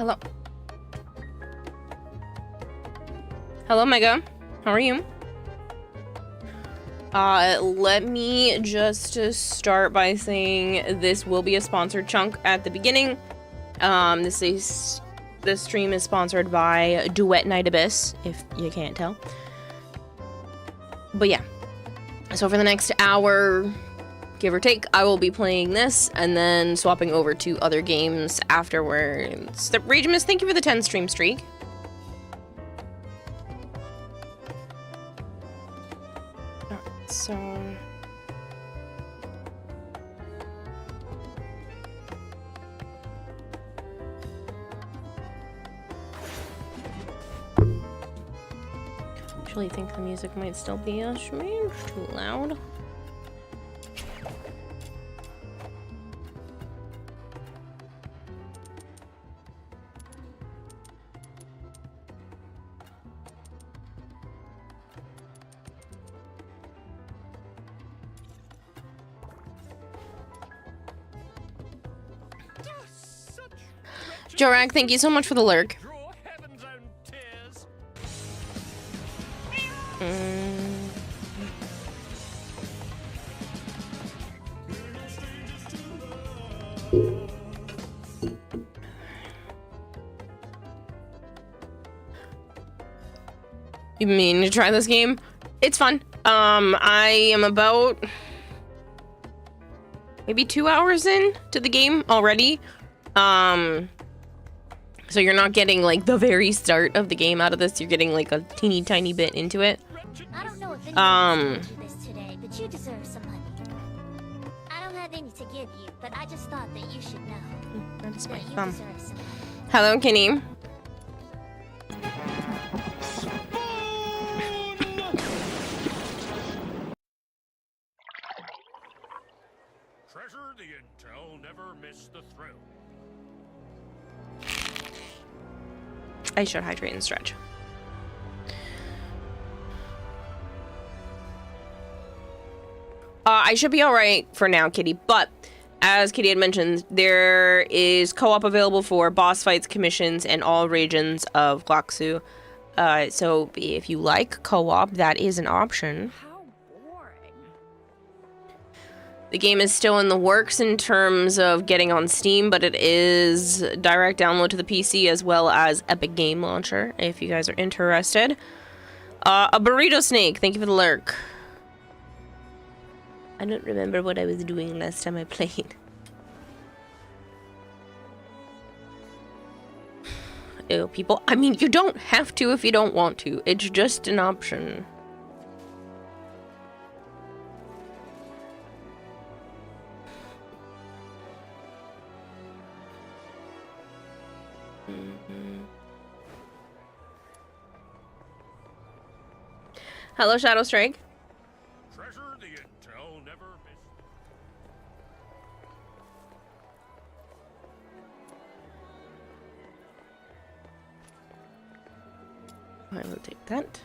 Hello. Hello, Mega. How are you? Let me just start by saying this will be a sponsored chunk at the beginning. This stream is sponsored by Duet Night Abyss, if you can't tell. But yeah. So for the next hour, give or take, I will be playing this and then swapping over to other games afterwards. Rage Miss, thank you for the 10 stream streak. So actually think the music might still be a smidge too loud. Jorak, thank you so much for the lurk. You mean to try this game? It's fun. I am about maybe 2 hours in to the game already. So you're not getting like the very start of the game out of this. You're getting like a teeny tiny bit into it. I don't know if anyone do this today, but you deserve some money. I don't have any to give you, but I just thought that you should know. That is my that you thumb. deserve some money. Hello, Kenny. Treasure the intel, never miss the thrill. I should hydrate and stretch. I should be alright for now, Kitty, but as Kitty had mentioned, there is co-op available for boss fights, commissions, and all regions of Glaxu. So if you like co-op, that is an option. How boring. The game is still in the works in terms of getting on Steam, but it is direct download to the PC as well as Epic Game Launcher, if you guys are interested. A burrito snake, thank you for the lurk. I don't remember what I was doing last time I played. Ew, people. I mean, you don't have to if you don't want to. It's just an option. Hello, Shadow Strike. Treasure the intel, never miss. I will take that.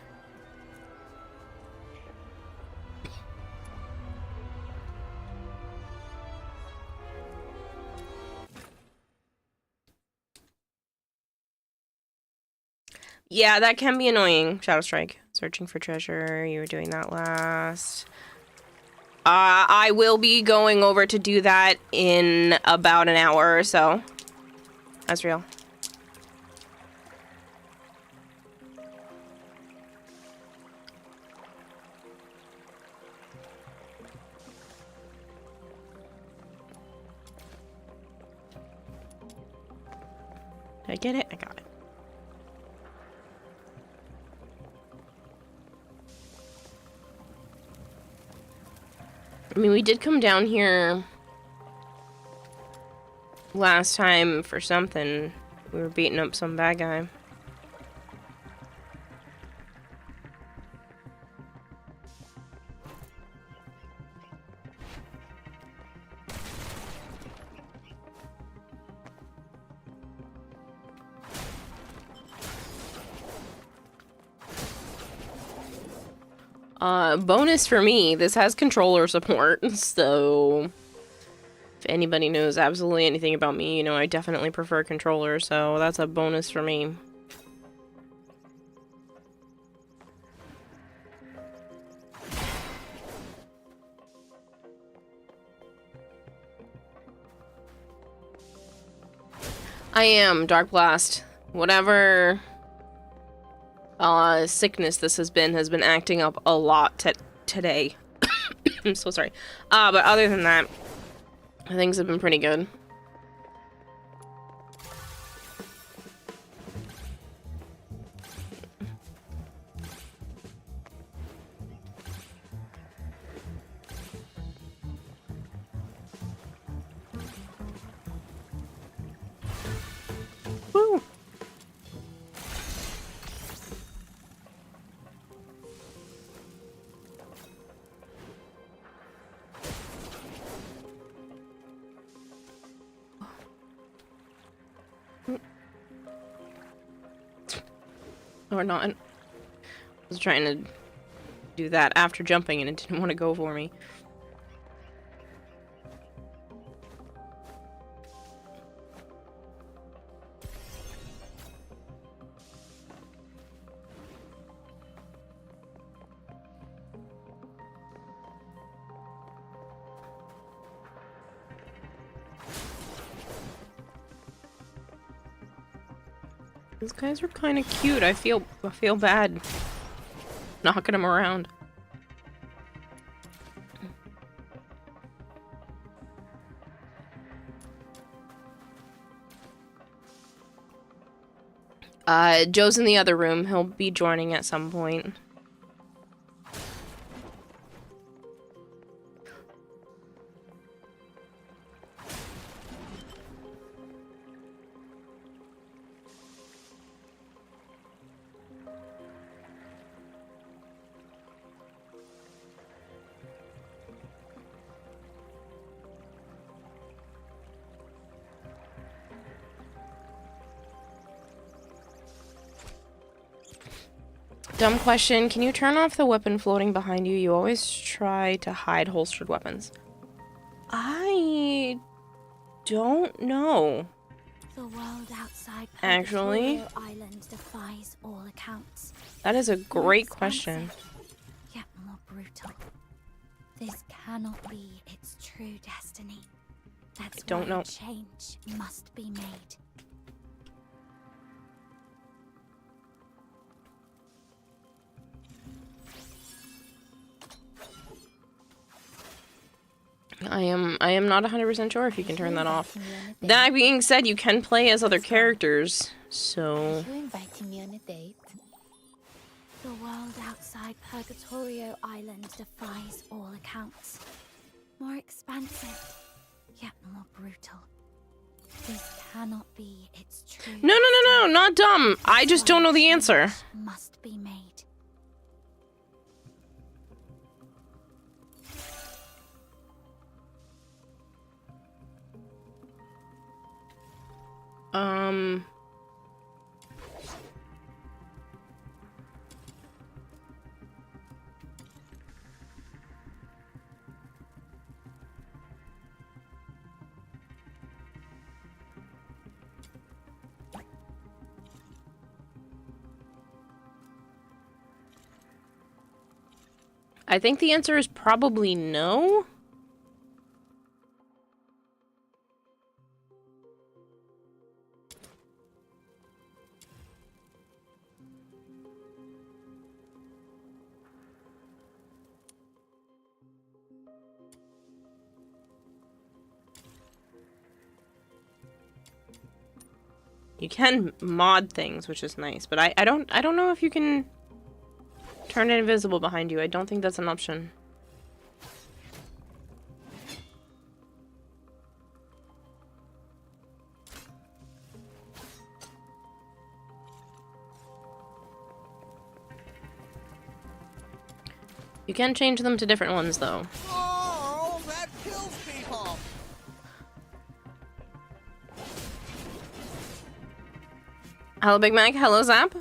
Yeah, that can be annoying, Shadow Strike. Searching for treasure, you were doing that last. I will be going over to do that in about an hour or so. That's real. Did I get it? I got it. I mean, we did come down here last time for something. We were beating up some bad guy. Bonus for me, this has controller support, so anybody knows absolutely anything about me, you know I definitely prefer controller, so that's a bonus for me. I am Dark Blast. Whatever sickness this has been acting up a lot today. I'm so sorry. But other than that, things have been pretty good. Woo! Or not. I was trying to do that after jumping and it didn't want to go for me. These guys are kind of cute. I feel bad knocking them around. Joe's in the other room. He'll be joining at some point. Dumb question. Can you turn off the weapon floating behind you? You always try to hide holstered weapons. I don't know. The world outside Actually, Island defies all accounts. that is a great question. Yet more brutal. This cannot be its true destiny. That's I don't why know. change must be made. I am not 100% sure if you can turn that off. That being said, you can play as other characters, so... You inviting me on a date? The world outside Purgatorio Island defies all accounts. More expansive, yet more brutal. This cannot be its true No, not dumb! I just don't know the answer. must be made. I think the answer is probably no. You can mod things, which is nice, but I don't know if you can turn it invisible behind you. I don't think that's an option. You can change them to different ones, though. Oh, that kills people! Hello, Big Mac. Hello, Zap.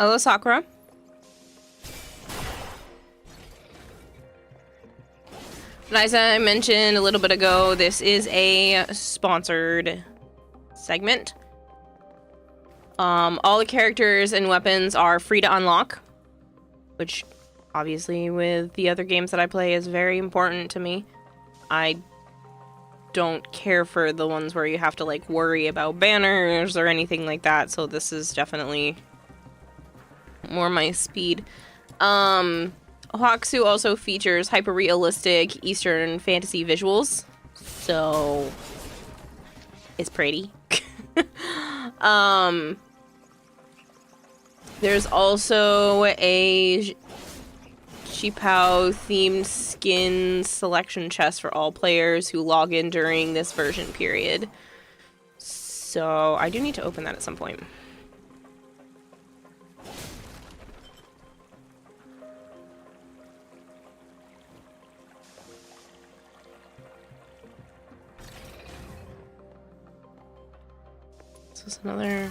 Hello, Sakura. And as I mentioned a little bit ago, this is a sponsored segment. All the characters and weapons are free to unlock, which obviously with the other games that I play is very important to me. I don't care for the ones where you have to like worry about banners or anything like that, so this is definitely more my speed. Hokusai also features hyper-realistic Eastern fantasy visuals, so it's pretty. There's also a Shipao themed skin selection chest for all players who log in during this version period. So I do need to open that at some point. This is another...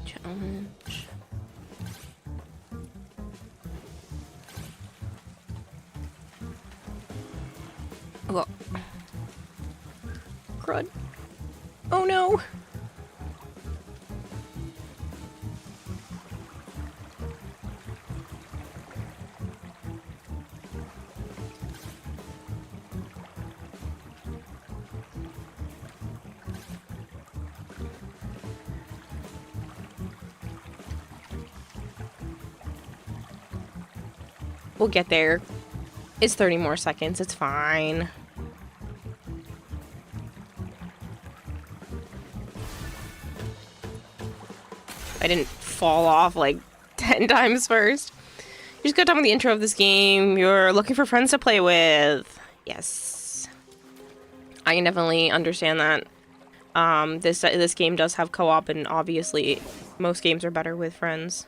challenge. Oh, crud. Oh no! We'll get there. It's 30 more seconds. It's fine. I didn't fall off like 10 times first. You just got done with the intro of this game. You're looking for friends to play with. Yes. I can definitely understand that. This game does have co-op, and obviously most games are better with friends.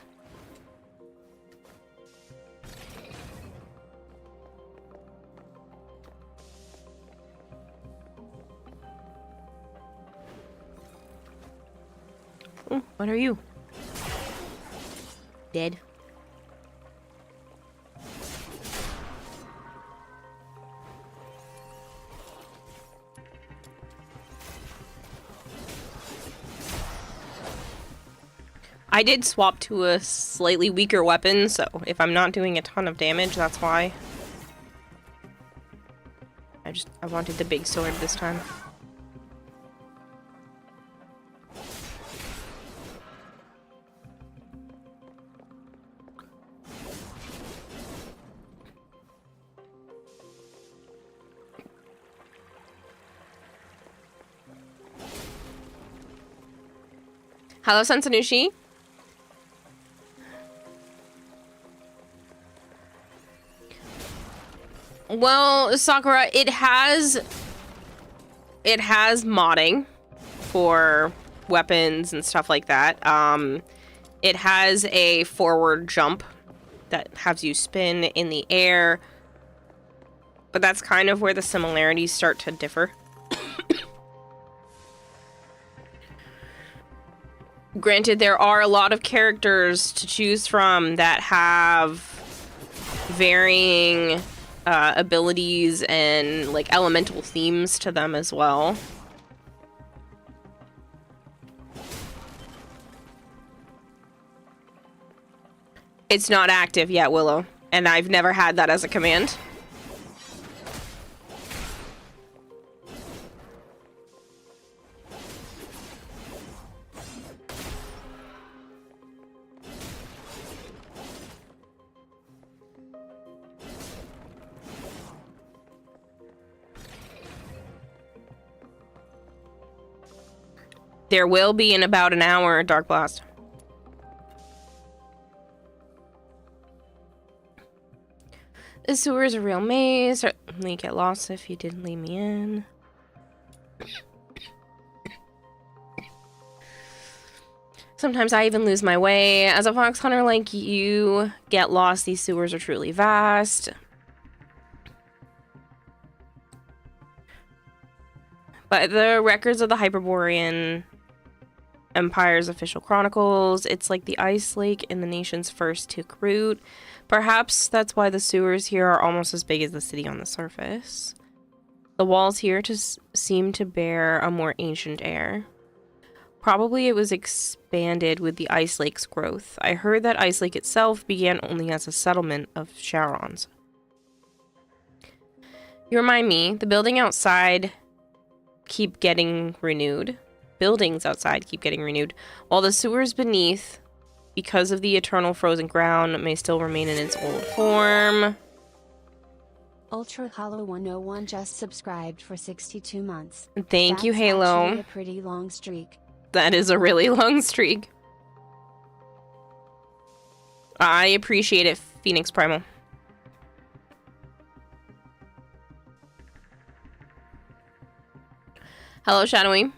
Ooh, what are you? Dead. I did swap to a slightly weaker weapon, so if I'm not doing a ton of damage, that's why. I wanted the big sword this time. Hello, Sansanushi. Well, Sakura, it has modding for weapons and stuff like that. It has a forward jump that has you spin in the air, but that's kind of where the similarities start to differ. Granted, there are a lot of characters to choose from that have varying abilities and like elemental themes to them as well. It's not active yet, Willow, and I've never had that as a command. There will be in about an hour, Dark Blast. The sewer is a real maze. Certainly get lost if you didn't leave me in. Sometimes I even lose my way. As a fox hunter like you, get lost. These sewers are truly vast. By the records of the Hyperborean Empire's official chronicles, it's like the ice lake in the nations first took root. Perhaps that's why the sewers here are almost as big as the city on the surface. The walls here just seem to bear a more ancient air. Probably it was expanded with the Ice Lake's growth. I heard that Ice Lake itself began only as a settlement of Charons. You remind me, the building outside keep getting renewed. Buildings outside keep getting renewed, while the sewers beneath, because of the eternal frozen ground, may still remain in its old form. Ultra Hollow 101 just subscribed for 62 months. Thank you, Halo. Actually a pretty long streak. That is a really long streak. I appreciate it, Phoenix Primal. Hello, Shadowy.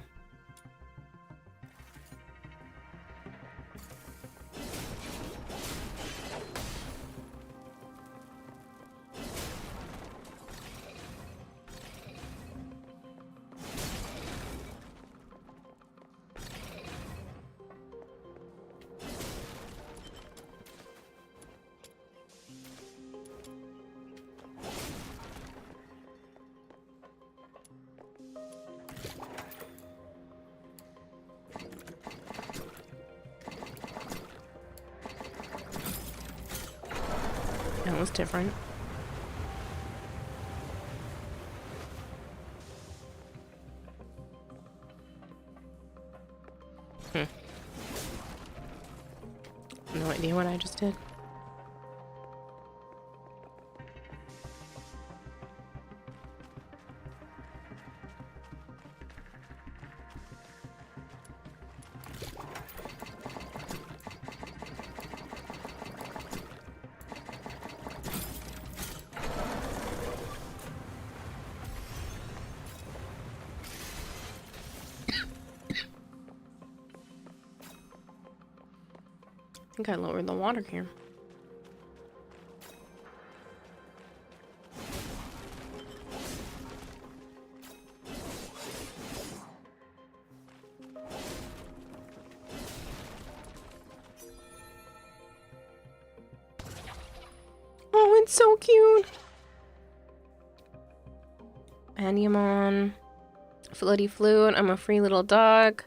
That was different. No idea what I just did. I think I lowered the water here. Oh, it's so cute. Animon. Floaty flute. I'm a free little duck.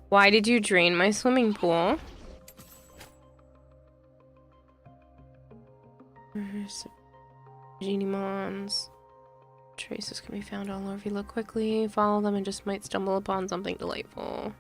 Why did you drain my swimming pool? Genie Mons. Traces can be found all over if you look quickly. Follow them and just might stumble upon something delightful.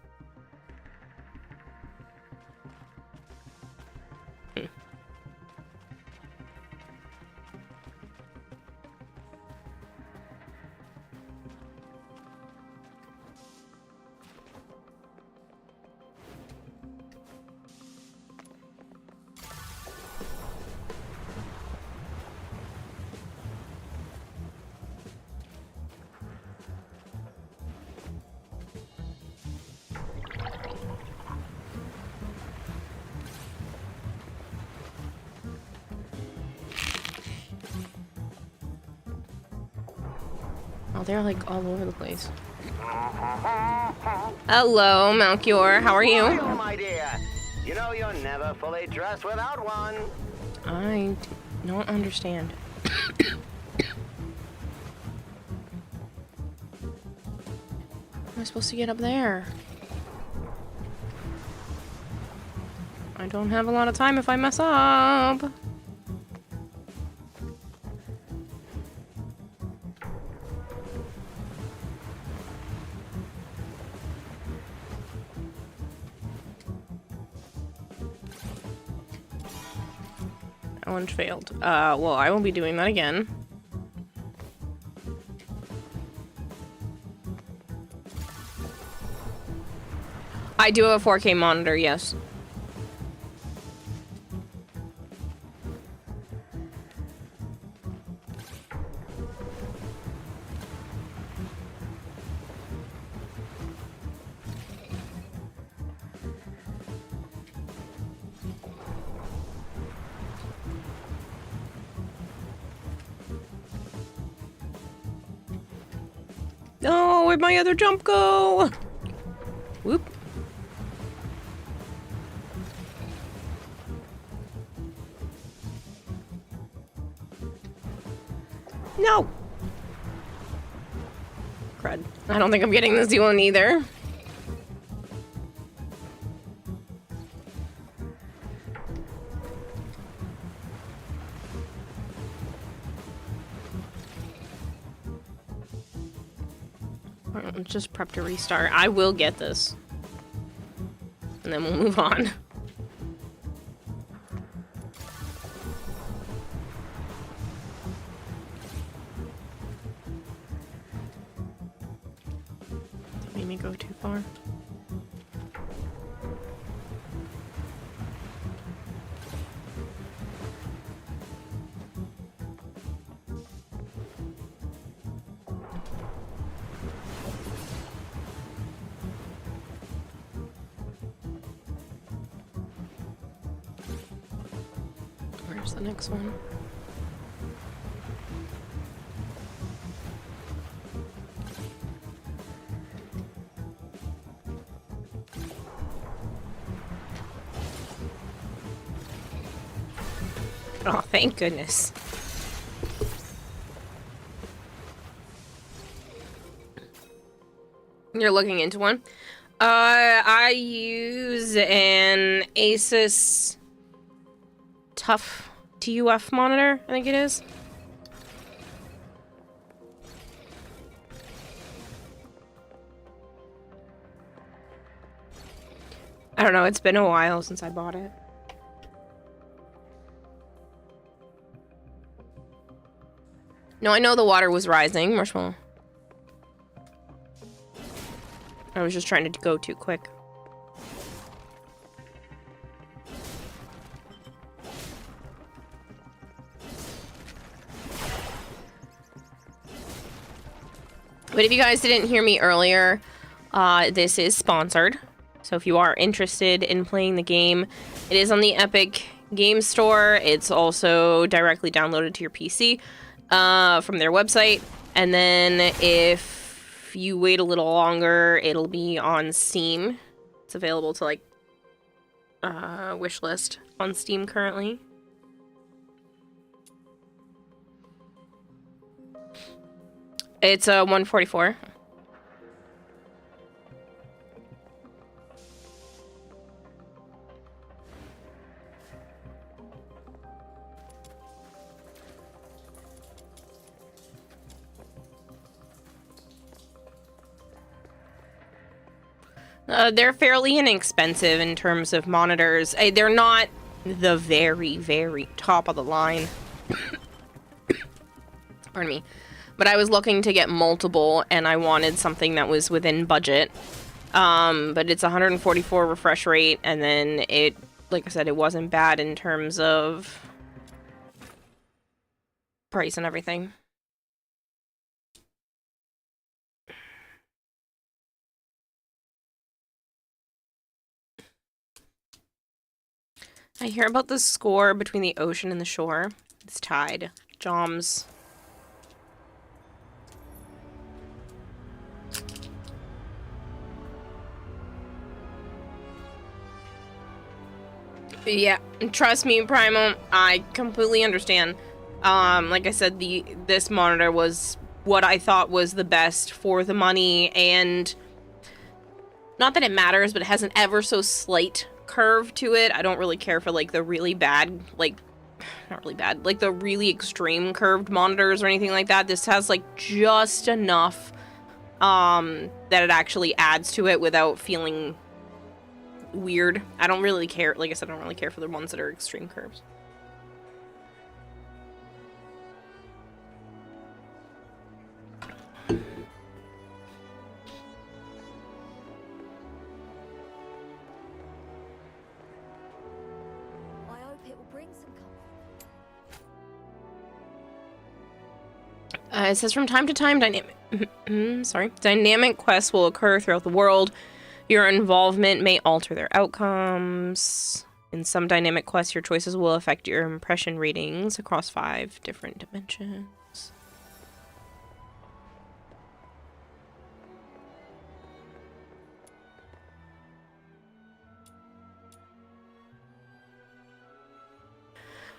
Oh, they're like all over the place. Hello, Malchior. How are you? Hello, my dear. You know you're never fully dressed without one. I don't understand. Am I supposed to get up there? I don't have a lot of time if I mess up. That one failed. Well, I won't be doing that again. I do have a 4K monitor, yes. No, where'd my other jump go? Whoop. No! Crud. I don't think I'm getting this one either. Alright, let's just prep to restart. I will get this. And then we'll move on. Made me go too far. Where's the next one? Oh, thank goodness. You're looking into one? I use an Asus TUF monitor, I think it is. I don't know, it's been a while since I bought it. No, I know the water was rising, Marshmallow. I was just trying to go too quick. But if you guys didn't hear me earlier, this is sponsored. So if you are interested in playing the game, it is on the Epic Game Store. It's also directly downloaded to your PC from their website. And then if you wait a little longer, it'll be on Steam. It's available to, like, wishlist on Steam currently. It's 144. They're fairly inexpensive in terms of monitors. They're not the very, very top of the line. Pardon me. But I was looking to get multiple, and I wanted something that was within budget. But it's 144 refresh rate, and then it, like I said, it wasn't bad in terms of price and everything. I hear about the score between the ocean and the shore. It's tied. Joms. Yeah, trust me, Primo, I completely understand. Like I said, this monitor was what I thought was the best for the money, and not that it matters, but it has an ever so slight curve to it. I don't really care for, like, the really bad, like, not really bad, like the really extreme curved monitors or anything like that. This has, like, just enough that it actually adds to it without feeling weird. I don't really care. Like I said, I don't really care for the ones that are extreme curves. I hope it will bring some comfort. It says from time to time, dynamic quests will occur throughout the world. Your involvement may alter their outcomes. In some dynamic quests, your choices will affect your impression ratings across 5 different dimensions.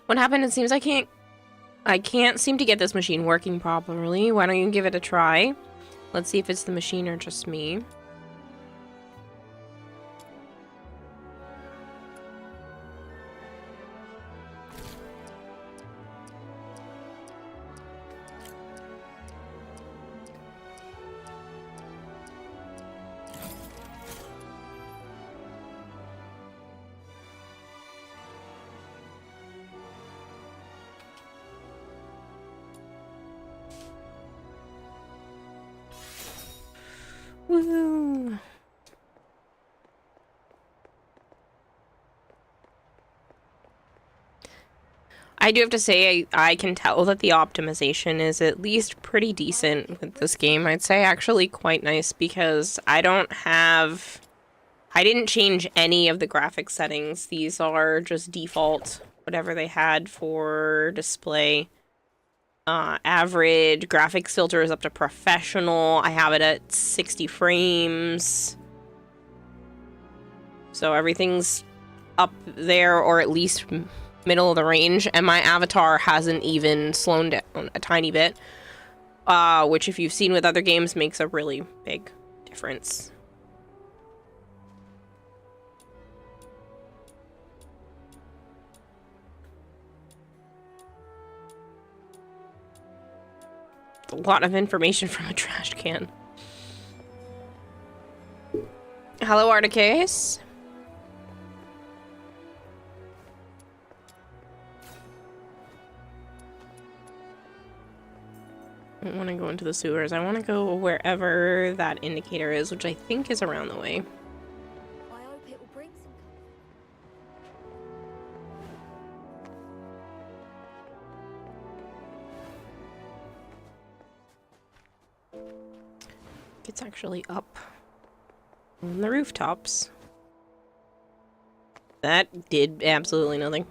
What happened? It seems I can't seem to get this machine working properly. Why don't you give it a try? Let's see if it's the machine or just me. Woo! I do have to say, I can tell that the optimization is at least pretty decent with this game. I'd say actually quite nice because I didn't change any of the graphics settings. These are just default, whatever they had for display. Average graphics filter is up to professional. I have it at 60 frames. So everything's up there, or at least middle of the range. And my avatar hasn't even slowed down a tiny bit. Which, if you've seen with other games, makes a really big difference. A lot of information from a trash can. Hello, Articase. I don't want to go into the sewers. I want to go wherever that indicator is, which I think is around the way. I hope it will bring some. It's actually up on the rooftops. That did absolutely nothing.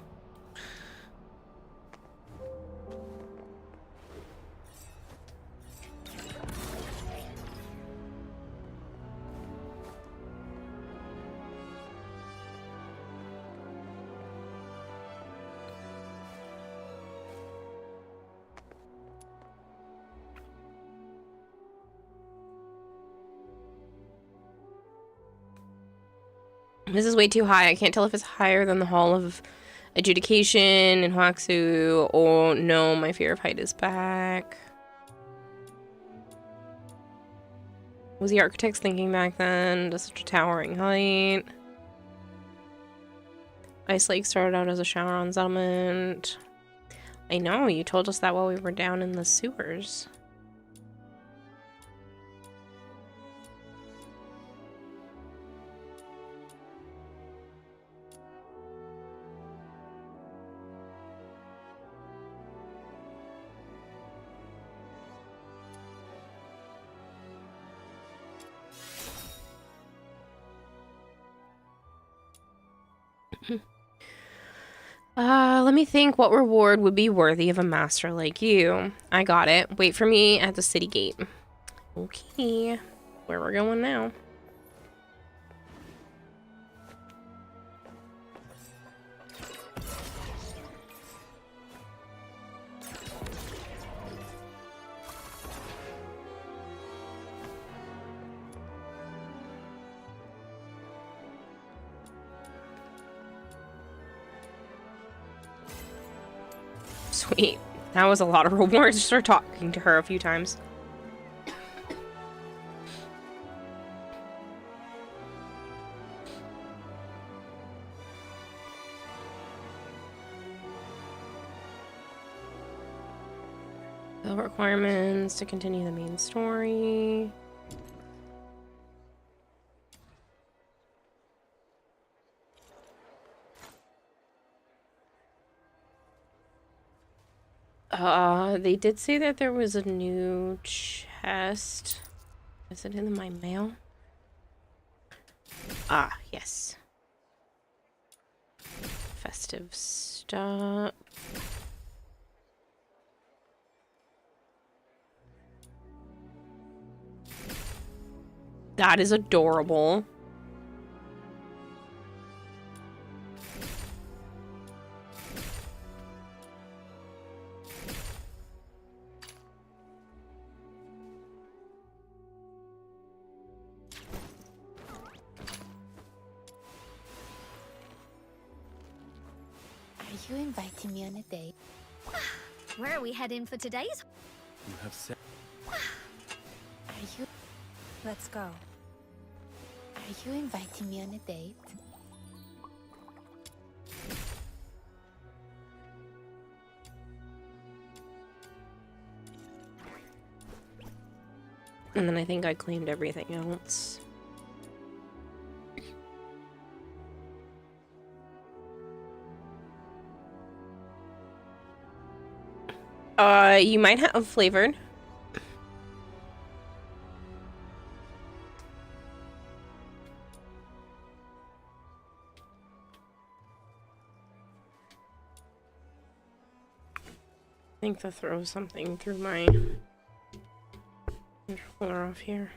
This is way too high. I can't tell if it's higher than the Hall of Adjudication in Huaxu. Oh no, my fear of height is back. What was the architects thinking back then? To such a towering height. Ice Lake started out as a shower on settlement. I know, you told us that while we were down in the sewers. Let me think what reward would be worthy of a master like you. I got it. Wait for me at the city gate. Okay. Where we're going now. Sweet. That was a lot of rewards just for talking to her a few times. The requirements to continue the main story. They did say that there was a new chest. Is it in my mail? Ah, yes. Festive stuff. That is adorable. you inviting me on a date? Where are we heading for today's? You have said. Are you? Let's go. Are you inviting me on a date? And then I think I claimed everything else. You might have flavored. I think to throw something through my controller off here.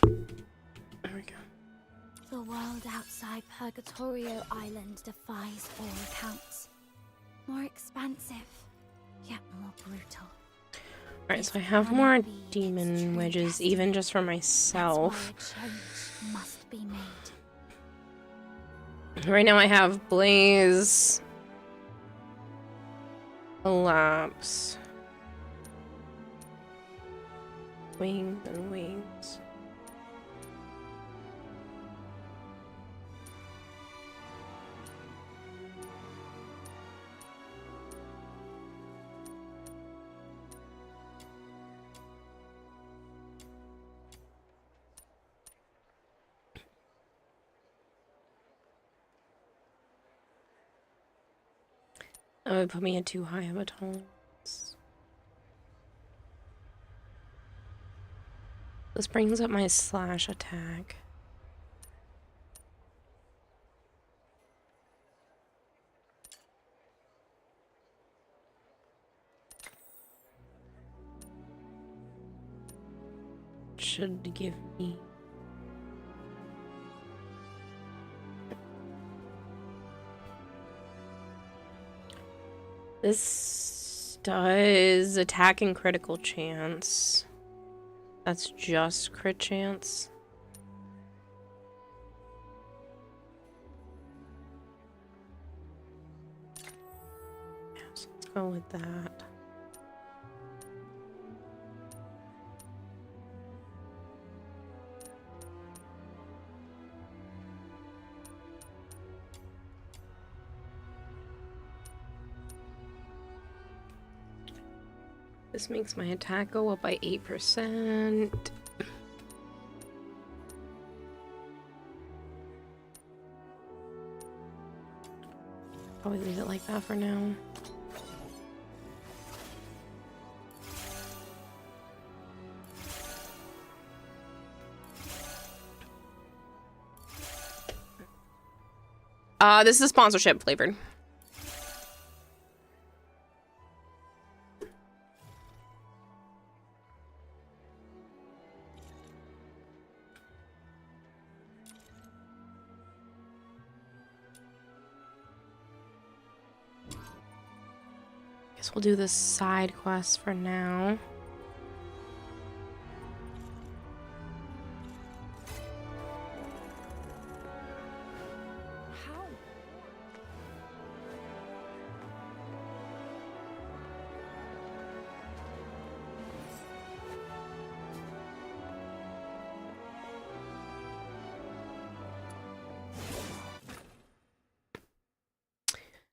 There we go. The world outside Purgatorio Island defies all accounts. More expansive, yet more brutal. Alright, so I have more demon wedges, even just for myself. That's why a change must be made. Right now I have Blaze, Collapse, Wings and Wings. That would put me at too high of a tolerance. This brings up my slash attack. Should give me this does attack and critical chance. That's just crit chance. Yeah, so let's go with that. This makes my attack go up by 8%. Probably leave it like that for now. This is sponsorship flavored. Guess we'll do the side quest for now.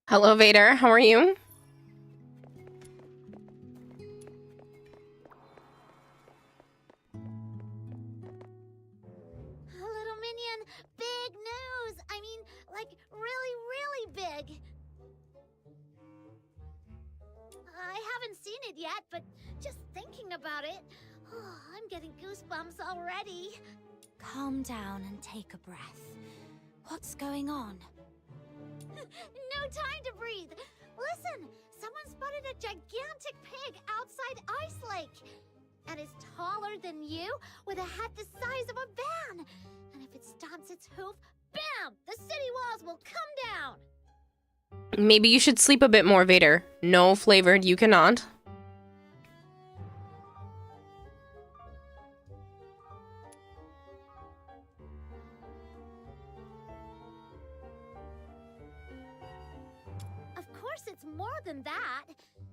Hello, Vader. How are you? Little minion, big news! I mean, like, really, really big! I haven't seen it yet, but just thinking about it, I'm getting goosebumps already. Calm down and take a breath. What's going on? No time to breathe! Listen! Someone spotted a gigantic pig outside Ice Lake! And is taller than you, with a head the size of a van! And if it stomps its hoof, bam! The city walls will come down! Maybe you should sleep a bit more, Vader. No, flavored, you cannot. course, it's more than that.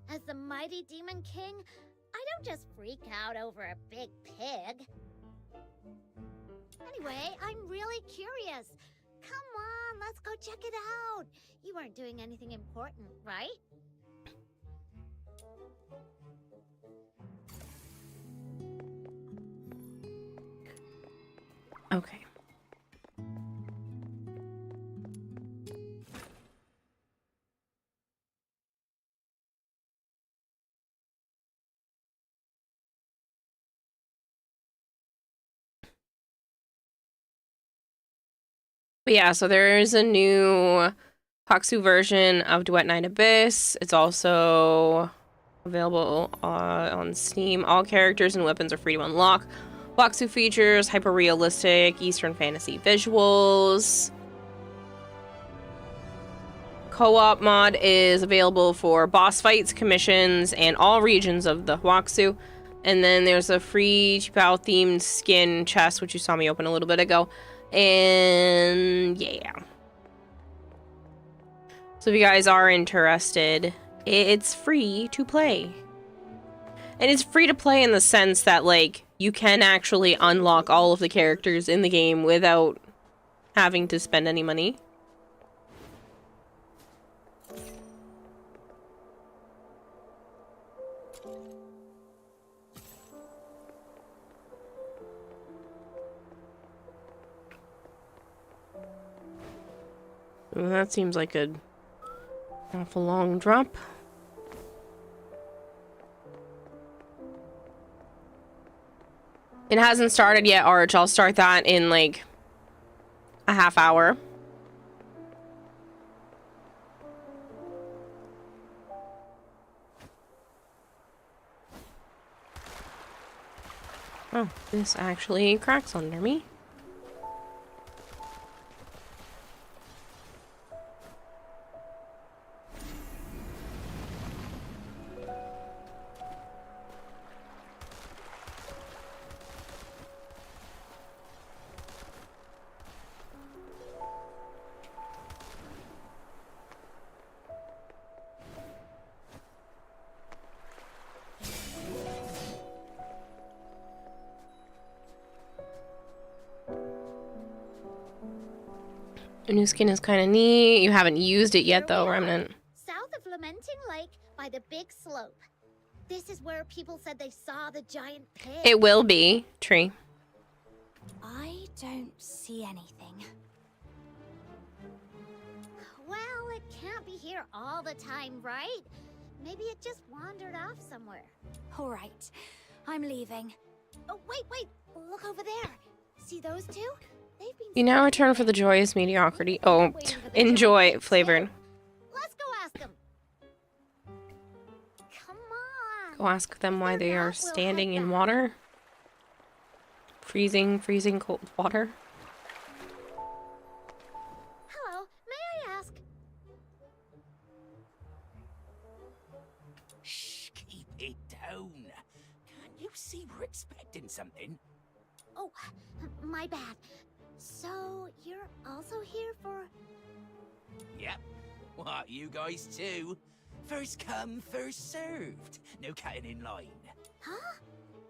As the mighty Demon King, I don't just freak out over a big pig. Anyway, I'm really curious. Come on, let's go check it out. You aren't doing anything important, right? Okay. But yeah, so there is a new Hoxu version of Duet 9 Abyss. It's also available on Steam. All characters and weapons are free to unlock. Hoxu features hyper-realistic Eastern fantasy visuals. Co-op mod is available for boss fights, commissions, and all regions of the Hoxu. And then there's a free Chipao themed skin chest, which you saw me open a little bit ago. And yeah. So if you guys are interested, it's free to play. And it's free to play in the sense that, like, you can actually unlock all of the characters in the game without having to spend any money. Well, that seems like an awful long drop. It hasn't started yet, Arch. I'll start that in like a half hour. Oh, this actually cracks under me. The new skin is kind of neat. You haven't used it yet, though, Remnant. South of Lamenting Lake by the big slope. This is where people said they saw the giant pig. It will be. Tree. I don't see anything. Well, it can't be here all the time, right? Maybe it just wandered off somewhere. All right, I'm leaving. Oh, wait. Look over there. See those two? They've been You now return for the joyous mediocrity. Oh, enjoy flavored. Let's go ask them. Come on. Go ask them why they are standing in water. Freezing cold water. Hello, may I ask? Shh, keep it down. Can't you see we're expecting something? Oh, my bad. So, you're also here for... Yep. What, you guys too? First come, first served. No cutting in line. Huh?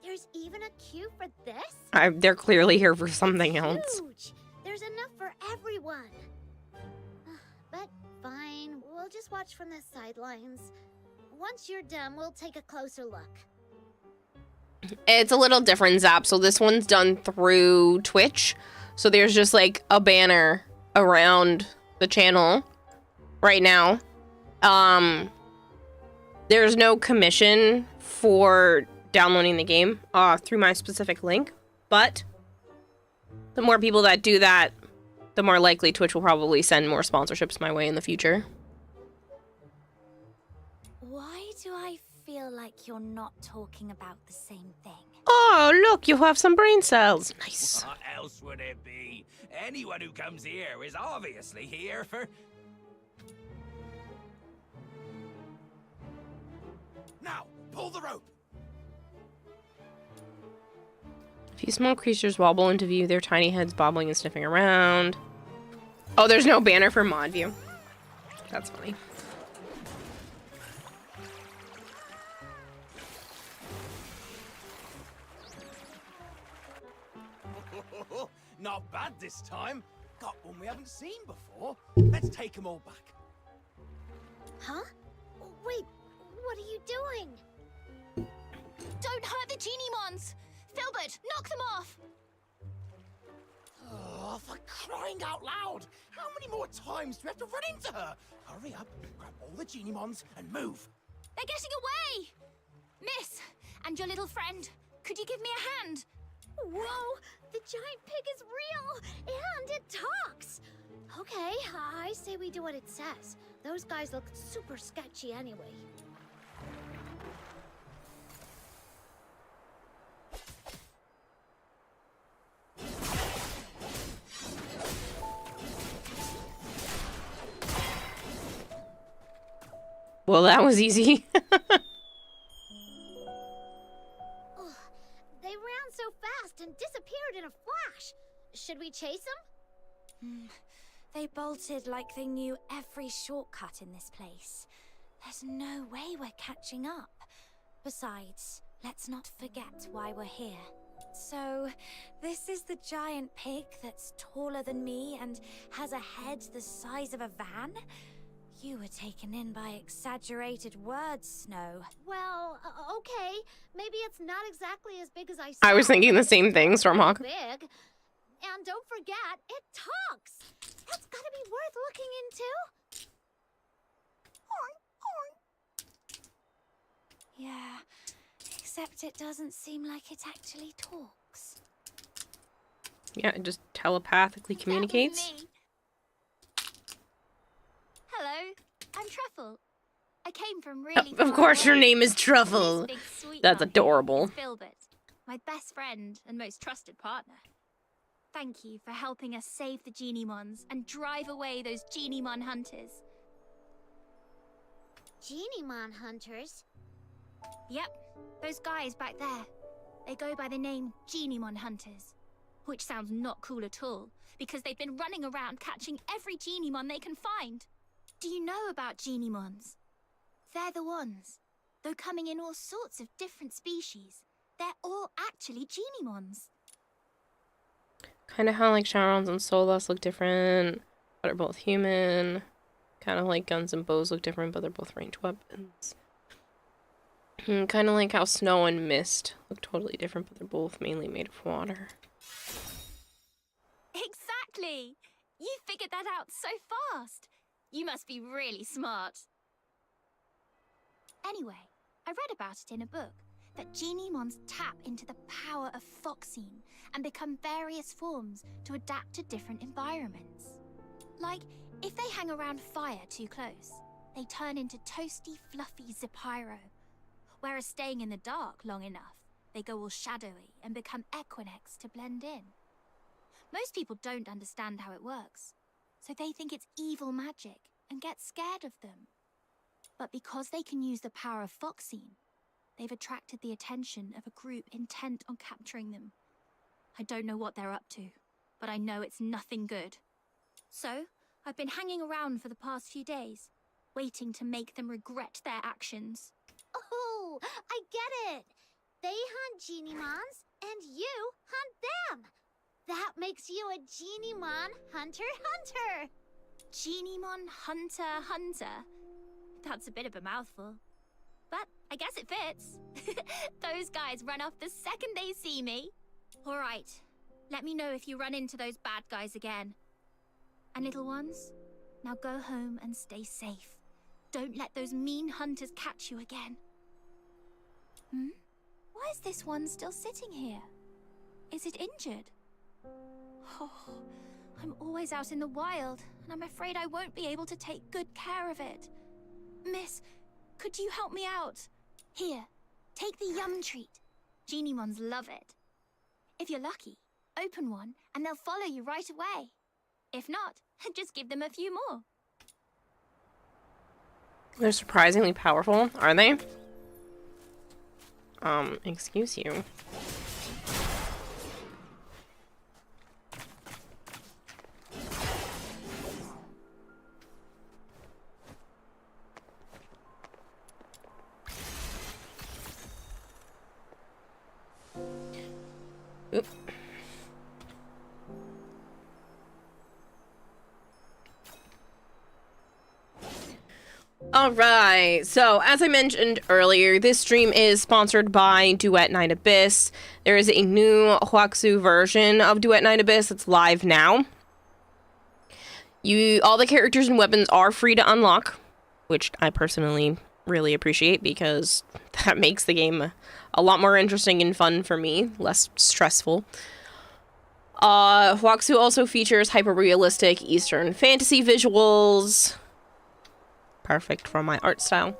There's even a queue for this? They're clearly here for something else. Huge! There's enough for everyone. But fine, we'll just watch from the sidelines. Once you're done, we'll take a closer look. It's a little different, Zap. So this one's done through Twitch. So there's just like a banner around the channel right now. There's no commission for downloading the game through my specific link, but the more people that do that, the more likely Twitch will probably send more sponsorships my way in the future. Why do I feel like you're not talking about the same thing? Oh, look, you have some brain cells. Nice. What else would it be? Anyone who comes here is obviously here for... Now, pull the rope! A few small creatures wobble into view, their tiny heads bobbling and sniffing around. Oh, there's no banner for mod view. That's funny. Not bad this time. Got one we haven't seen before. Let's take them all back. Huh? Wait, what are you doing? Don't hurt the Genimons! Filbert, knock them off! Oh, for crying out loud! How many more times do we have to run into her? Hurry up, grab all the Genimons and move. They're getting away! Miss, and your little friend, could you give me a hand? Whoa! The giant pig is real! And it talks! Okay, I say we do what it says. Those guys look super sketchy anyway. Well, that was easy. Ugh, they ran so fast and disappeared in a flash. Should we chase them? They bolted like they knew every shortcut in this place. There's no way we're catching up. Besides, let's not forget why we're here. So, this is the giant pig that's taller than me and has a head the size of a van? You were taken in by exaggerated words, Snow. Well, okay. Maybe it's not exactly as big as I said. I was thinking the same thing, Stormhawk. Big. And don't forget, it talks. That's gotta be worth looking into. Yeah, except it doesn't seem like it actually talks. Yeah, it just telepathically communicates. That was me. Hello, I'm Truffle. I came from really Of far course your away. name is Truffle. This big sweetheart That's here adorable. is Filbert, my best friend and most trusted partner. Thank you for helping us save the Genimons and drive away those Genimon hunters. Genimon hunters? Yep, those guys back there. They go by the name Genimon hunters. Which sounds not cool at all, because they've been running around catching every Genimon they can find. Do you know about Genimons? They're the ones. Though coming in all sorts of different species, they're all actually Genimons. Kind of how like Sharon's and Solas look different, but are both human. Kind of like guns and bows look different, but they're both ranged weapons. Kind of like how Snow and Mist look totally different, but they're both mainly made of water. Exactly! You figured that out so fast. You must be really smart. Anyway, I read about it in a book, that Genimons tap into the power of Foxine and become various forms to adapt to different environments. Like, if they hang around fire too close, they turn into toasty, fluffy Zepyro. Whereas staying in the dark long enough, they go all shadowy and become Equinix to blend in. Most people don't understand how it works, so they think it's evil magic and get scared of them. But because they can use the power of Foxine, they've attracted the attention of a group intent on capturing them. I don't know what they're up to, but I know it's nothing good. So, I've been hanging around for the past few days, waiting to make them regret their actions. Oh, I get it. They hunt Genimons, and you hunt them. That makes you a Genimon hunter. Genimon hunter? That's a bit of a mouthful. But I guess it fits. Those guys run off the second they see me. All right, let me know if you run into those bad guys again. And little ones, now go home and stay safe. Don't let those mean hunters catch you again. Why is this one still sitting here? Is it injured? Oh, I'm always out in the wild, and I'm afraid I won't be able to take good care of it. Miss, could you help me out? Here, take the yum treat. Genimons love it. If you're lucky, open one, and they'll follow you right away. If not, just give them a few more. They're surprisingly powerful, are they? Excuse you. Oop. Alright, so as I mentioned earlier, this stream is sponsored by Duet 9 Abyss. There is a new Huaxu version of Duet 9 Abyss that's live now. All the characters and weapons are free to unlock, which I personally really appreciate because that makes the game a lot more interesting and fun for me, less stressful. Huaxu also features hyper-realistic Eastern fantasy visuals. Perfect for my art style.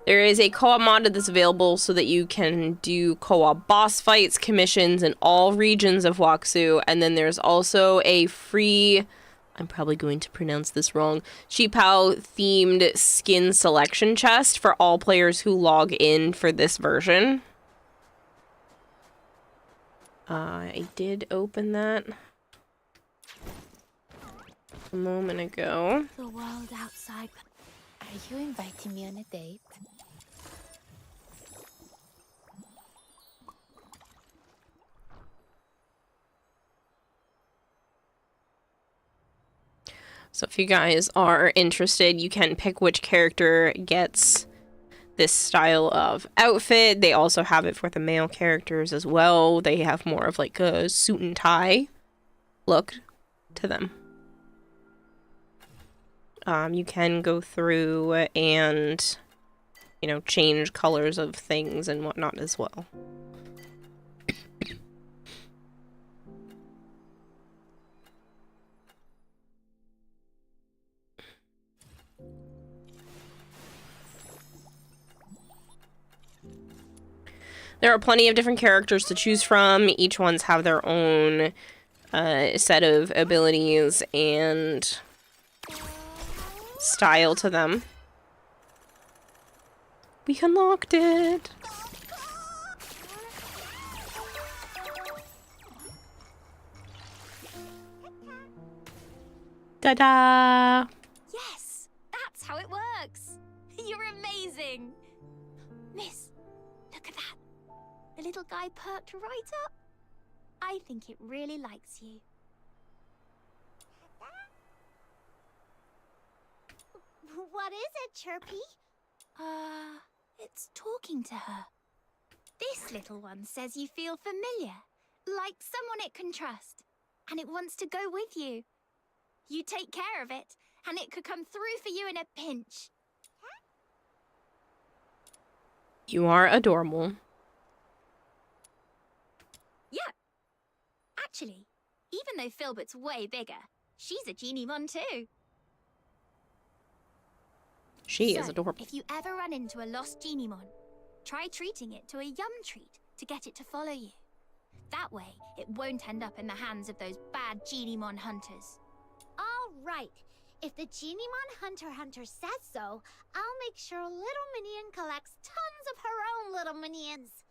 There is a co-op mod that's available so that you can do co-op boss fights, commissions in all regions of Huaxu, and then there's also a free, I'm probably going to pronounce this wrong, Shipao themed skin selection chest for all players who log in for this version. I did open that a moment ago. The world outside. Are you inviting me on a date? So if you guys are interested, you can pick which character gets this style of outfit. They also have it for the male characters as well. They have more of like a suit and tie look to them. You can go through and, you know, change colors of things and whatnot as well. There are plenty of different characters to choose from. Each ones have their own set of abilities and style to them. We unlocked it! Ta-da! Yes, that's how it works. You're amazing. Miss, look at that. The little guy perked right up. I think it really likes you. What is it, Chirpy? It's talking to her. This little one says you feel familiar, like someone it can trust, and it wants to go with you. You take care of it, and it could come through for you in a pinch. You are adorable. Yeah. Actually, even though Filbert's way bigger, she's a Geniemon too. She is adorable. If you ever run into a lost Geniemon, try treating it to a yum treat to get it to follow you. That way, it won't end up in the hands of those bad Geniemon hunters. All right. If the Geniemon Hunter says so, I'll make sure Little Minion collects tons of her own little minions.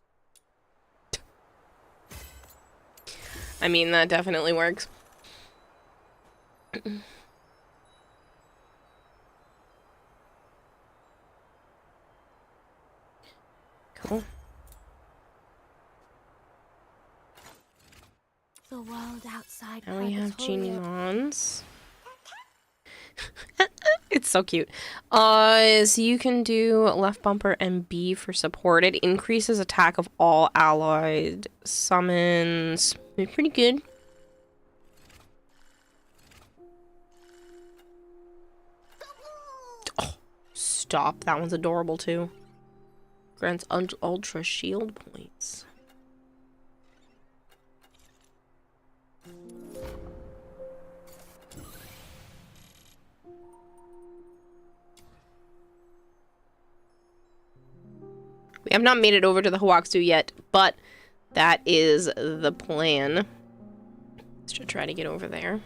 I mean, that definitely works. Cool. The world outside. Now we have Geniemons. It's so cute. So you can do left bumper and B for support. It increases attack of all allied summons. Pretty good. Oh, stop. That one's adorable too. Grants ultra shield points. We have not made it over to the Huaxu yet, but that is the plan. Let's just try to get over there.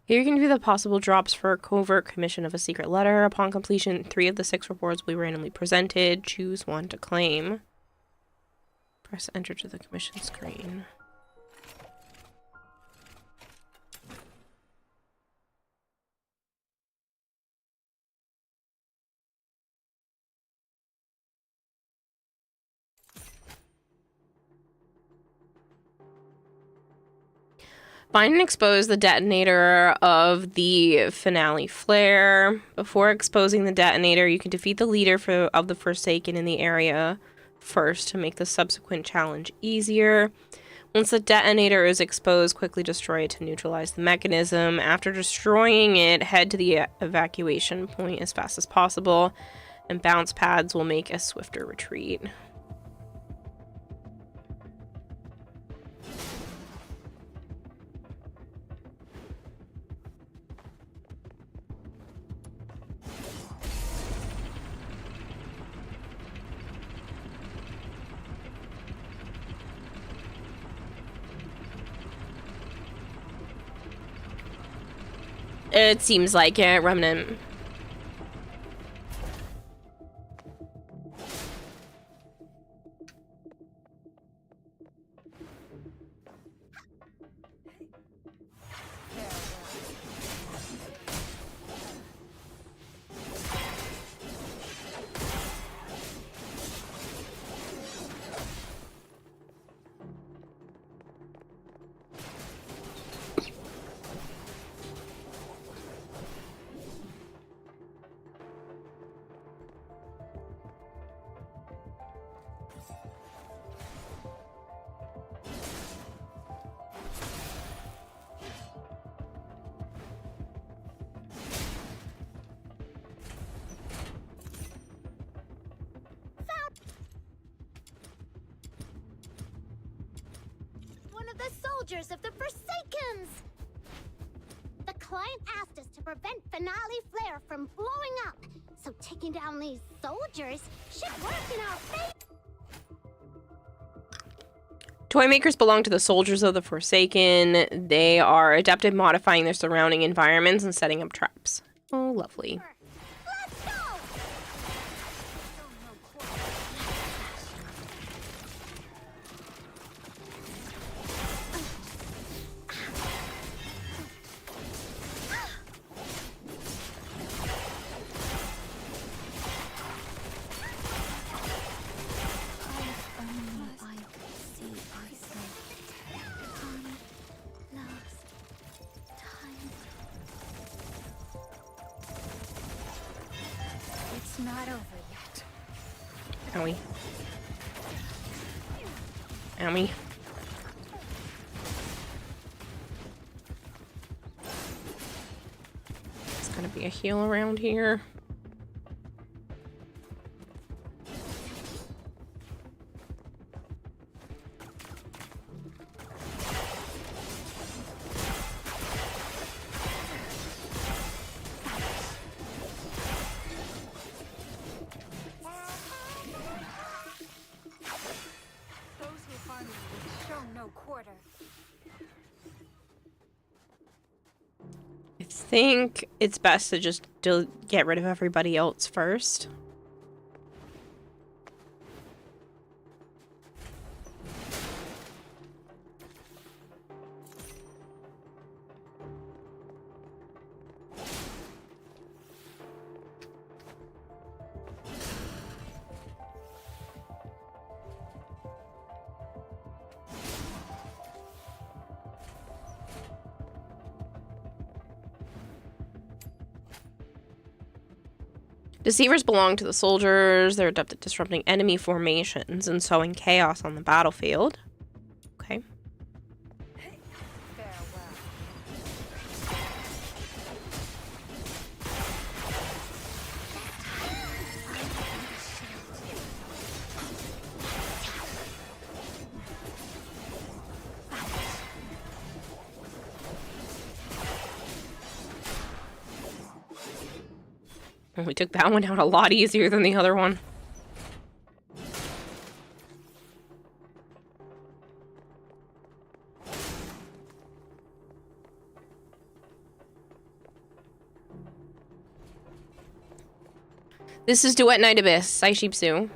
Here you can view the possible drops for a covert commission of a secret letter. Upon completion, 3 of the 6 rewards will be randomly presented. Choose one to claim. Press enter to the commission screen. Find and expose the detonator of the finale flare. Before exposing the detonator, you can defeat the leader of the Forsaken in the area first to make the subsequent challenge easier. Once the detonator is exposed, quickly destroy it to neutralize the mechanism. After destroying it, head to the evacuation point as fast as possible, and bounce pads will make a swifter retreat. It seems like it, Remnant. One of the soldiers of the Forsakens! The client asked us to prevent Finale Flare from blowing up, so taking down these soldiers should work in our favor. Toy makers belong to the soldiers of the Forsaken. They are adept at modifying their surrounding environments and setting up traps. Oh, lovely. Let's go! It's not over yet. Owie. Owie. There's gonna be a heal around here. I think it's best to just get rid of everybody else first. Deceivers belong to the soldiers. They're adept at disrupting enemy formations and sowing chaos on the battlefield. Okay. We took that one out a lot easier than the other one. This is Duet Night Abyss, Sai Shipsu.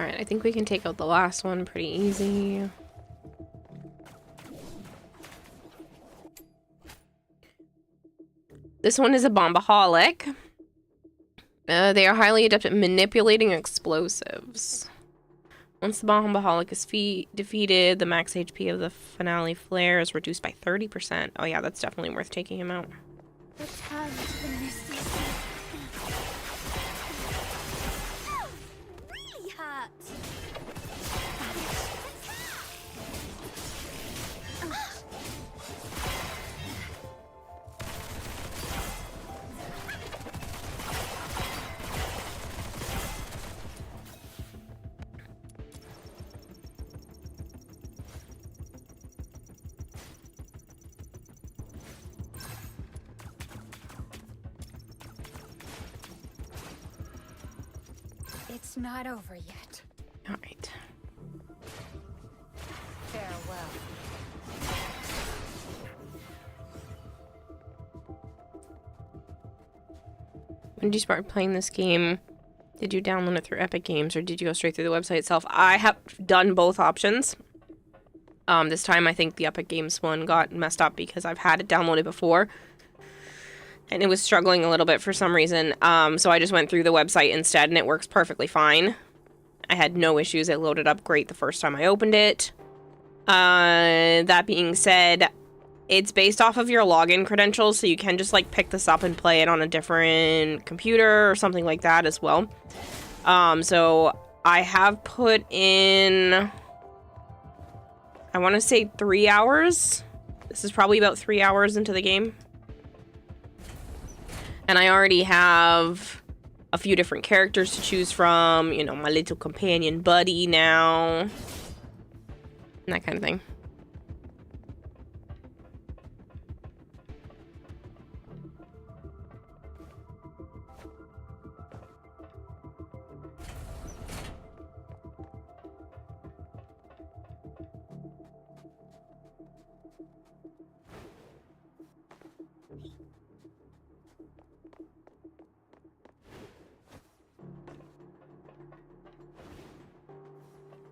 Alright, I think we can take out the last one pretty easy. This one is a bombaholic. They are highly adept at manipulating explosives. Once the bombaholic is defeated, the max HP of the finale flare is reduced by 30%. Oh yeah, that's definitely worth taking him out. Return to the misty sea. Really hurts. It's not over yet. All right. Farewell. When did you start playing this game? Did you download it through Epic Games or did you go straight through the website itself? I have done both options. This time I think the Epic Games one got messed up because I've had it downloaded before. And it was struggling a little bit for some reason. So I just went through the website instead and it works perfectly fine. I had no issues. It loaded up great the first time I opened it. That being said, it's based off of your login credentials, so you can just like pick this up and play it on a different computer or something like that as well. So I have put in, I want to say 3 hours. This is probably about 3 hours into the game. And I already have a few different characters to choose from, you know, my little companion buddy now, and that kind of thing.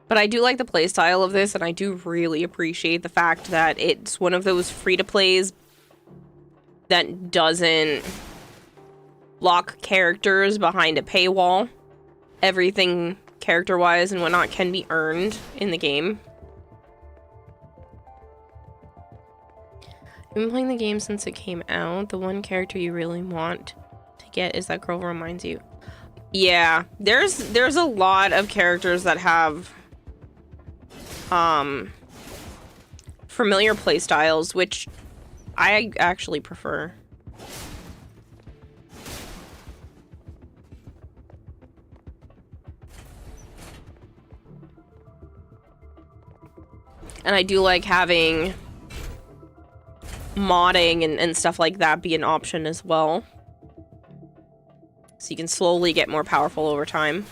But I do like the playstyle of this, and I do really appreciate the fact that it's one of those free-to-plays that doesn't lock characters behind a paywall. Everything character-wise and whatnot can be earned in the game. I've been playing the game since it came out. The one character you really want to get is that girl who reminds you. Yeah, there's a lot of characters that have familiar playstyles, which I actually prefer. And I do like having modding and stuff like that be an option as well. So you can slowly get more powerful over time.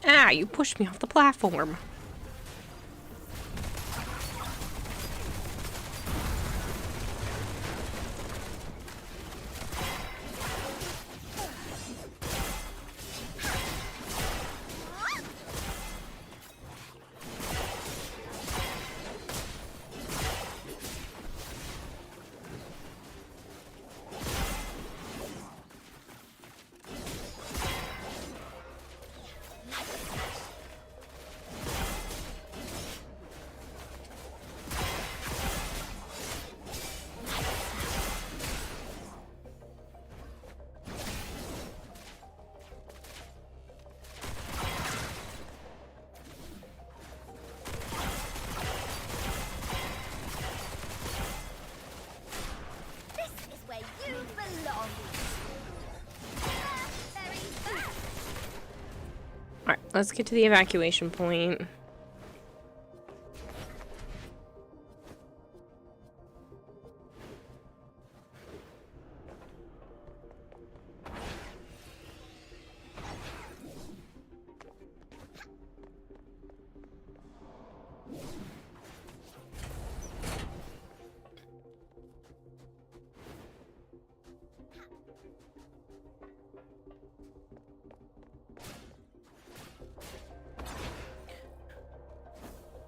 Ah, you pushed me off the platform. Let's get to the evacuation point.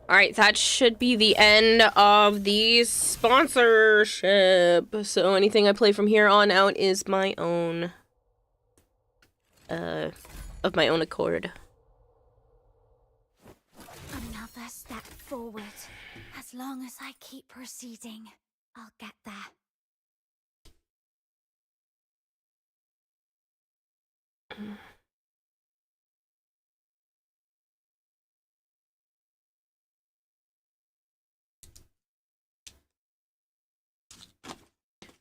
Alright, that should be the end of the sponsorship. So anything I play from here on out is my own, of my own accord. Another step forward. As long as I keep proceeding, I'll get there.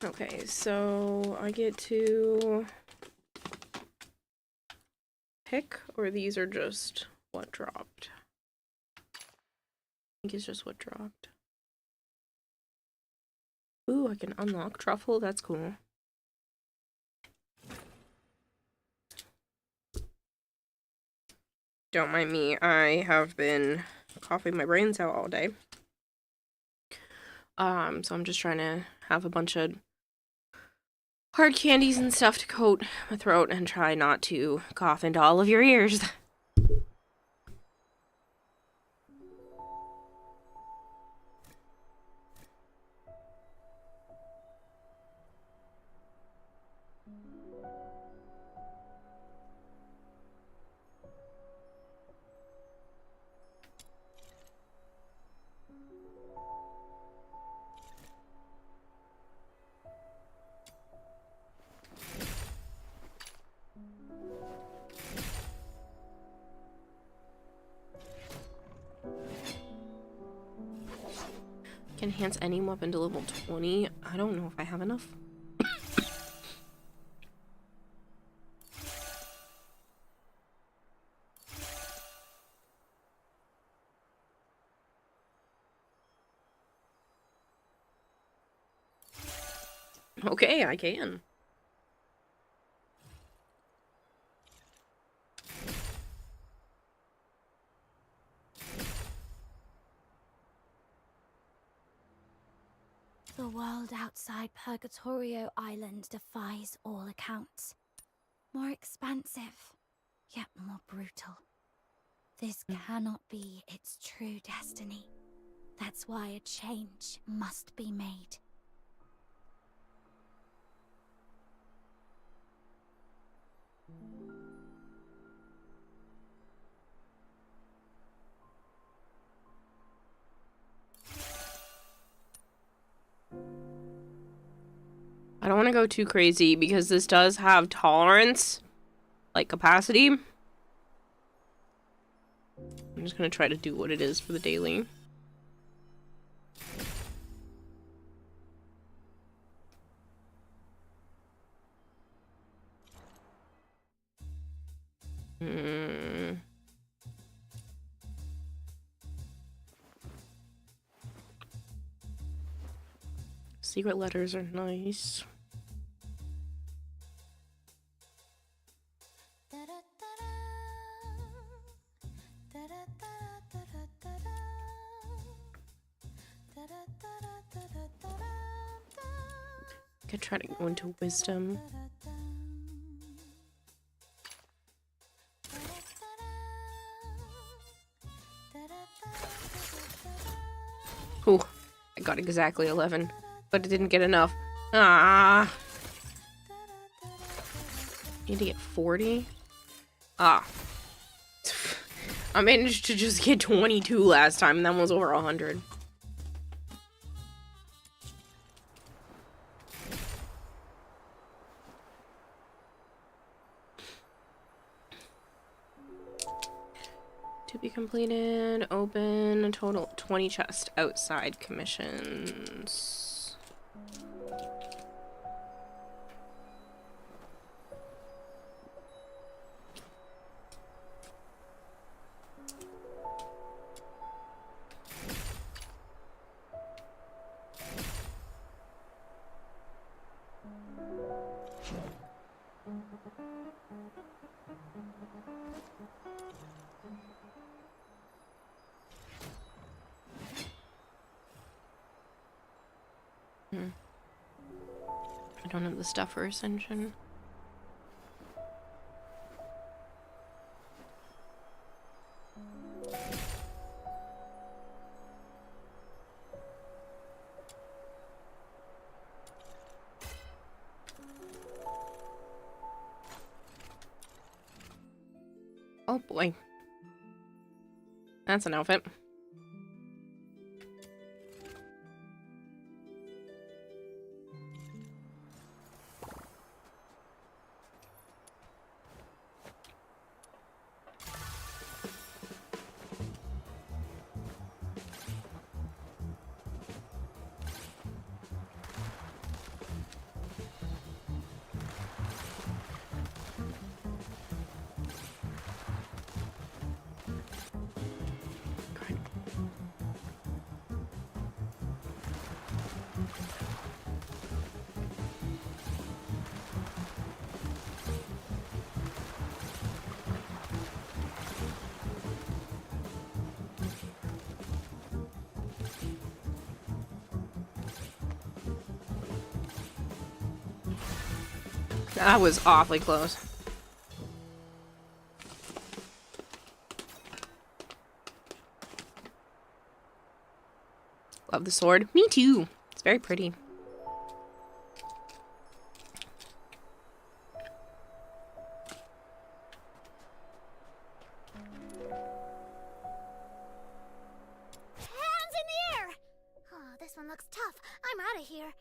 Okay, so I get to pick, or these are just what dropped? I think it's just what dropped. Ooh, I can unlock truffle, that's cool. Don't mind me, I have been coughing my brains out all day. So I'm just trying to have a bunch of hard candies and stuff to coat my throat and try not to cough into all of your ears. Can enhance any weapon to level 20. I don't know if I have enough. Okay, I can. The world outside Purgatorio Island defies all accounts. More expansive, yet more brutal. This cannot be its true destiny. That's why a change must be made. I don't want to go too crazy because this does have tolerance, like capacity. I'm just gonna try to do what it is for the daily. Secret letters are nice. Could try to go into wisdom. Ooh, I got exactly 11, but it didn't get enough. Ah, need to get 40. Ah, I managed to just get 22 last time, and that was over 100. To be completed, open a total 20 chests outside commissions. I don't have the stuff for Ascension. Oh boy. That's an outfit. That was awfully close. Love the sword. Me too. It's very pretty. Hands in the air! Oh, this one looks tough. I'm out of here.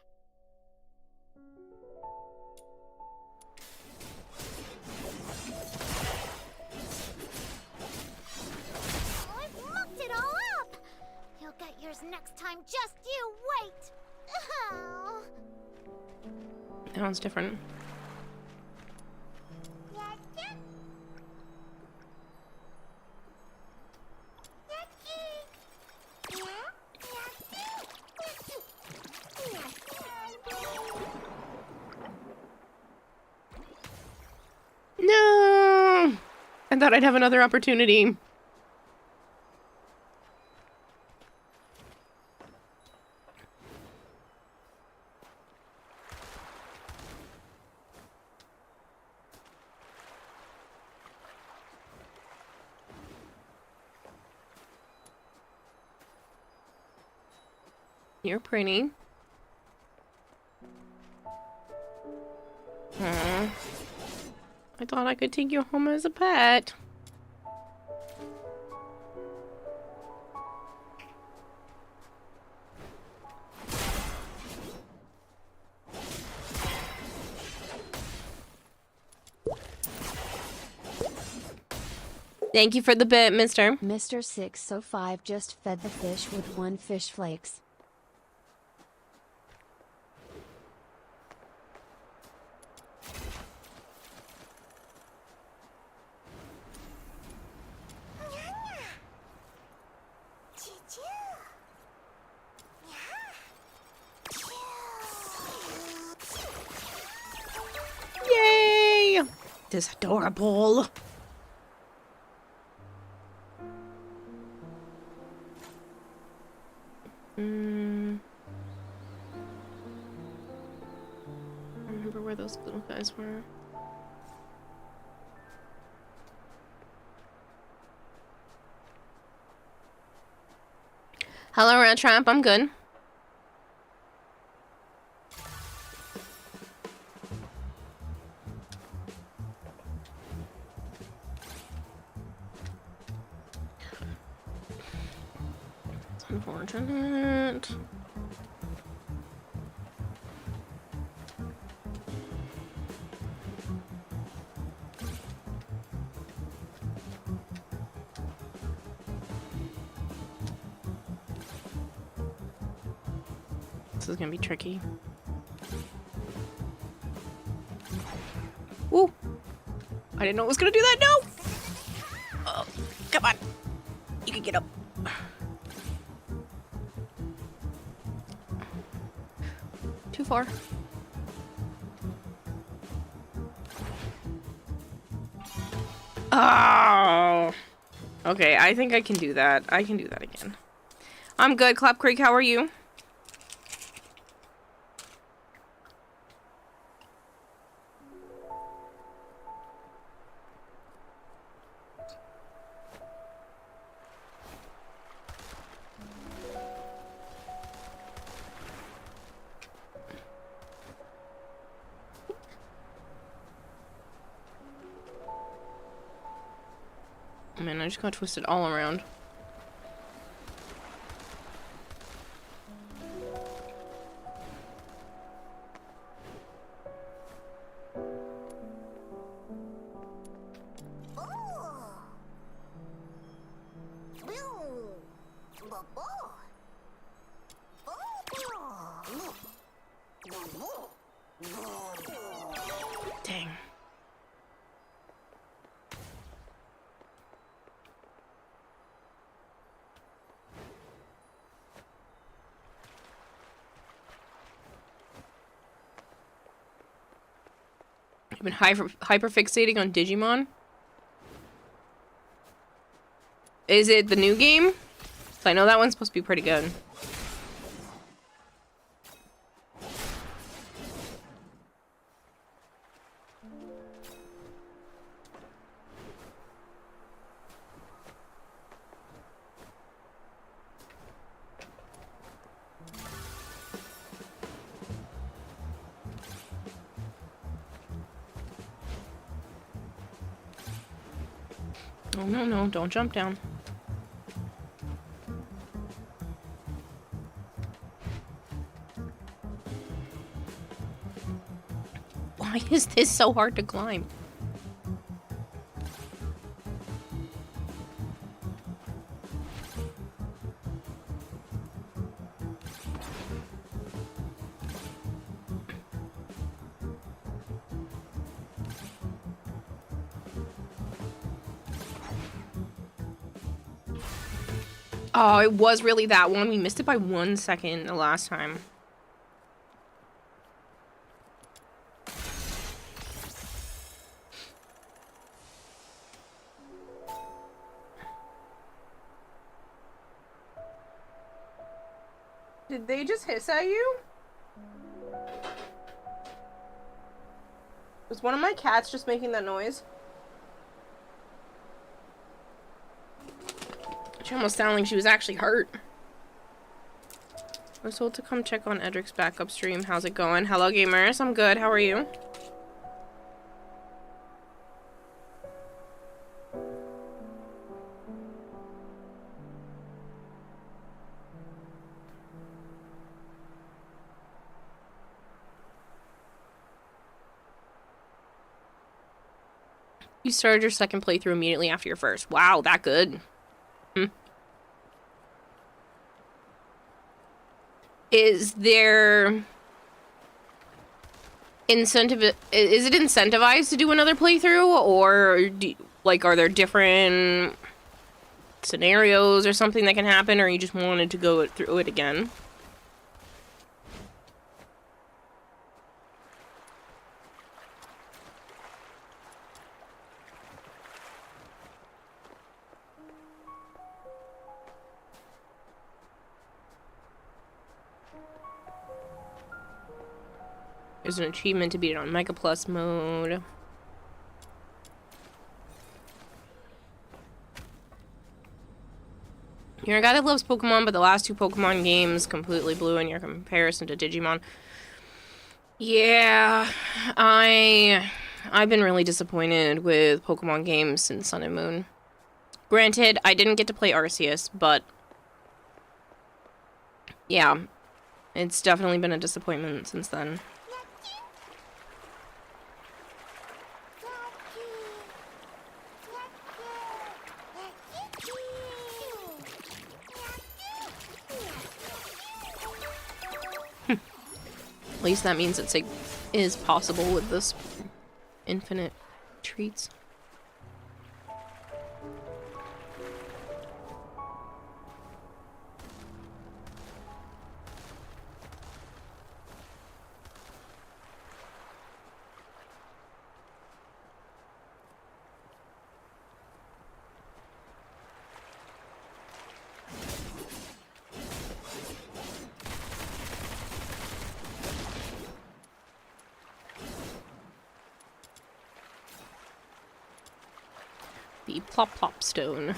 I've mucked it all up! You'll get yours next time, just you wait! Oh. That one's different. No! I thought I'd have another opportunity. You're pretty. Aww. I thought I could take you home as a pet. Thank you for the bit, mister. Mr. 605 just fed the fish with 1 fish flakes. Yay! This is adorable. I remember where those little guys were. Hello, Rat Trap. I'm good. It's unfortunate. This is gonna be tricky. Ooh! I didn't know it was gonna do that. No! Oh, come on. You can get up. Too far. Oh! Okay, I think I can do that. I can do that again. I'm good, Clap Creek. How are you? man, I just got twisted all around. Dang. You've been hyper fixating on Digimon? Is it the new game? So I know that one's supposed to be pretty good. Oh, no, no, don't jump down. Why is this so hard to climb? Oh, it was really that one. We missed it by 1 second the last time. Did they just hiss at you? Was one of my cats just making that noise? She almost sounded like she was actually hurt. I was told to come check on Edric's backup stream. How's it going? Hello, gamers. I'm good. How are you? You started your second playthrough immediately after your first. Wow, that good. Is there incentive? Is it incentivized to do another playthrough, or like are there different scenarios or something that can happen, or you just wanted to go through it again? There's an achievement to beat it on Mega Plus mode. You're a guy that loves Pokemon, but the last two Pokemon games completely blew in your comparison to Digimon. Yeah, I've been really disappointed with Pokemon games since Sun and Moon. Granted, I didn't get to play Arceus, but yeah, it's definitely been a disappointment since then. At least that means it is possible with this infinite treats. The Plop Plop Stone.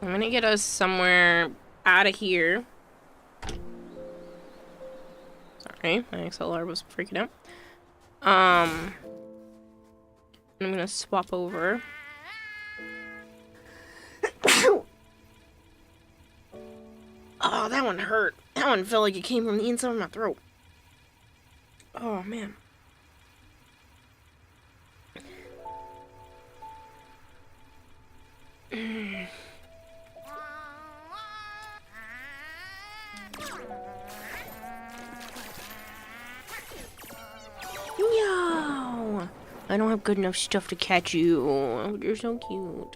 I'm gonna get us somewhere out of here. Sorry, my XLR was freaking out. I'm gonna swap over. Oh, that one hurt. That one felt like it came from the inside of my throat. Oh, man. Yo! I don't have good enough stuff to catch you. You're so cute.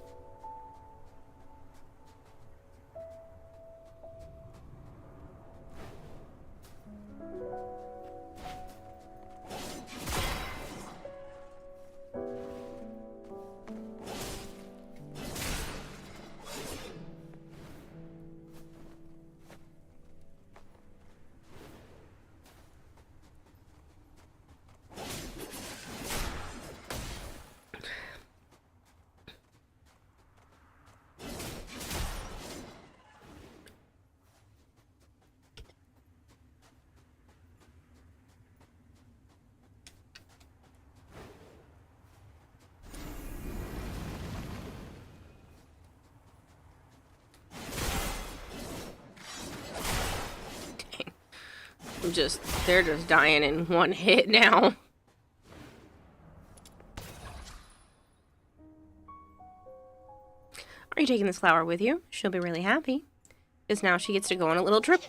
They're just dying in one hit now. Are you taking this flower with you? She'll be really happy. Because now she gets to go on a little trip.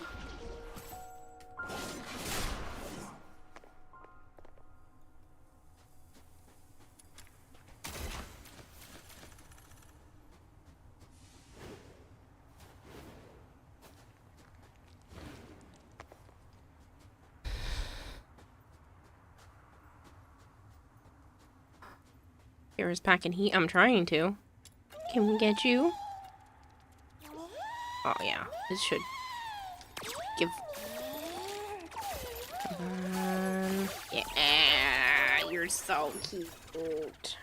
Gyre's packing heat. I'm trying to. Can we get you? Oh, yeah. This should give... Yeah, you're so cute.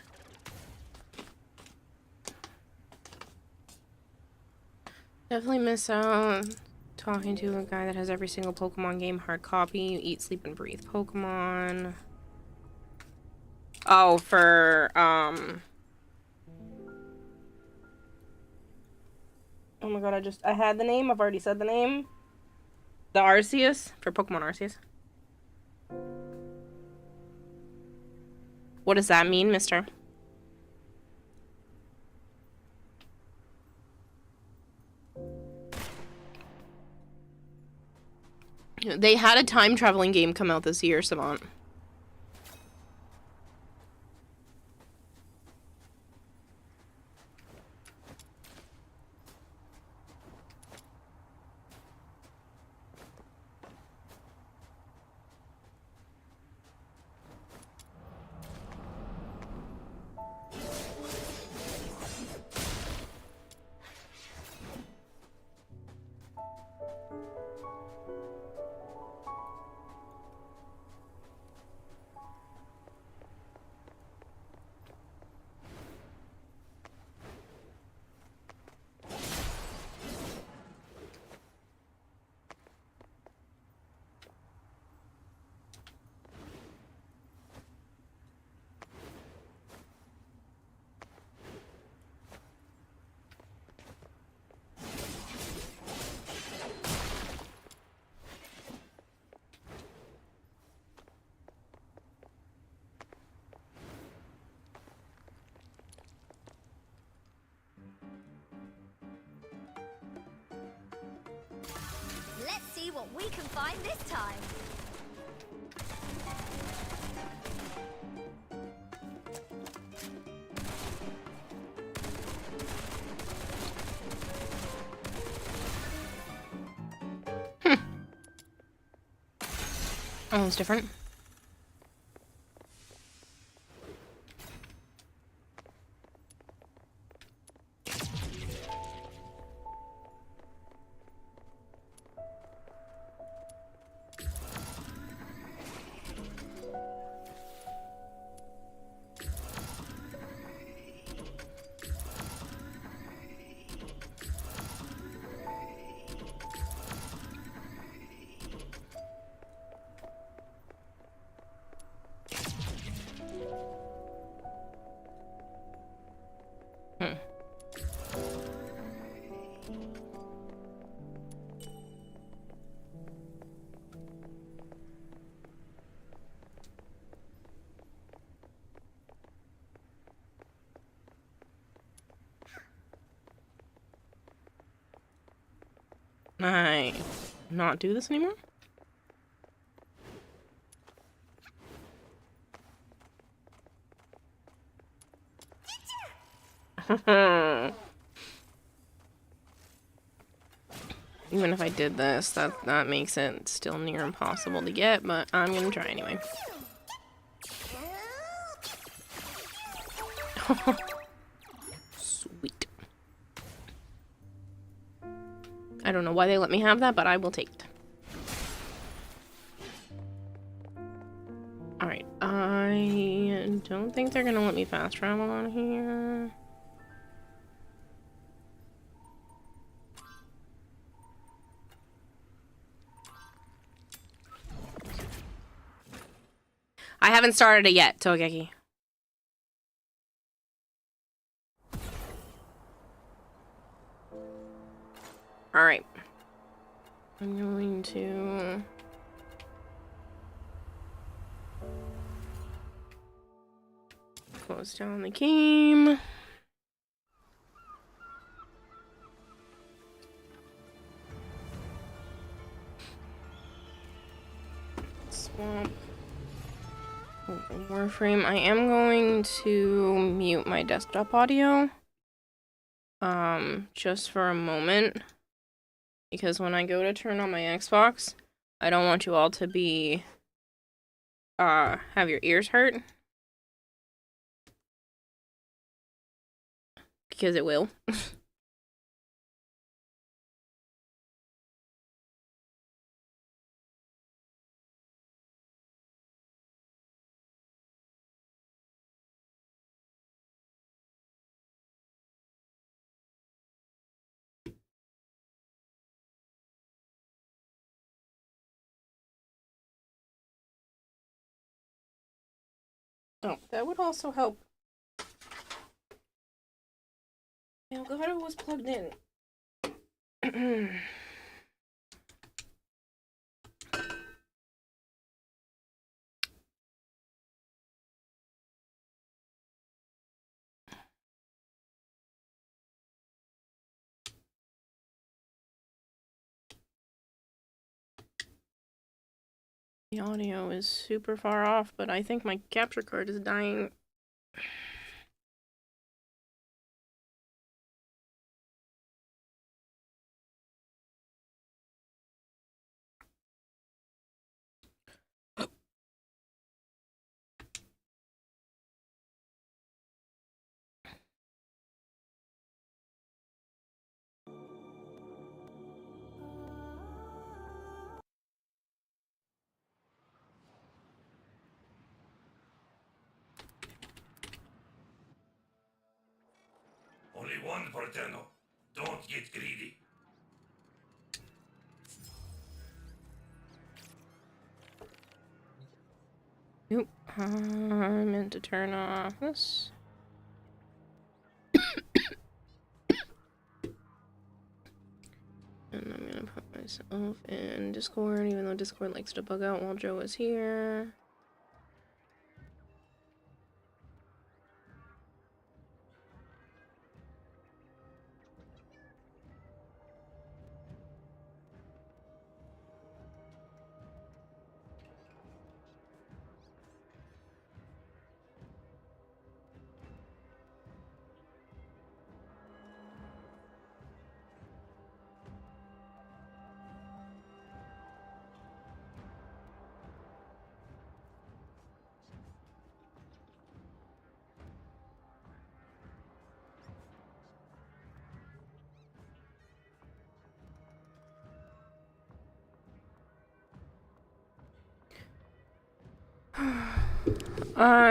Definitely miss out talking to a guy that has every single Pokemon game hard copy. You eat, sleep, and breathe Pokemon. Oh, for, oh my god, I had the name. I've already said the name. The Arceus, for Pokemon Arceus. What does that mean, mister? They had a time traveling game come out this year, Savant. Let's see what we can find this time. Oh, it's different. I not do this anymore? Even if I did this, that makes it still near impossible to get, but I'm gonna try anyway. Sweet. I don't know why they let me have that, but I will take it. Alright, I don't think they're gonna let me fast travel on here. I haven't started it yet, Togeki. Alright. I'm going to... close down the game. Swamp. Open Warframe. I am going to mute my desktop audio. Just for a moment. Because when I go to turn on my Xbox, I don't want you all to be, have your ears hurt. Because it will. Oh, that would also help. Yeah, Elgato was plugged in. The audio is super far off, but I think my capture card is dying. Only one, Porteno. Don't get greedy. Nope. I meant to turn off this. And I'm gonna put myself in Discord, even though Discord likes to bug out while Joe is here.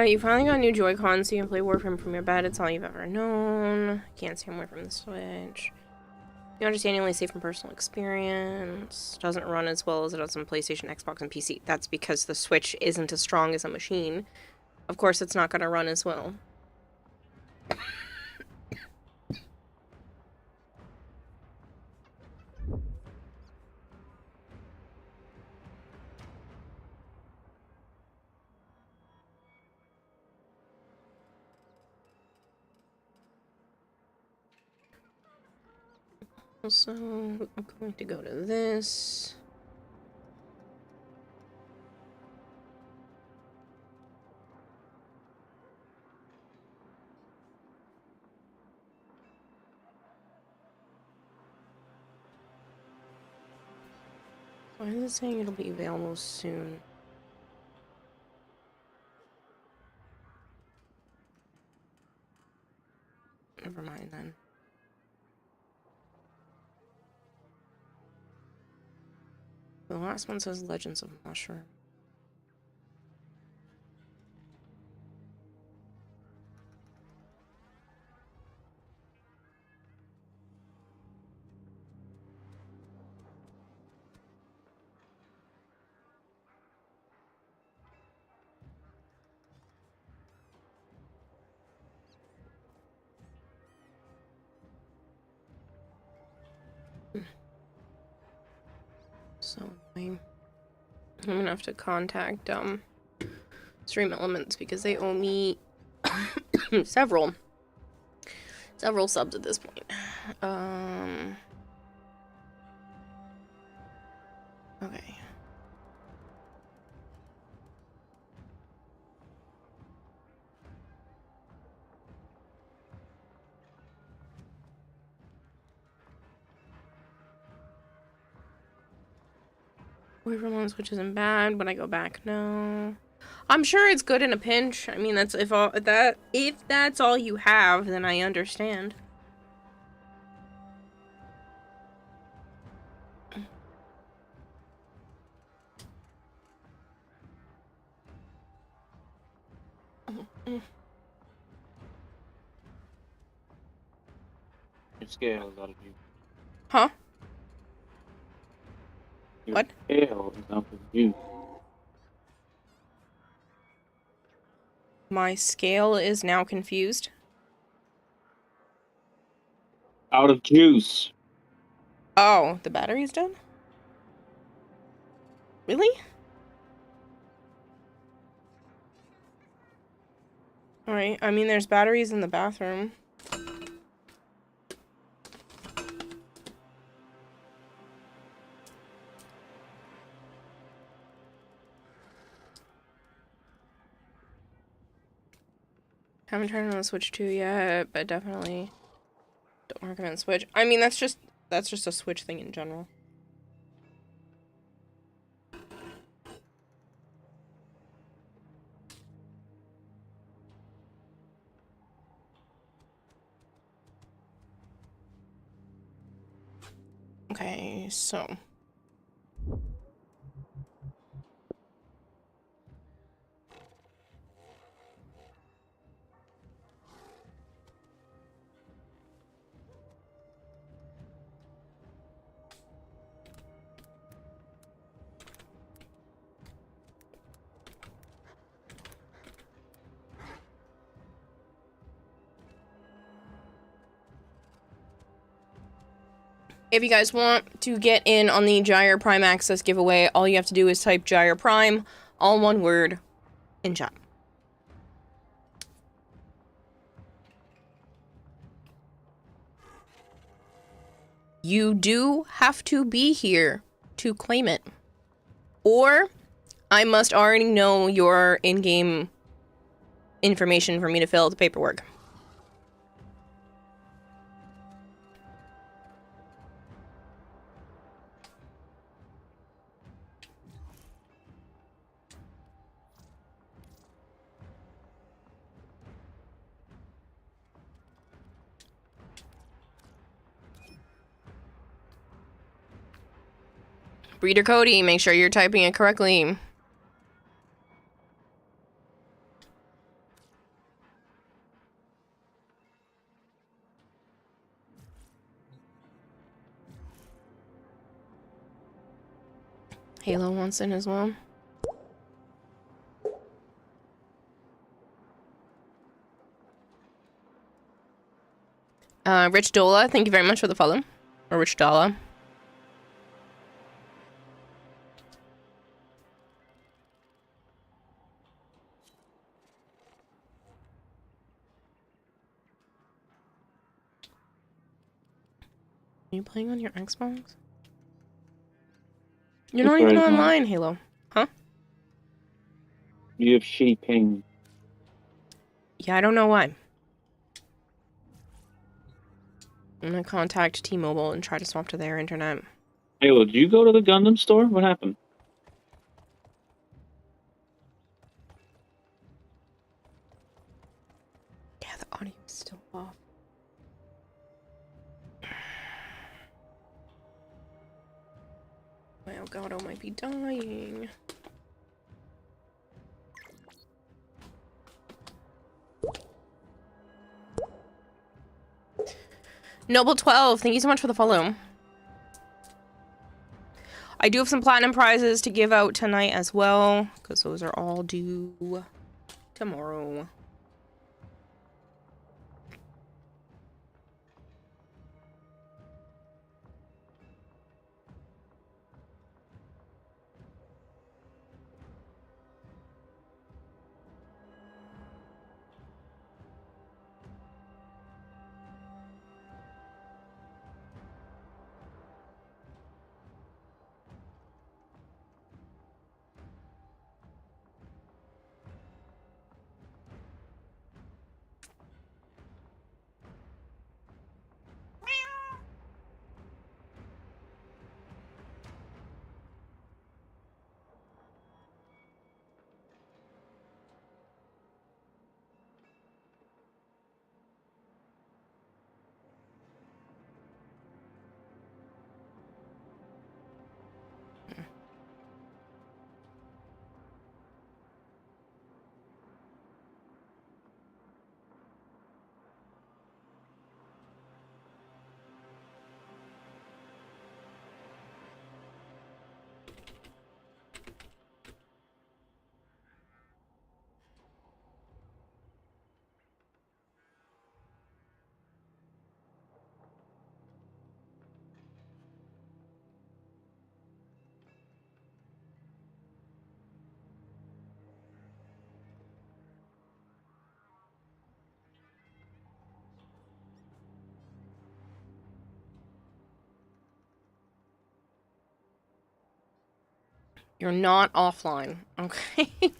You finally got new Joy-Con so you can play Warframe from your bed. It's all you've ever known. Can't stay away from the Switch. You understand you only say from personal experience. Doesn't run as well as it does on PlayStation, Xbox, and PC. That's because the Switch isn't as strong as a machine. Of course, it's not going to run as well. Also, I'm going to go to this. Why is it saying it'll be available soon? Never mind then. The last one says Legends of Mushroom. So I'm gonna have to contact Stream Elements because they owe me several subs at this point. Okay. Warframe on Switch isn't bad, but I go back, no. I'm sure it's good in a pinch. I mean, that's if that's all you have, then I understand. Your scale is out of view. Huh? Your What? scale is out of view. My scale is now confused. Out of juice. Oh, the battery's done? Really? Alright, I mean, there's batteries in the bathroom. Haven't turned on the Switch 2 yet, but definitely don't recommend Switch. I mean, that's just a Switch thing in general. Okay, so if you guys want to get in on the Gyre Prime Access giveaway, all you have to do is type Gyre Prime, all one word, in chat. You do have to be here to claim it. Or I must already know your in-game information for me to fill out the paperwork. Breeder Cody, make sure you're typing it correctly. Halo wants in as well. Rich Dola, thank you very much for the follow. Or Rich Dola. you playing on your Xbox? You're That's not even right, man. online, Halo. Huh? You have shitty ping. Yeah, I don't know why. I'm gonna contact T-Mobile and try to swap to their internet. Halo, did you go to the Gundam store? What happened? Yeah, the audio's still off. My Elgato might be dying. Noble12, thank you so much for the follow. I do have some platinum prizes to give out tonight as well, because those are all due tomorrow. You're not offline, okay? I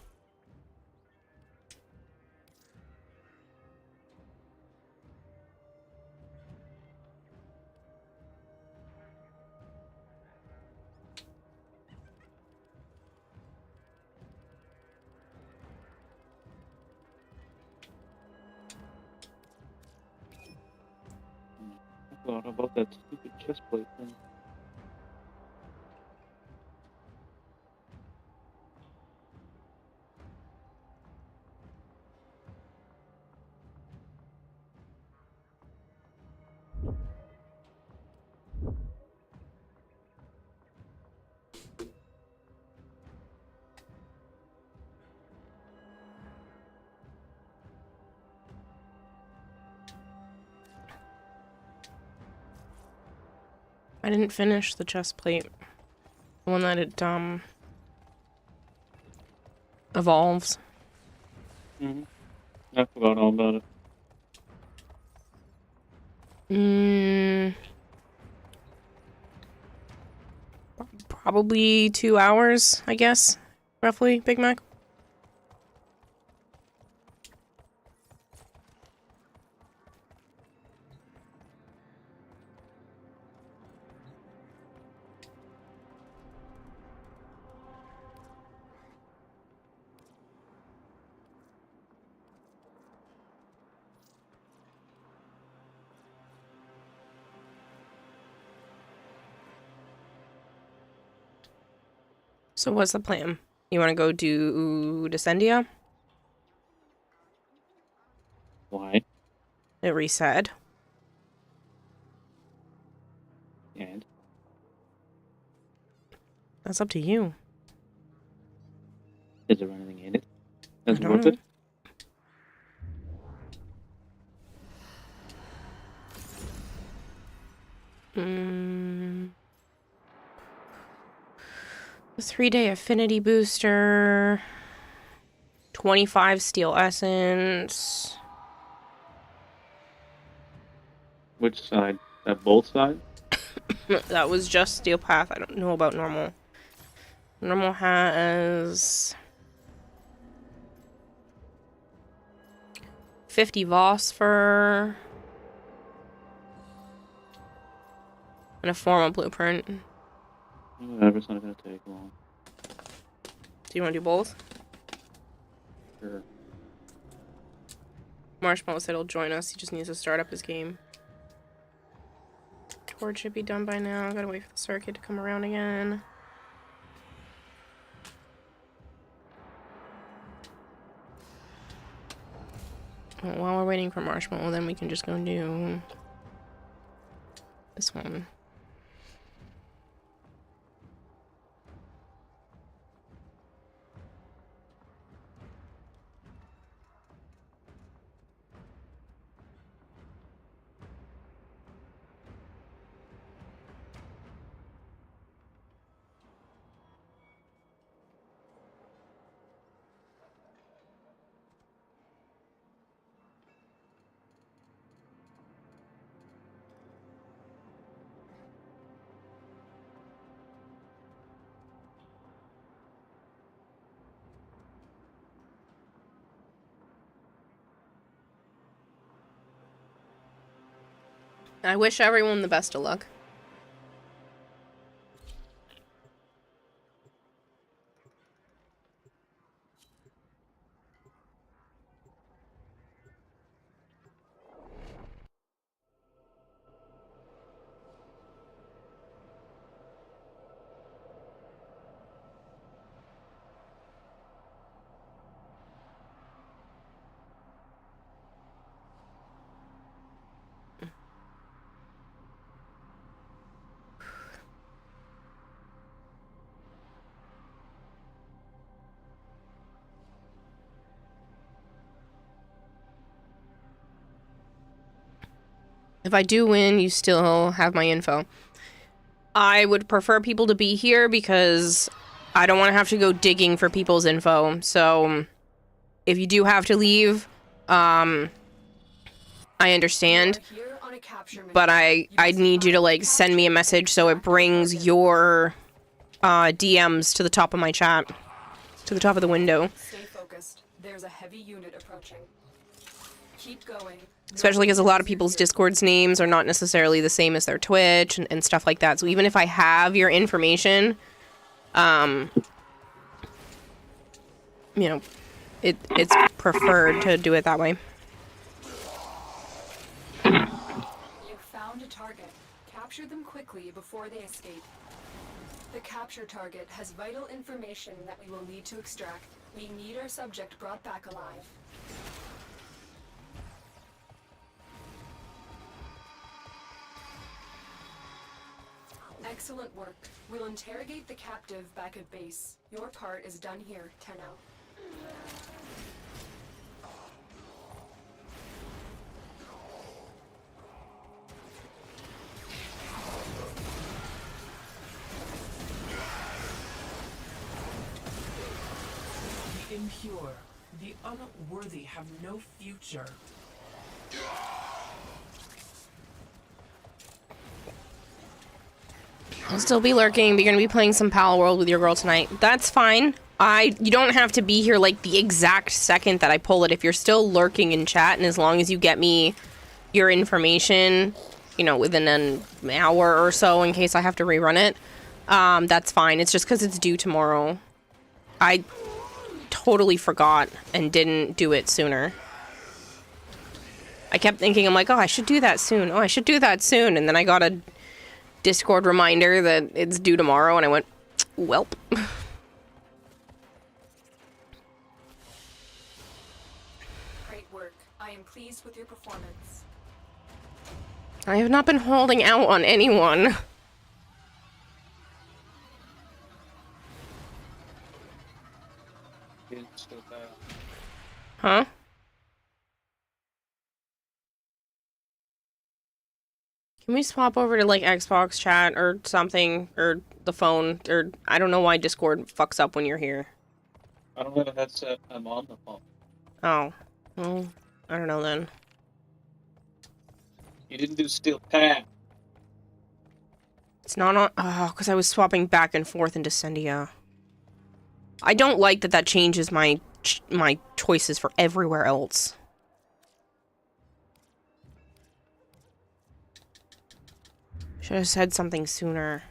forgot about that stupid chest plate thing. I didn't finish the chest plate. The one that it, evolves. I forgot all about it. Probably 2 hours, I guess. Roughly, Big Mac. So what's the plan? You want to go do Descendia? Why? It reset. And That's up to you. is there anything in it that's I don't worth know. it? The 3-day affinity booster. 25 steel essence. Which side? Both sides? That was just Steel Path. I don't know about normal. Normal has 50 Vosper and a formal blueprint. Whatever, it's not gonna take long. Do you want to do both? Sure. Marshmallow said he'll join us. He just needs to start up his game. Torch should be done by now. Gotta wait for the circuit to come around again. Well, while we're waiting for Marshmallow, then we can just go do this one. I wish everyone the best of luck. If I do win, you still have my info. I would prefer people to be here because I don't want to have to go digging for people's info. So if you do have to leave, I understand. But I need you to like send me a message so it brings your DMs to the top of my chat, to the top of the window. Stay focused. There's a heavy unit approaching. Keep going. Especially because a lot of people's Discord's names are not necessarily the same as their Twitch and stuff like that. So even if I have your information, you know, it's preferred to do it that way. You found a target. Capture them quickly before they escape. The capture target has vital information that we will need to extract. We need our subject brought back alive. Excellent work. We'll interrogate the captive back at base. Your part is done here, Tenno. The impure, the unworthy have no future. I'll still be lurking, but you're gonna be playing some Pal World with your girl tonight. That's fine. You don't have to be here like the exact second that I pull it. If you're still lurking in chat, and as long as you get me your information, you know, within an hour or so in case I have to rerun it, that's fine. It's just because it's due tomorrow. I totally forgot and didn't do it sooner. I kept thinking, I'm like, oh, I should do that soon. Oh, I should do that soon. And then I got a Discord reminder that it's due tomorrow, and I went, welp. Great work. I am pleased with your performance. I have not been holding out on anyone. Huh? Can we swap over to, like, Xbox chat or something? Or the phone? Or, I don't know why Discord fucks up when you're here. I don't have a headset. I'm on the phone. Oh. Well, I don't know then. You didn't do Steel Path. It's not on... Oh, because I was swapping back and forth into Sendia. I don't like that changes my choices for everywhere else. Should have said something sooner.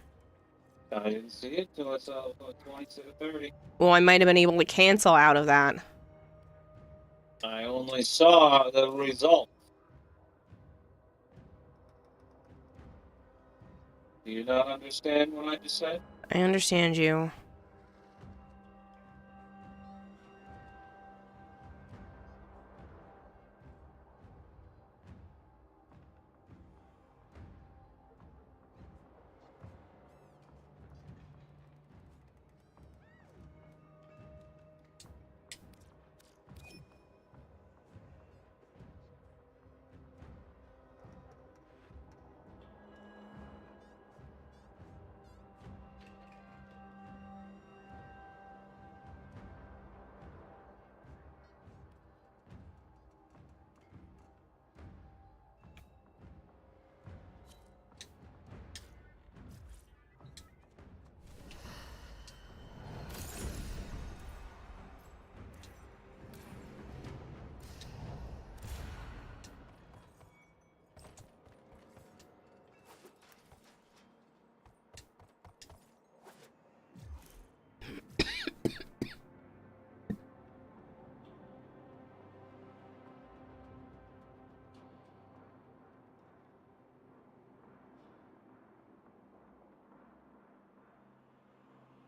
I didn't see it till I saw 22:30. Well, I might have been able to cancel out of that. I only saw the result. Do you not understand what I just said? I understand you.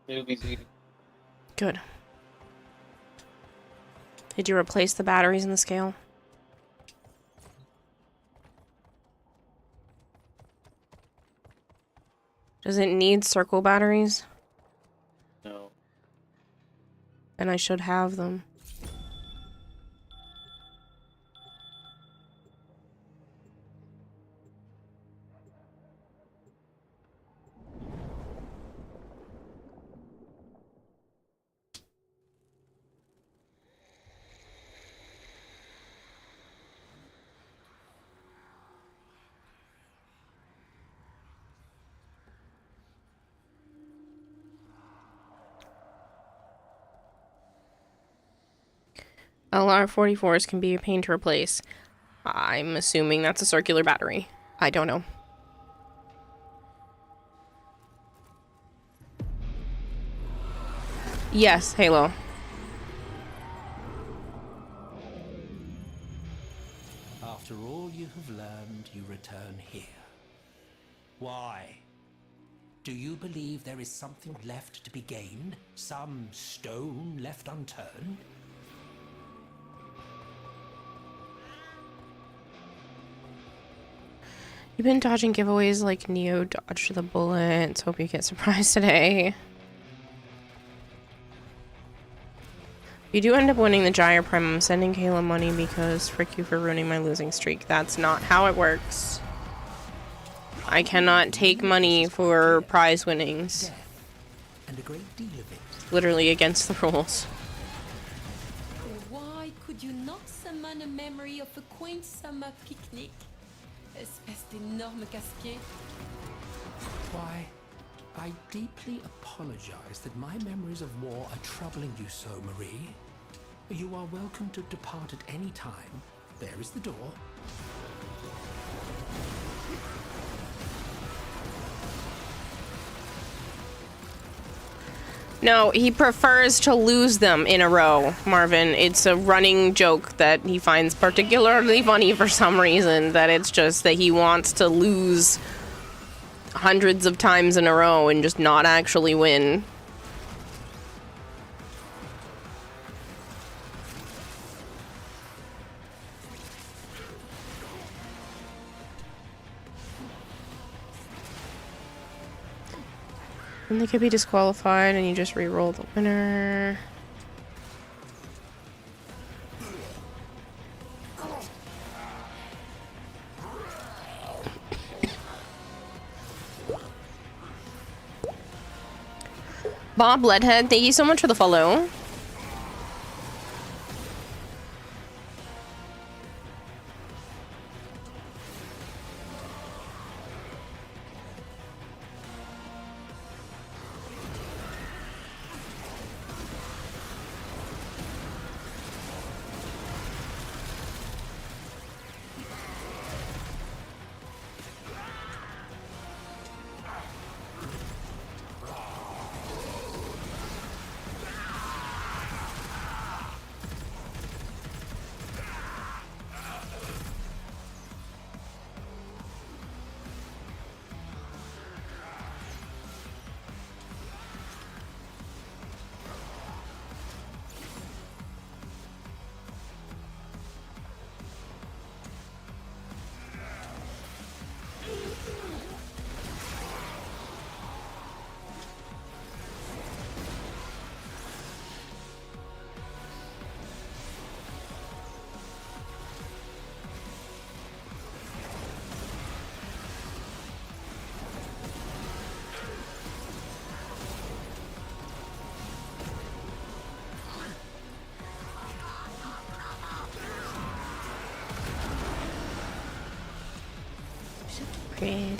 Newbie's eating. Good. Did you replace the batteries in the scale? Does it need circle batteries? No. And I should have them. LR44s can be a pain to replace. I'm assuming that's a circular battery. I don't know. Yes, Halo. After all you have learned, you return here. Why? Do you believe there is something left to be gained? Some stone left unturned? You've been dodging giveaways like Neo dodged the bullets. Hope you get surprised today. If you do end up winning the Gyre Prime, I'm sending Kayla money because frick you for ruining my losing streak. That's not how it works. I cannot take money for prize winnings. And a great deal of it. Literally against the rules. Why could you not summon a memory of a quaint summer picnic? Espèce d'énorme casquet. Why, I deeply apologize that my memories of war are troubling you so, Marie. You are welcome to depart at any time. There is the door. No, he prefers to lose them in a row, Marvin. It's a running joke that he finds particularly funny for some reason, that it's just that he wants to lose hundreds of times in a row and just not actually win. And they could be disqualified and you just re-roll the winner. Bob Leadhead, thank you so much for the follow. Ready.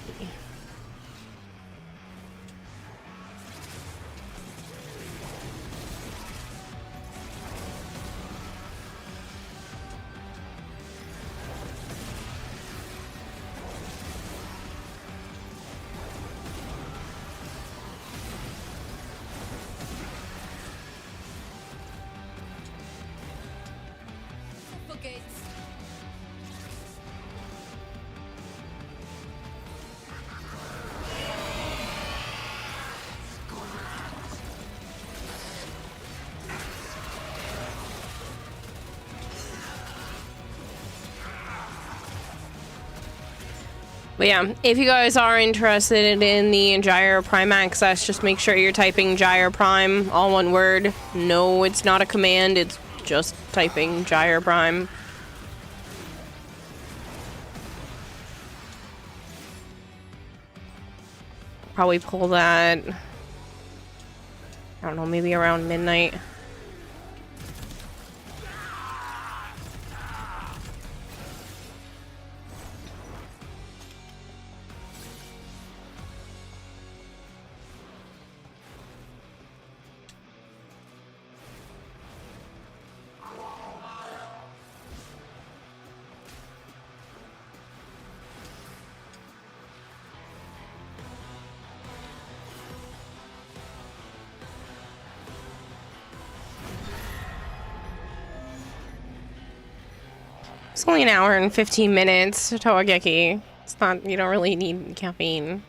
But yeah, if you guys are interested in the Gyre Prime access, just make sure you're typing Gyre Prime, all one word. No, it's not a command, it's just typing Gyre Prime. Probably pull that, I don't know, maybe around midnight. It's only an hour and 15 minutes, Toageki. It's not, you don't really need caffeine.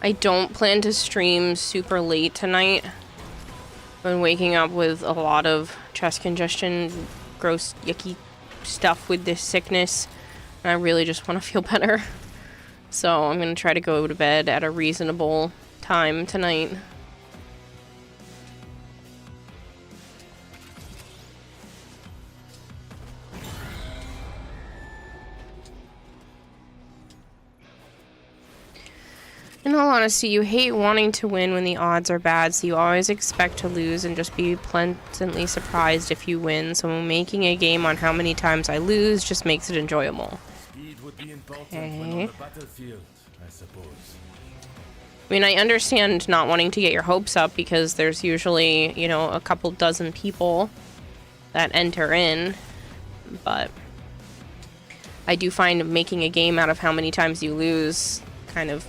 I don't plan to stream super late tonight. I've been waking up with a lot of chest congestion, gross, yucky stuff with this sickness, and I really just want to feel better. So I'm gonna try to go to bed at a reasonable time tonight. In all honesty, you hate wanting to win when the odds are bad, so you always expect to lose and just be pleasantly surprised if you win. So making a game on how many times I lose just makes it enjoyable. Speed would be important Okay. when on the battlefield, I suppose. I mean, I understand not wanting to get your hopes up because there's usually, you know, a couple dozen people that enter in, but I do find making a game out of how many times you lose kind of,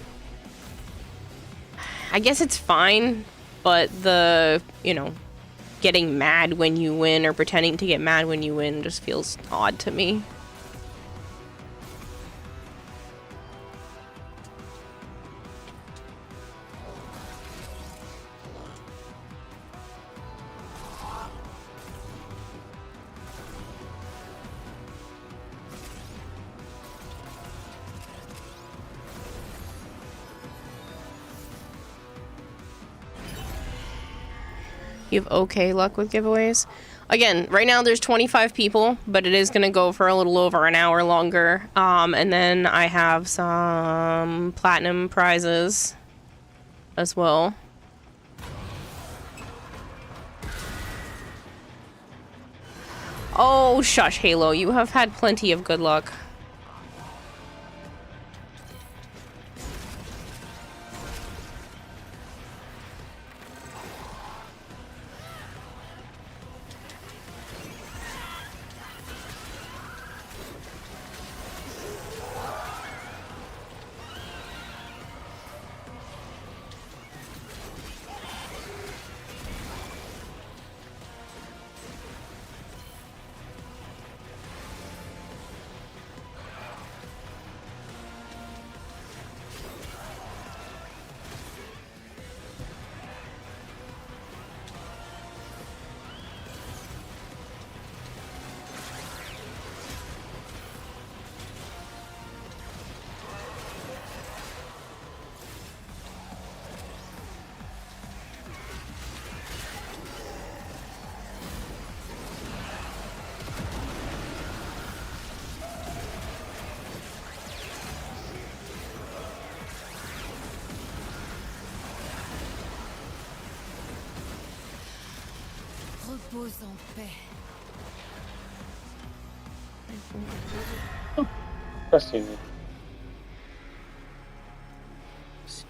I guess it's fine, but the, you know, getting mad when you win or pretending to get mad when you win just feels odd to me. You have okay luck with giveaways. Again, right now there's 25 people, but it is going to go for a little over an hour longer. And then I have some platinum prizes as well. Oh, shush, Halo. You have had plenty of good luck. Repose en paix. Trust you.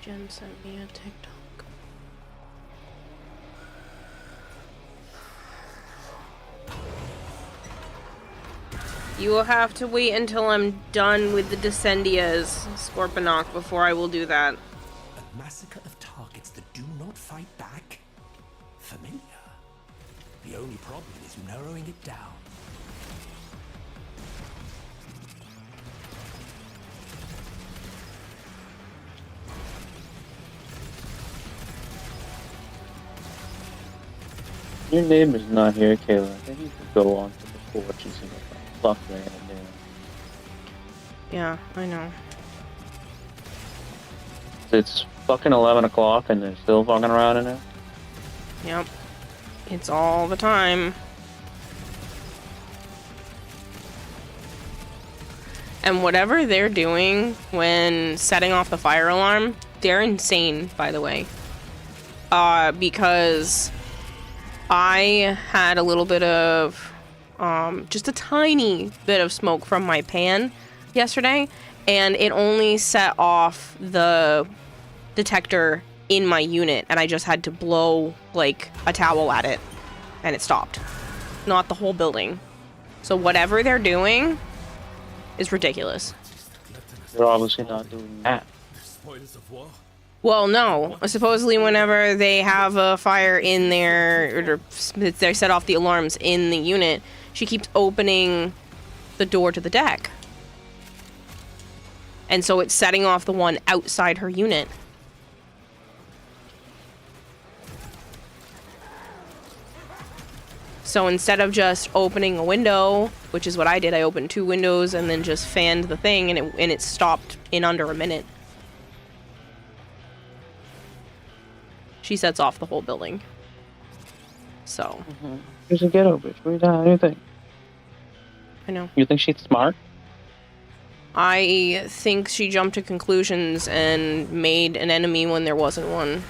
Jen sent me a TikTok. You will have to wait until I'm done with the Descendias, Scorponok, before I will do that. A massacre of targets that do not fight back? Familiar. The only problem is narrowing it down. Your neighbor's not here, Kayla. I think you could go on to the porch and see what the fuck they're doing. Yeah, I know. It's fucking 11 o'clock and they're still fucking around in there? Yep. It's all the time. And whatever they're doing when setting off the fire alarm, they're insane, by the way. Because I had a little bit of, just a tiny bit of smoke from my pan yesterday, and it only set off the detector in my unit, and I just had to blow, like, a towel at it, and it stopped. Not the whole building. So whatever they're doing is ridiculous. They're obviously not doing that. Spoilers of war. Well, no. Supposedly whenever they have a fire in there, or they set off the alarms in the unit, she keeps opening the door to the deck. And so it's setting off the one outside her unit. So instead of just opening a window, which is what I did, I opened 2 windows and then just fanned the thing, and it stopped in under a minute. She sets off the whole building. So. She's a ghetto bitch. What do you think? I know. You think she's smart? I think she jumped to conclusions and made an enemy when there wasn't one.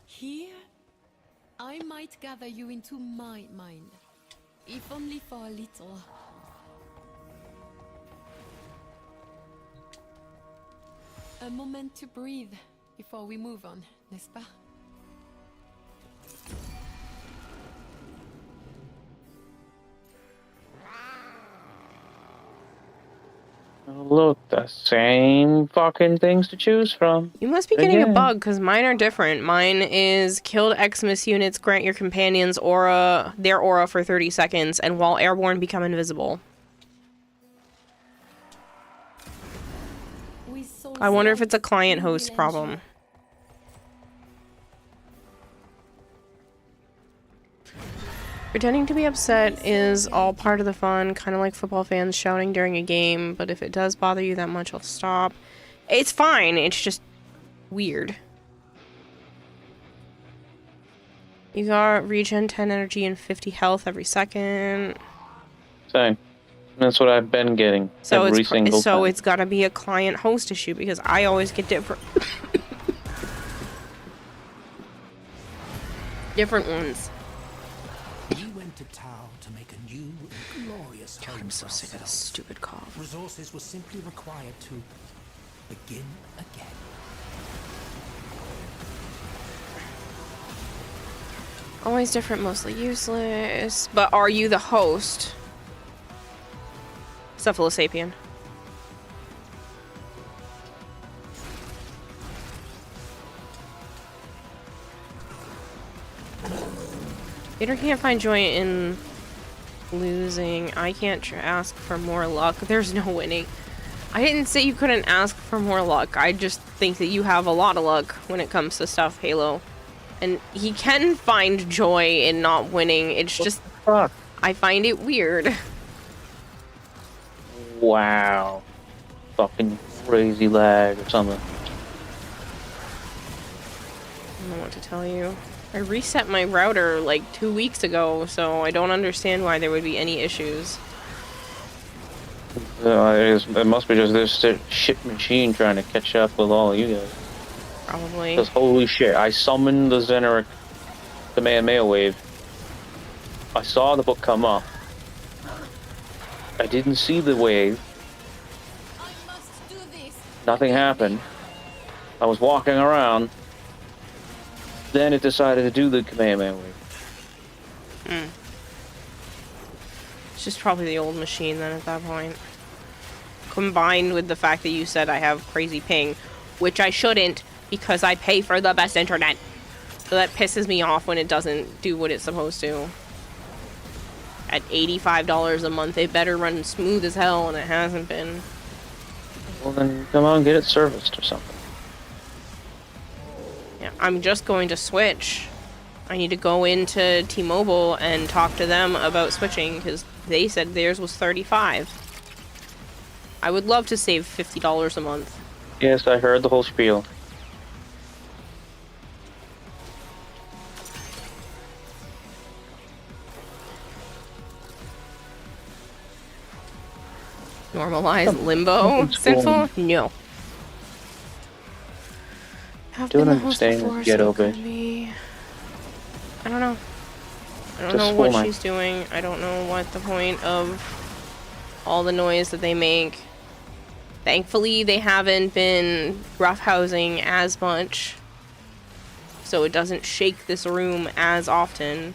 Here, I might gather you into my mind, if only for a little. A moment to breathe before we move on, n'est-ce pas? Look, the same fucking things to choose from. You must be getting a bug, because mine are different. Mine is killed Xmas units grant your companions their aura for 30 seconds, and while airborne become invisible. I wonder if it's a client-host problem. Pretending to be upset is all part of the fun, kind of like football fans shouting during a game, but if it does bother you that much, I'll stop. It's fine, it's just weird. You got regen 10 energy and 50 health every second. Same. That's what I've been getting every single time. It's gotta be a client-host issue, because I always get different ones. We went to Tau to make a new and glorious home. I'm so sick of this stupid cough. Resources were simply required to begin again. Always different, mostly useless. But are you the host? Cephalosapien. Peter can't find joy in losing. I can't ask for more luck. There's no winning. I didn't say you couldn't ask for more luck. I just think that you have a lot of luck when it comes to stuff, Halo. And he can find joy in not winning. It's just... I find it weird. Wow. Fucking crazy lag or something. I don't know what to tell you. I reset my router like 2 weeks ago, so I don't understand why there would be any issues. It must be just this shit machine trying to catch up with all of you guys. Probably. Because holy shit, I summoned the Zeneric Kamehameha wave. I saw the book come up. I didn't see the wave. Nothing happened. I was walking around. Then it decided to do the Kamehameha wave. It's just probably the old machine then at that point. Combined with the fact that you said I have crazy ping, which I shouldn't because I pay for the best internet. So that pisses me off when it doesn't do what it's supposed to. At $85 a month, it better run smooth as hell, and it hasn't been. Well then, come on, get it serviced or something. Yeah, I'm just going to switch. I need to go into T-Mobile and talk to them about switching, because they said theirs was $35. I would love to save $50 a month. Yes, I heard the whole spiel. Normalize limbo? Sinful? No. Don't understand this ghetto bitch. I don't know. I don't know what she's doing. I don't know what the point of all the noise that they make. Thankfully, they haven't been roughhousing as much, so it doesn't shake this room as often.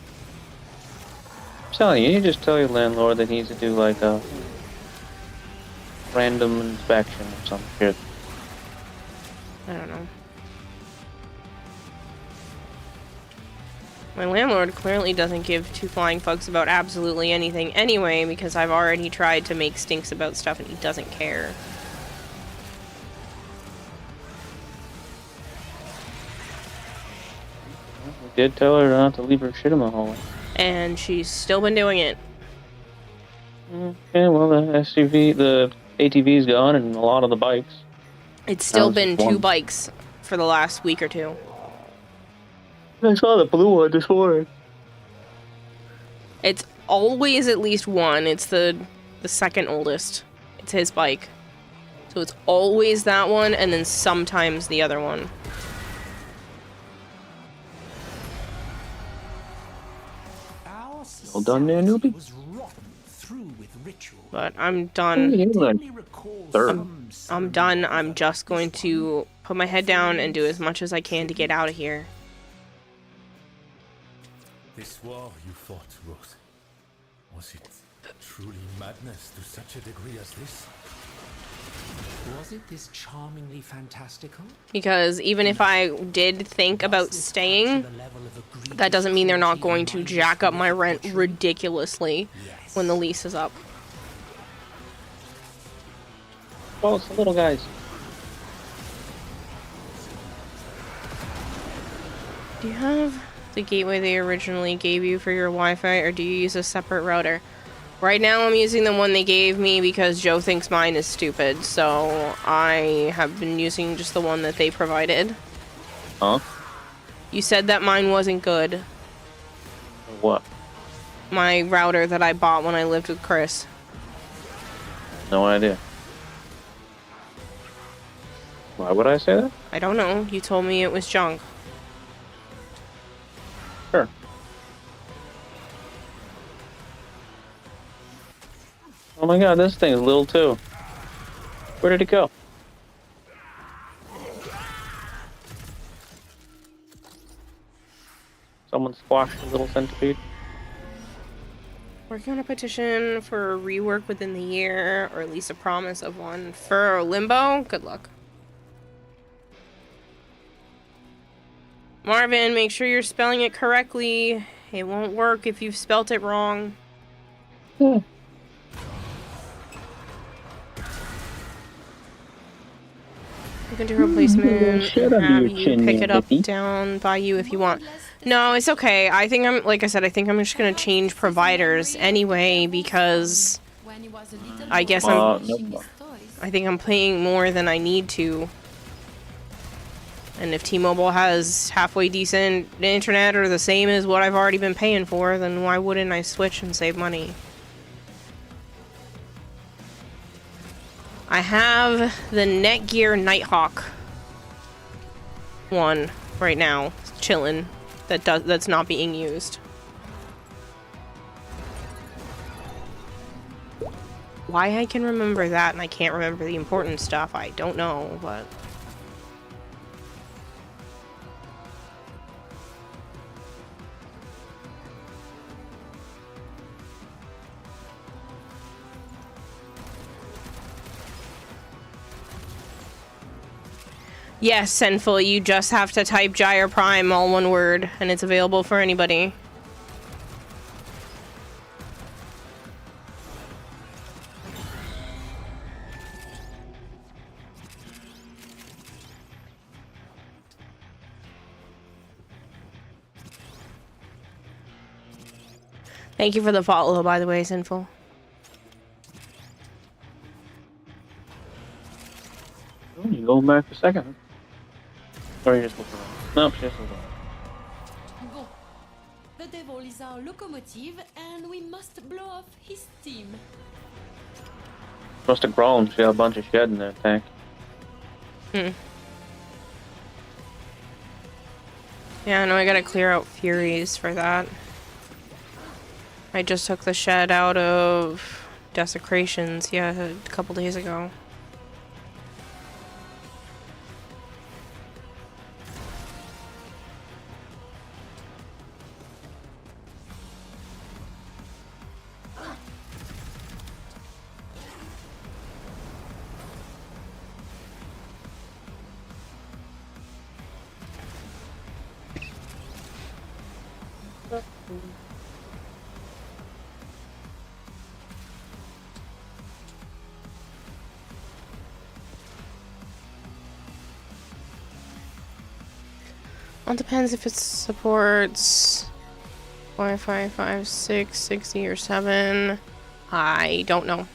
I'm telling you, you just tell your landlord that he needs to do like a random inspection or some shit. I don't know. My landlord clearly doesn't give two flying fucks about absolutely anything anyway, because I've already tried to make stinks about stuff and he doesn't care. I did tell her not to leave her shit in the hallway. And she's still been doing it. Okay, well the SUV, the ATV's gone and a lot of the bikes. It's still been 2 bikes for the last week or 2. I saw the blue one this morning. It's always at least one. It's the second oldest. It's his bike. So it's always that one and then sometimes the other one. Well done there, newbie. But I'm done. I'm done. I'm just going to put my head down and do as much as I can to get out of here. This war you fought, Rose, was it truly madness to such a degree as this? Was it this charmingly fantastical? Because even if I did think about staying, that doesn't mean they're not going to jack up my rent ridiculously when the lease is up. Oh, it's the little guys. Do you have the gateway they originally gave you for your Wi-Fi, or do you use a separate router? Right now I'm using the one they gave me because Joe thinks mine is stupid, so I have been using just the one that they provided. Huh? You said that mine wasn't good. What? My router that I bought when I lived with Chris. No idea. Why would I say that? I don't know. You told me it was junk. Sure. Oh my god, this thing's little too. Where did it go? Someone squashed a little centipede. Working on a petition for rework within the year, or at least a promise of one. For Limbo, good luck. Marvin, make sure you're spelling it correctly. It won't work if you've spelt it wrong. Yeah. Looking to replacement and have you pick it up down by you if you want. No, it's okay. I think I'm, like I said, I think I'm just gonna change providers anyway because I guess I think I'm paying more than I need to. And if T-Mobile has halfway decent internet or the same as what I've already been paying for, then why wouldn't I switch and save money? I have the Netgear Nighthawk. one right now, chilling, that's not being used. Why I can remember that and I can't remember the important stuff, I don't know, but... Yes, Sinful, you just have to type Gyre Prime, all one word, and it's available for anybody. Thank you for the follow, by the way, Sinful. Oh, you going back for a second? Or you just look around? No, she just look around. Bon. The devil is our locomotive, and we must blow off his steam. Must have grown. She had a bunch of shed in their tank. Yeah, I know I gotta clear out Furies for that. I just took the shed out of Desecrations, yeah, a couple days ago. Well, it depends if it supports Wi-Fi 5, 6, 60, or 7. I don't know.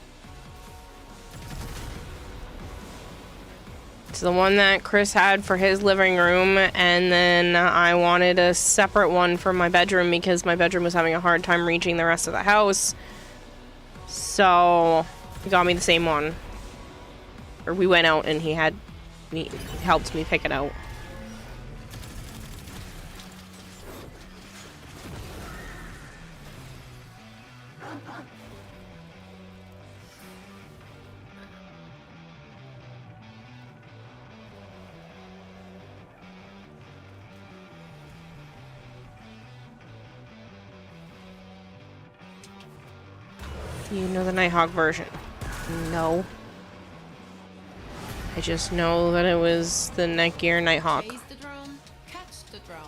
It's the one that Chris had for his living room, and then I wanted a separate one for my bedroom because my bedroom was having a hard time reaching the rest of the house. So he got me the same one. Or we went out and he helped me pick it out. You know the Nighthawk version? No. I just know that it was the Netgear Nighthawk. Chase the drone, catch the drone.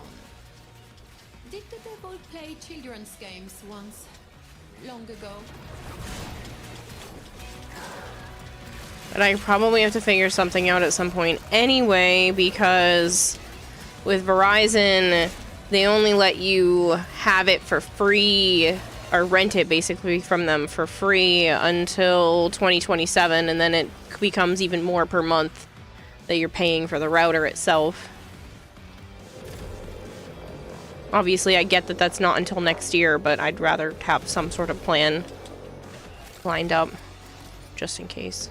Did the devil play children's games once? Long ago. But I probably have to figure something out at some point anyway, because with Verizon, they only let you have it for free, or rent it basically from them for free until 2027, and then it becomes even more per month that you're paying for the router itself. Obviously, I get that that's not until next year, but I'd rather have some sort of plan lined up, just in case.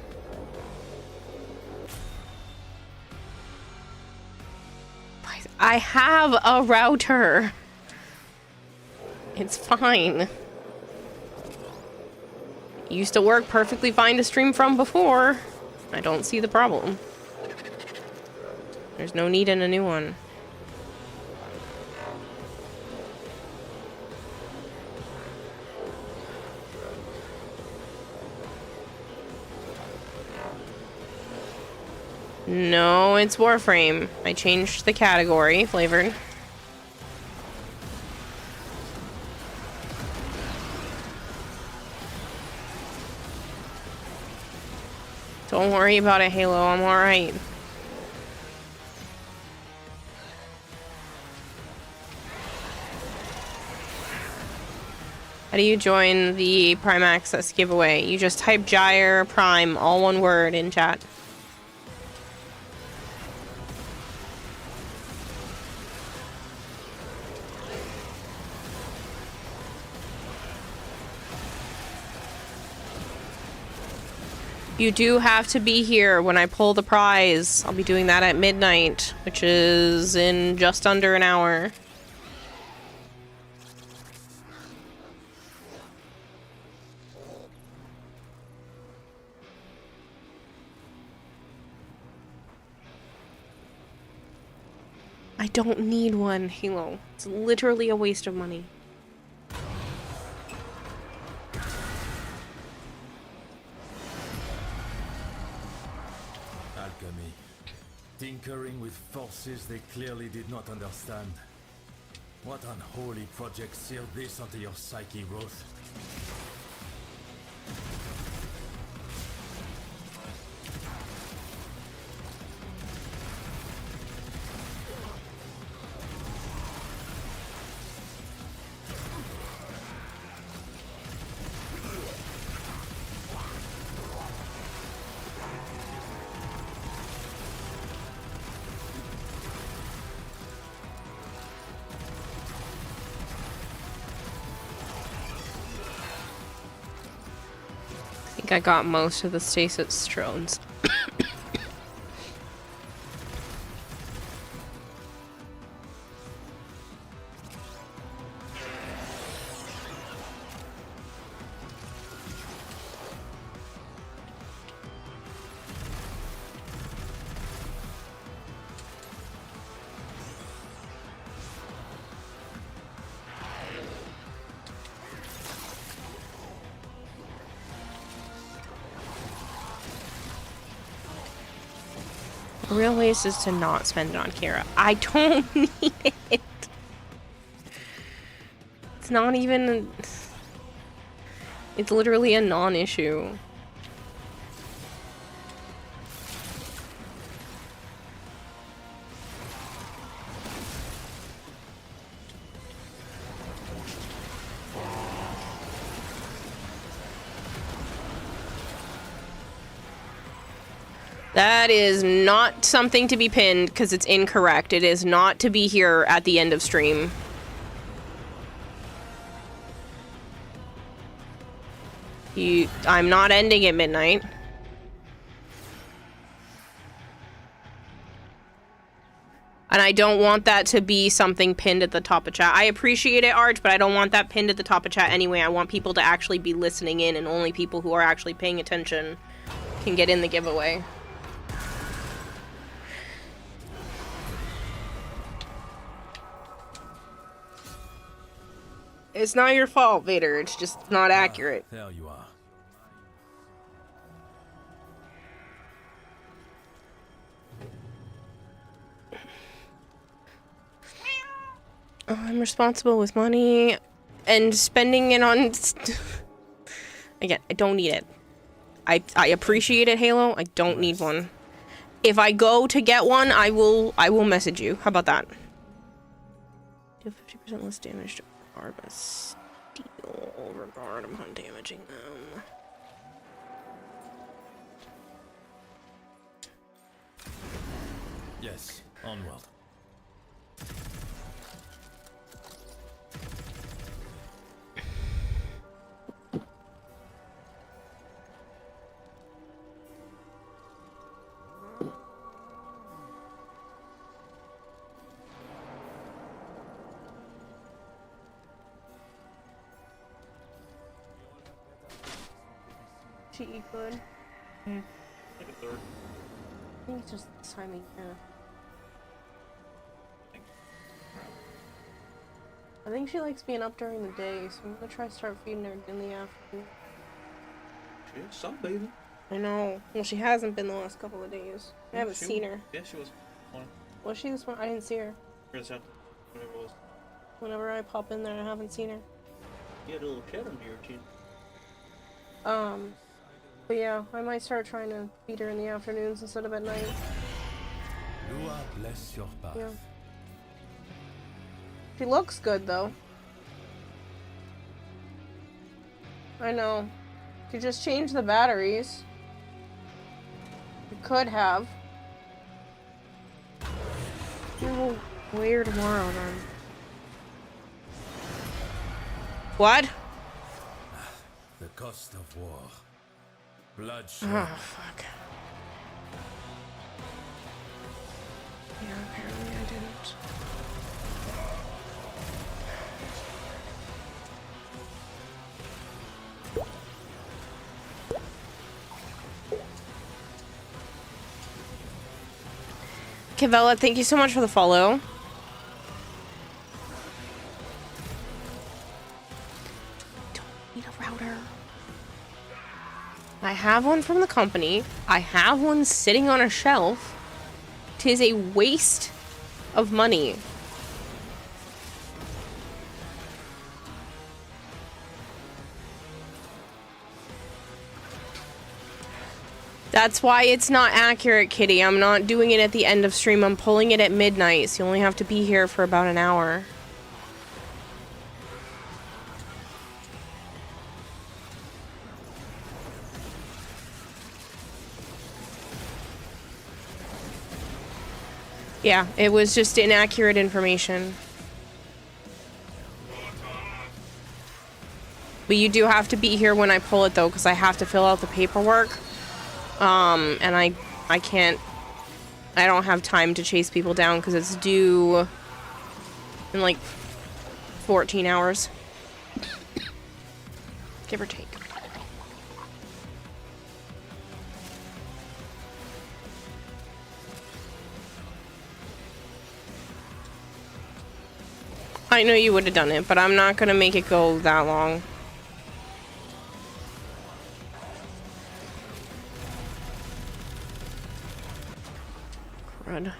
I have a router. It's fine. It used to work perfectly fine to stream from before. I don't see the problem. There's no need in a new one. No, it's Warframe. I changed the category, flavored. Don't worry about it, Halo. I'm alright. How do you join the Prime Access giveaway? You just type Gyre Prime, all one word, in chat. You do have to be here when I pull the prize. I'll be doing that at midnight, which is in just under an hour. I don't need one, Halo. It's literally a waste of money. Alchemy. Tinkering with forces they clearly did not understand. What unholy project sealed this onto your psyche, Ruth? I think I got most of the stasis drones. The real waste is to not spend it on Kira. I don't need it. It's not even... It's literally a non-issue. That is not something to be pinned because it's incorrect. It is not to be here at the end of stream. I'm not ending at midnight. And I don't want that to be something pinned at the top of chat. I appreciate it, Arch, but I don't want that pinned at the top of chat anyway. I want people to actually be listening in, and only people who are actually paying attention can get in the giveaway. It's not your fault, Vader. It's just not accurate. There you are. I'm responsible with money and spending it on... Again, I don't need it. I appreciate it, Halo. I don't need one. If I go to get one, I will message you. How about that? Deal 50% less damage to Arba Steel regard upon damaging them. Yes, onward. She eat good? Like a third. I think it's just this time of year. I think she likes being up during the day, so I'm gonna try to start feeding her in the afternoon. She is sunbathing. I know. Well, she hasn't been the last couple of days. I haven't seen her. Yeah, she was. Was she this one? I didn't see her. Whenever it was. Whenever I pop in there, I haven't seen her. You had a little shed under your chin. But yeah, I might start trying to feed her in the afternoons instead of at night. Lua, bless your path. Yeah. She looks good, though. I know. You just changed the batteries. You could have. You weird tomorrow, then. What? The cost of war. Bloodshed. Oh, fuck. Yeah, apparently I didn't. Kavella, thank you so much for the follow. Don't need a router. I have one from the company. I have one sitting on a shelf. 'Tis a waste of money. That's why it's not accurate, Kitty. I'm not doing it at the end of stream. I'm pulling it at midnight, so you only have to be here for about an hour. Yeah, it was just inaccurate information. But you do have to be here when I pull it, though, because I have to fill out the paperwork. And I can't, I don't have time to chase people down because it's due in like 14 hours. Give or take. I know you would have done it, but I'm not gonna make it go that long. Crud.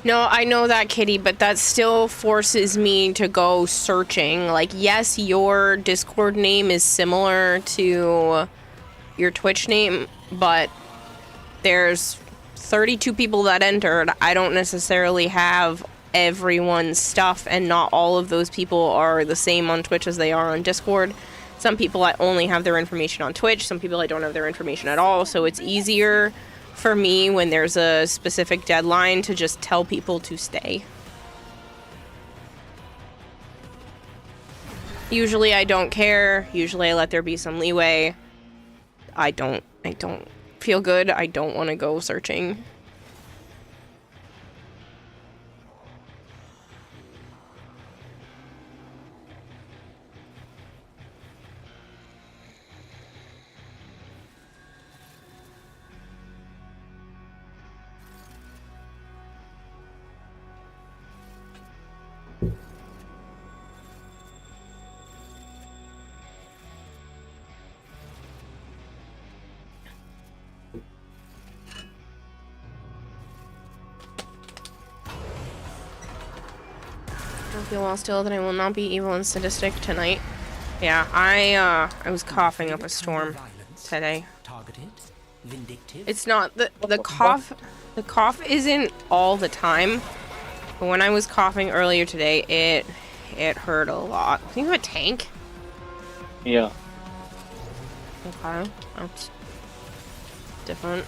No, I know that, Kitty, but that still forces me to go searching. Like, yes, your Discord name is similar to your Twitch name, but there's 32 people that entered. I don't necessarily have everyone's stuff, and not all of those people are the same on Twitch as they are on Discord. Some people I only have their information on Twitch, some people I don't have their information at all, so it's easier for me when there's a specific deadline to just tell people to stay. Usually I don't care. Usually I let there be some leeway. I don't feel good. I don't want to go searching. I feel well still that I will not be evil and sadistic tonight. Yeah, I was coughing up a storm today. It's not the cough. The cough isn't all the time. But when I was coughing earlier today, it hurt a lot. Think of a tank. Yeah. Okay, that's different.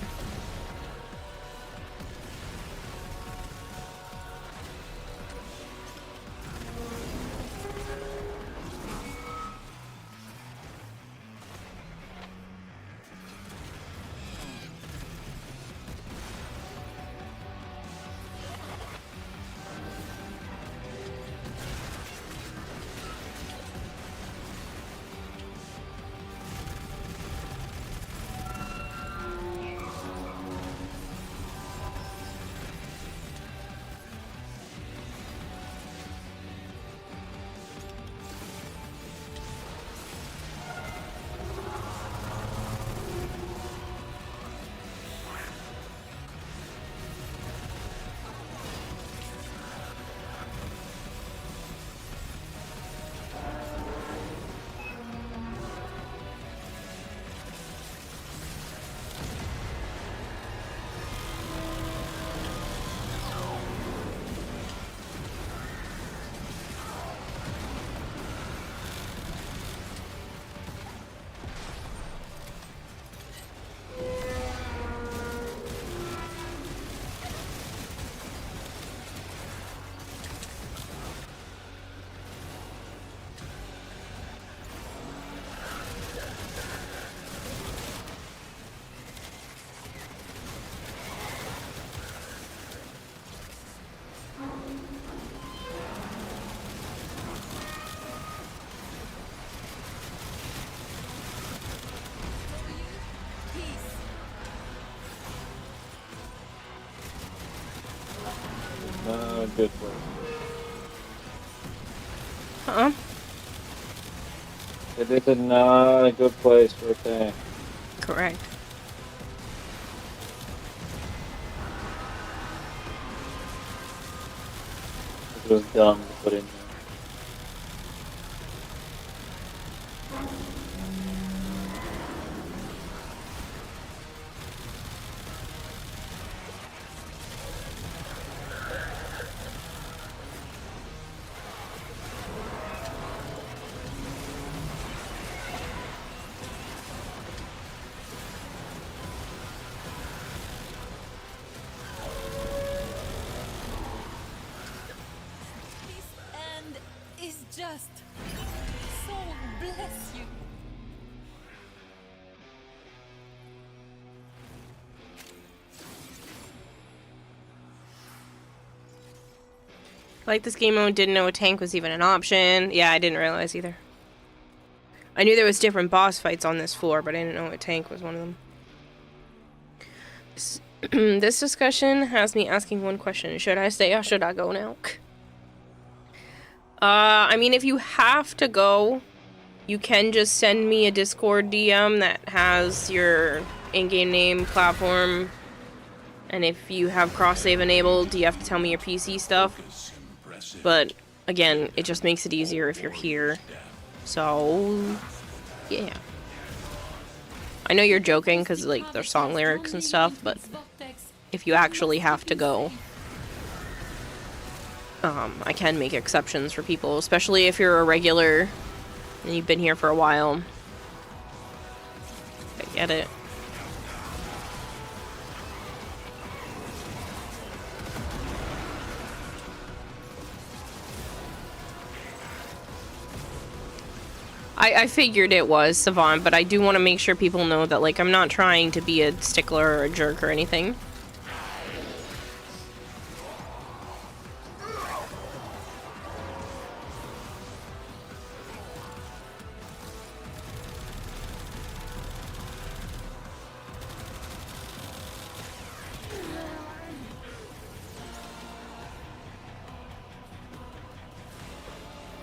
good place. Huh? This is not a good place for a tank. Correct. It was dumb to put in here. And is just so bless you. Like this game mode, didn't know a tank was even an option. Yeah, I didn't realize either. I knew there was different boss fights on this floor, but I didn't know a tank was one of them. This discussion has me asking one question. Should I stay or should I go now? I mean, if you have to go, you can just send me a Discord DM that has your in-game name, platform, and if you have cross-save enabled, you have to tell me your PC stuff. But, again, it just makes it easier if you're here. So, yeah. I know you're joking because, like, there's song lyrics and stuff, but if you actually have to go, I can make exceptions for people, especially if you're a regular and you've been here for a while. I get it. I figured it was Savant, but I do want to make sure people know that, like, I'm not trying to be a stickler or a jerk or anything.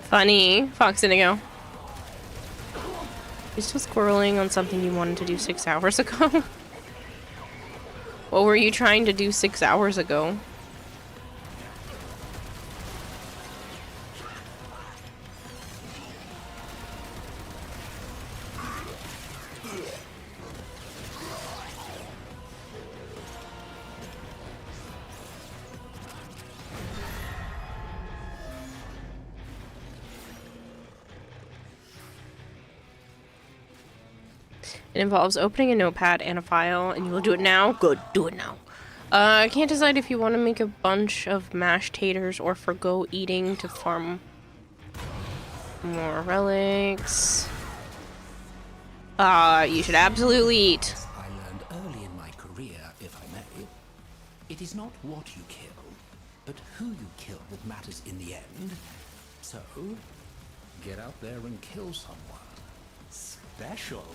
Funny. Fox Indigo. You're still squirreling on something you wanted to do 6 hours ago? What were you trying to do 6 hours ago? It involves opening a notepad and a file, and you will do it now? Good, do it now. I can't decide if you want to make a bunch of mashed taters or forgo eating to farm more relics. You should absolutely eat. I learned early in my career, if I may, it is not what you kill, but who you kill that matters in the end. So, get out there and kill someone special.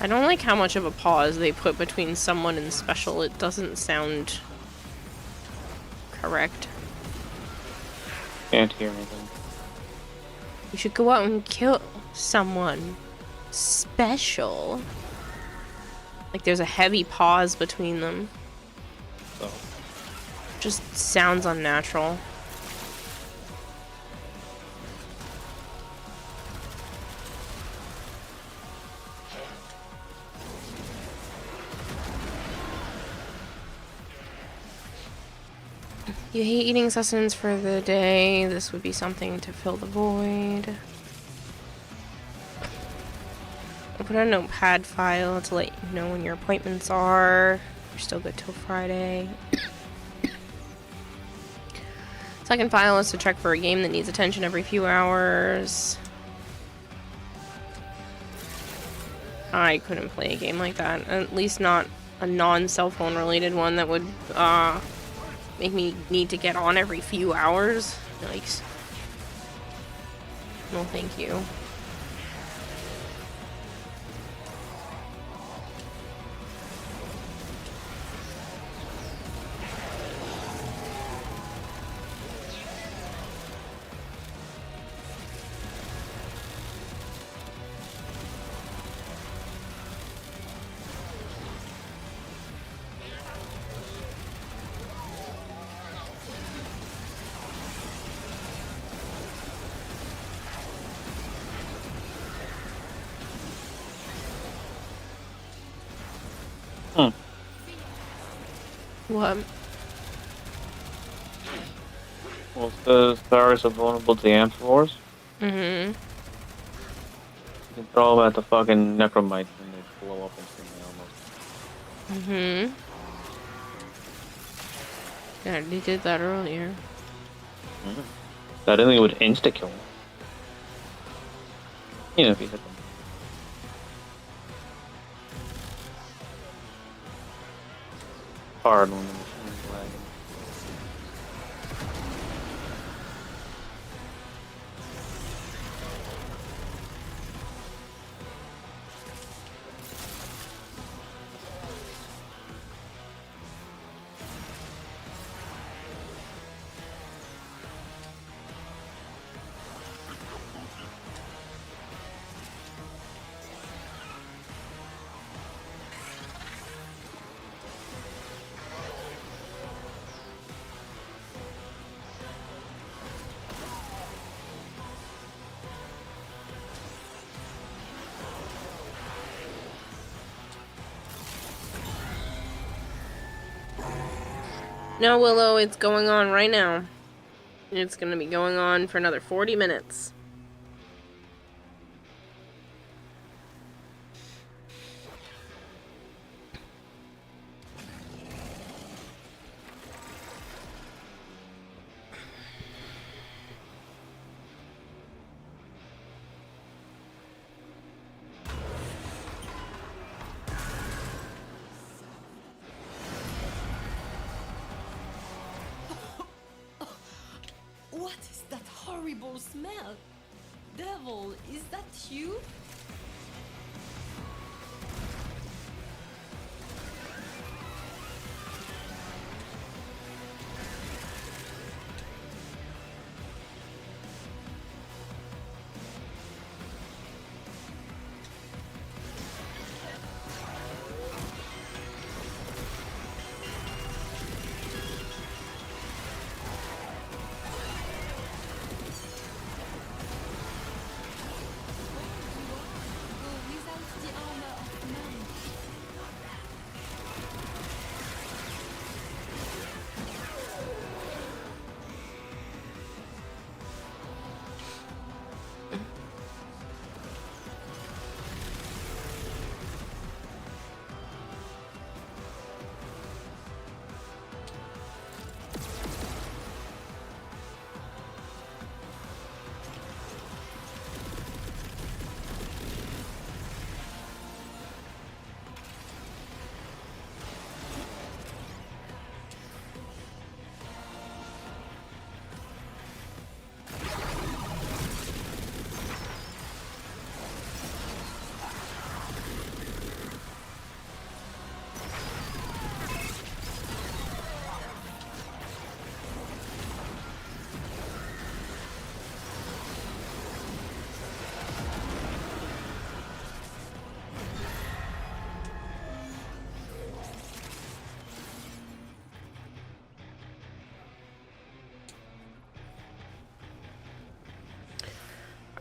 I don't like how much of a pause they put between someone and special. It doesn't sound correct. Can't hear anything. You should go out and kill someone special. Like there's a heavy pause between them. Oh. Just sounds unnatural. You hate eating sustenance for the day. This would be something to fill the void. I'll put a notepad file to let you know when your appointments are. You're still good till Friday. Second file is to check for a game that needs attention every few hours. I couldn't play a game like that. At least not a non-cell phone related one that would, make me need to get on every few hours. Yikes. No, thank you. What? Well, it says Tyrus are vulnerable to the Amphivores. Mm-hmm. You can throw them at the fucking Necromites and they blow up instantly almost. Mm-hmm. Yeah, they did that earlier. I didn't think it would insta-kill them. You know, if you hit them. Hard when the machine's lagging. No, Willow, it's going on right now. It's gonna be going on for another 40 minutes. What is that horrible smell? Devil, is that you?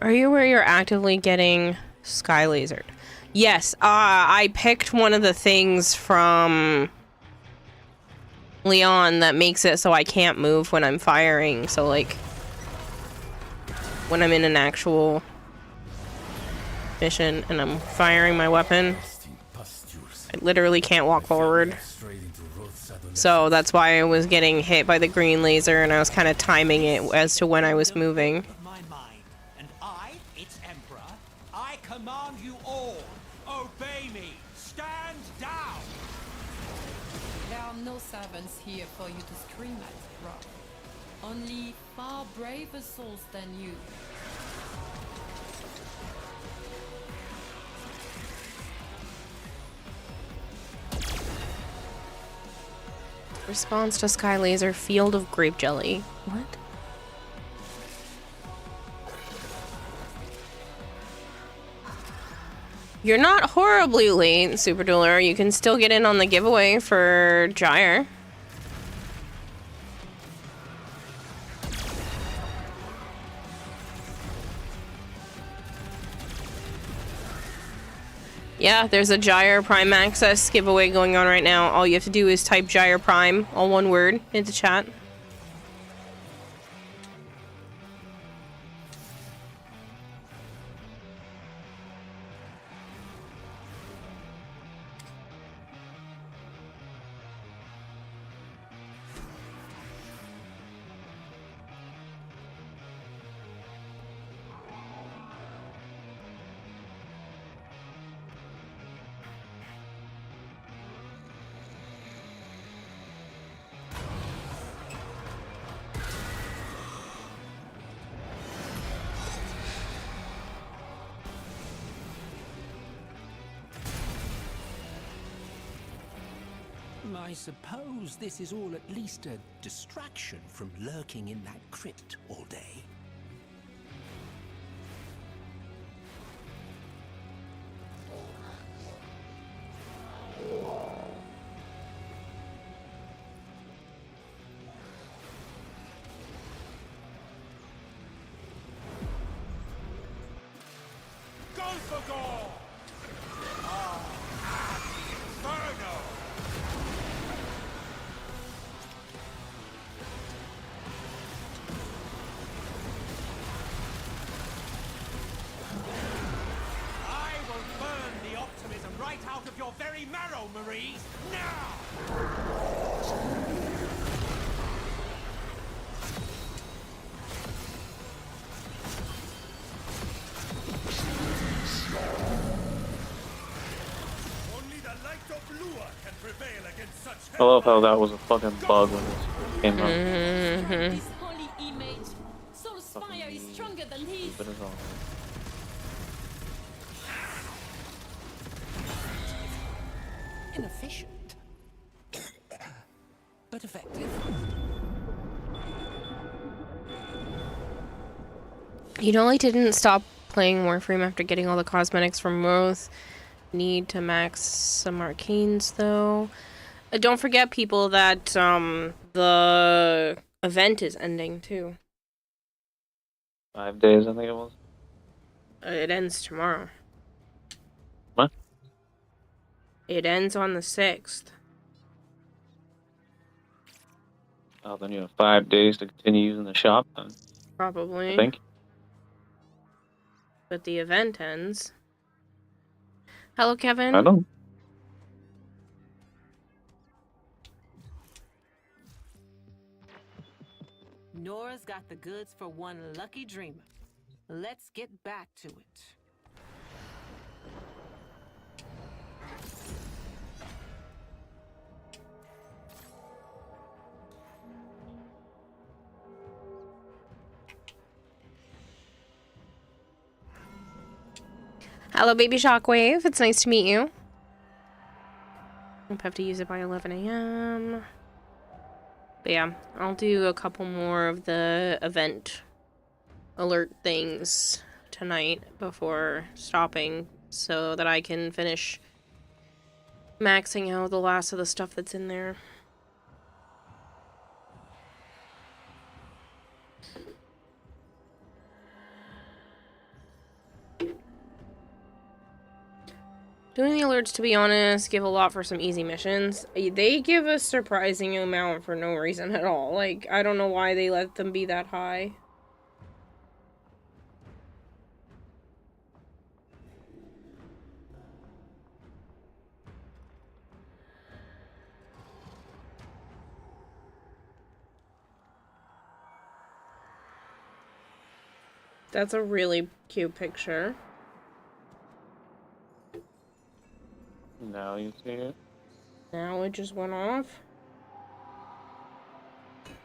Are you where you're actively getting sky lasered? Yes, I picked one of the things from Leon that makes it so I can't move when I'm firing. So, like, when I'm in an actual mission and I'm firing my weapon, I literally can't walk forward. So that's why I was getting hit by the green laser, and I was kind of timing it as to when I was moving. Command you all, obey me, stand down! There are no servants here for you to scream at, Rob. Only far braver souls than you. Response to sky laser, field of grape jelly. What? You're not horribly late, Super Dueler. You can still get in on the giveaway for Gyre. Yeah, there's a Gyre Prime Access giveaway going on right now. All you have to do is type Gyre Prime, all one word, into chat. I suppose this is all at least a distraction from lurking in that crypt all day. Go for gore! Inferno! I will burn the optimism right out of your very marrow, Marie! Now! Only the light of Lua can prevail against such I love how that was a fucking bug when this came out. Mm-hmm. Holy image. Soul's fire is stronger than his. But it's all Inefficient, but effective. You know, I didn't stop playing Warframe after getting all the cosmetics from Roth. Need to max some arcanes, though. Don't forget, people, that the event is ending, too. 5 days, I think it was. It ends tomorrow. What? It ends on the 6th. Oh, then you have 5 days to continue using the shop, then, Probably. I think. But the event ends. Hello, Kevin. I don't. Nora's got the goods for one lucky dreamer. Let's get back to it. Hello, baby Shockwave. It's nice to meet you. I'll have to use it by 11 a.m. But yeah, I'll do a couple more of the event alert things tonight before stopping so that I can finish maxing out the last of the stuff that's in there. Doing the alerts, to be honest, give a lot for some easy missions. They give a surprising amount for no reason at all. Like, I don't know why they let them be that high. That's a really cute picture. Now you see it. Now it just went off.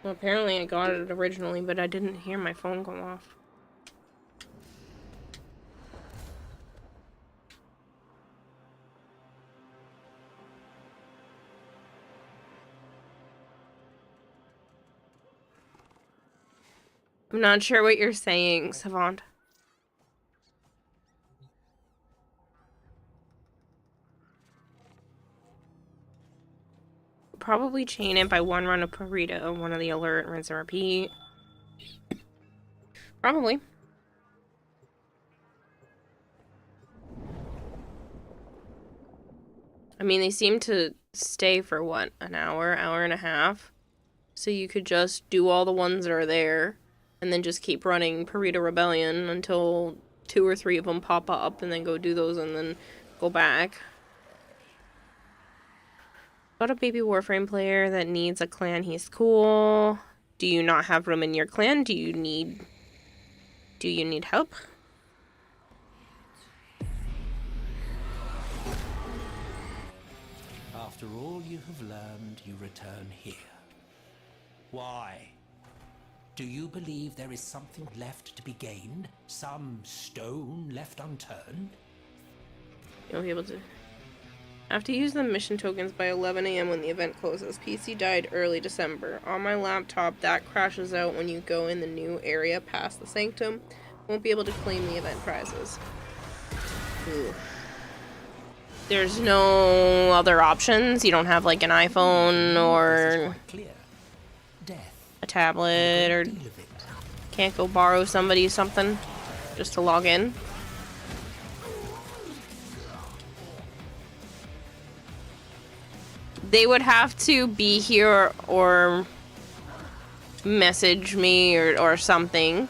Well, apparently I got it originally, but I didn't hear my phone go off. I'm not sure what you're saying, Savant. Probably chain it by one run of Burrito, one of the alert, rinse and repeat. Probably. I mean, they seem to stay for what, an hour and a half? So you could just do all the ones that are there, and then just keep running Purita Rebellion until 2 or 3 of them pop up, and then go do those, and then go back. Got a baby Warframe player that needs a clan. He's cool. Do you not have room in your clan? Do you need help? After all you have learned, you return here. Why? Do you believe there is something left to be gained? Some stone left unturned? You'll be able to... have to use the mission tokens by 11 AM when the event closes. PC died early December. On my laptop, that crashes out when you go in the new area past the Sanctum. Won't be able to claim the event prizes. Ooh. There's no other options? You don't have like an iPhone or a tablet, or can't go borrow somebody something just to log in? They would have to be here or message me or something.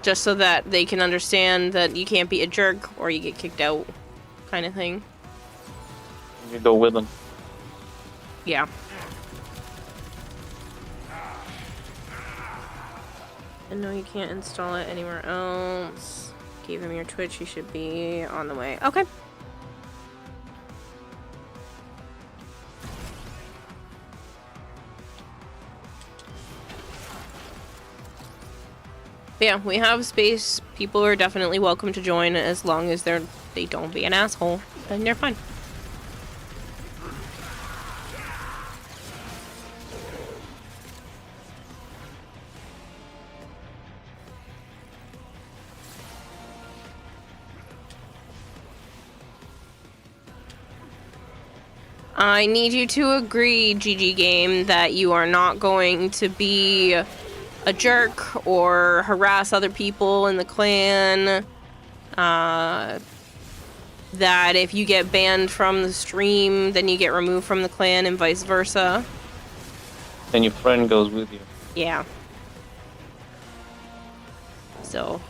Just so that they can understand that you can't be a jerk or you get kicked out, kind of thing. You go with them. Yeah. And no, you can't install it anywhere else. Gave him your Twitch, you should be on the way. Okay. Yeah, we have space. People are definitely welcome to join as long as they don't be an asshole. Then they're fine. I need you to agree, GG Game, that you are not going to be a jerk or harass other people in the clan. That if you get banned from the stream, then you get removed from the clan and vice versa. And your friend goes with you. Yeah. So,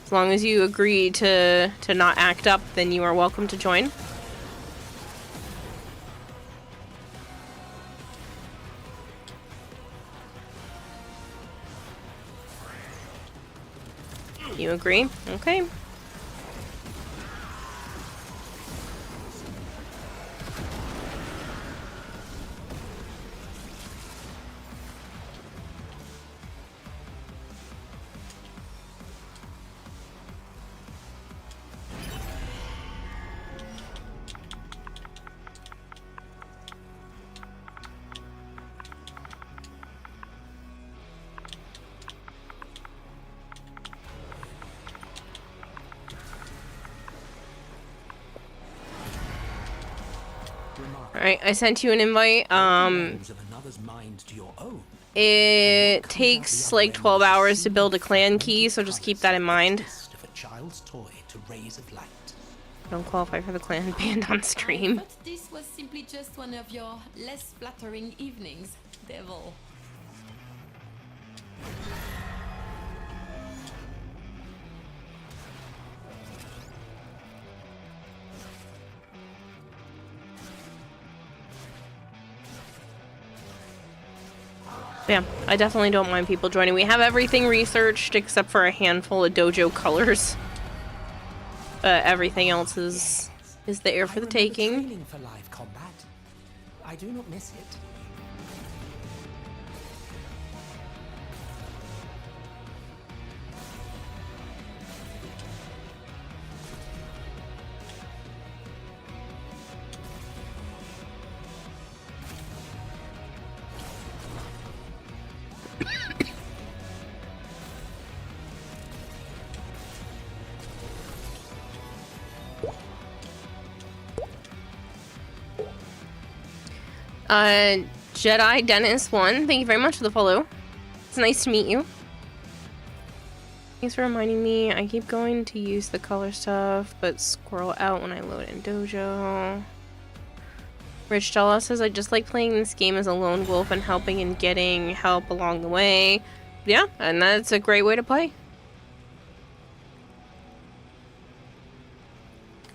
as long as you agree to not act up, then you are welcome to join. You agree? Okay. Alright, I sent you an invite. It takes like 12 hours to build a clan key, so just keep that in mind. Don't qualify for the clan banned on stream. But this was simply just one of your less flattering evenings, devil. Yeah, I definitely don't mind people joining. We have everything researched except for a handful of dojo colors. Everything else is there for the taking. For live combat. I do not miss it. Jedi Dennis 1, thank you very much for the follow. It's nice to meet you. Thanks for reminding me. I keep going to use the color stuff, but squirrel out when I load in Dojo. Rich Della says, I just like playing this game as a lone wolf and helping and getting help along the way. Yeah, and that's a great way to play.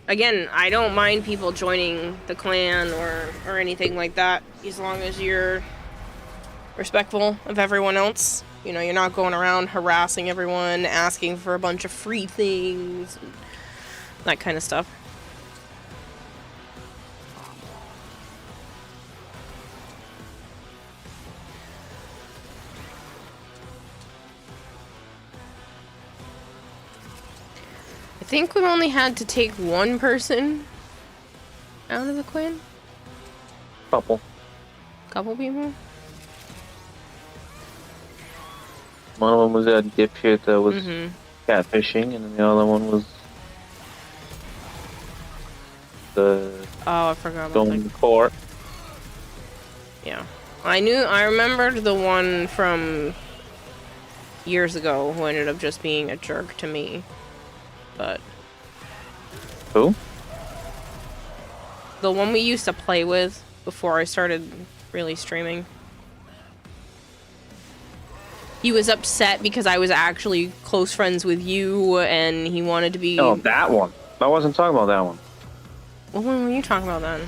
Again, I don't mind people joining the clan or anything like that, as long as you're respectful of everyone else. You know, you're not going around harassing everyone, asking for a bunch of free things, that kind of stuff. I think we only had to take one person out of the clan. Couple people? One of them was that dipshit that was catfishing, and then the other one was the I forgot about going to court. Yeah. I remembered the one from years ago who ended up just being a jerk to me. But who? The one we used to play with before I started really streaming. He was upset because I was actually close friends with you, and he wanted to be... Oh, that one. I wasn't talking about that one. What one were you talking about then?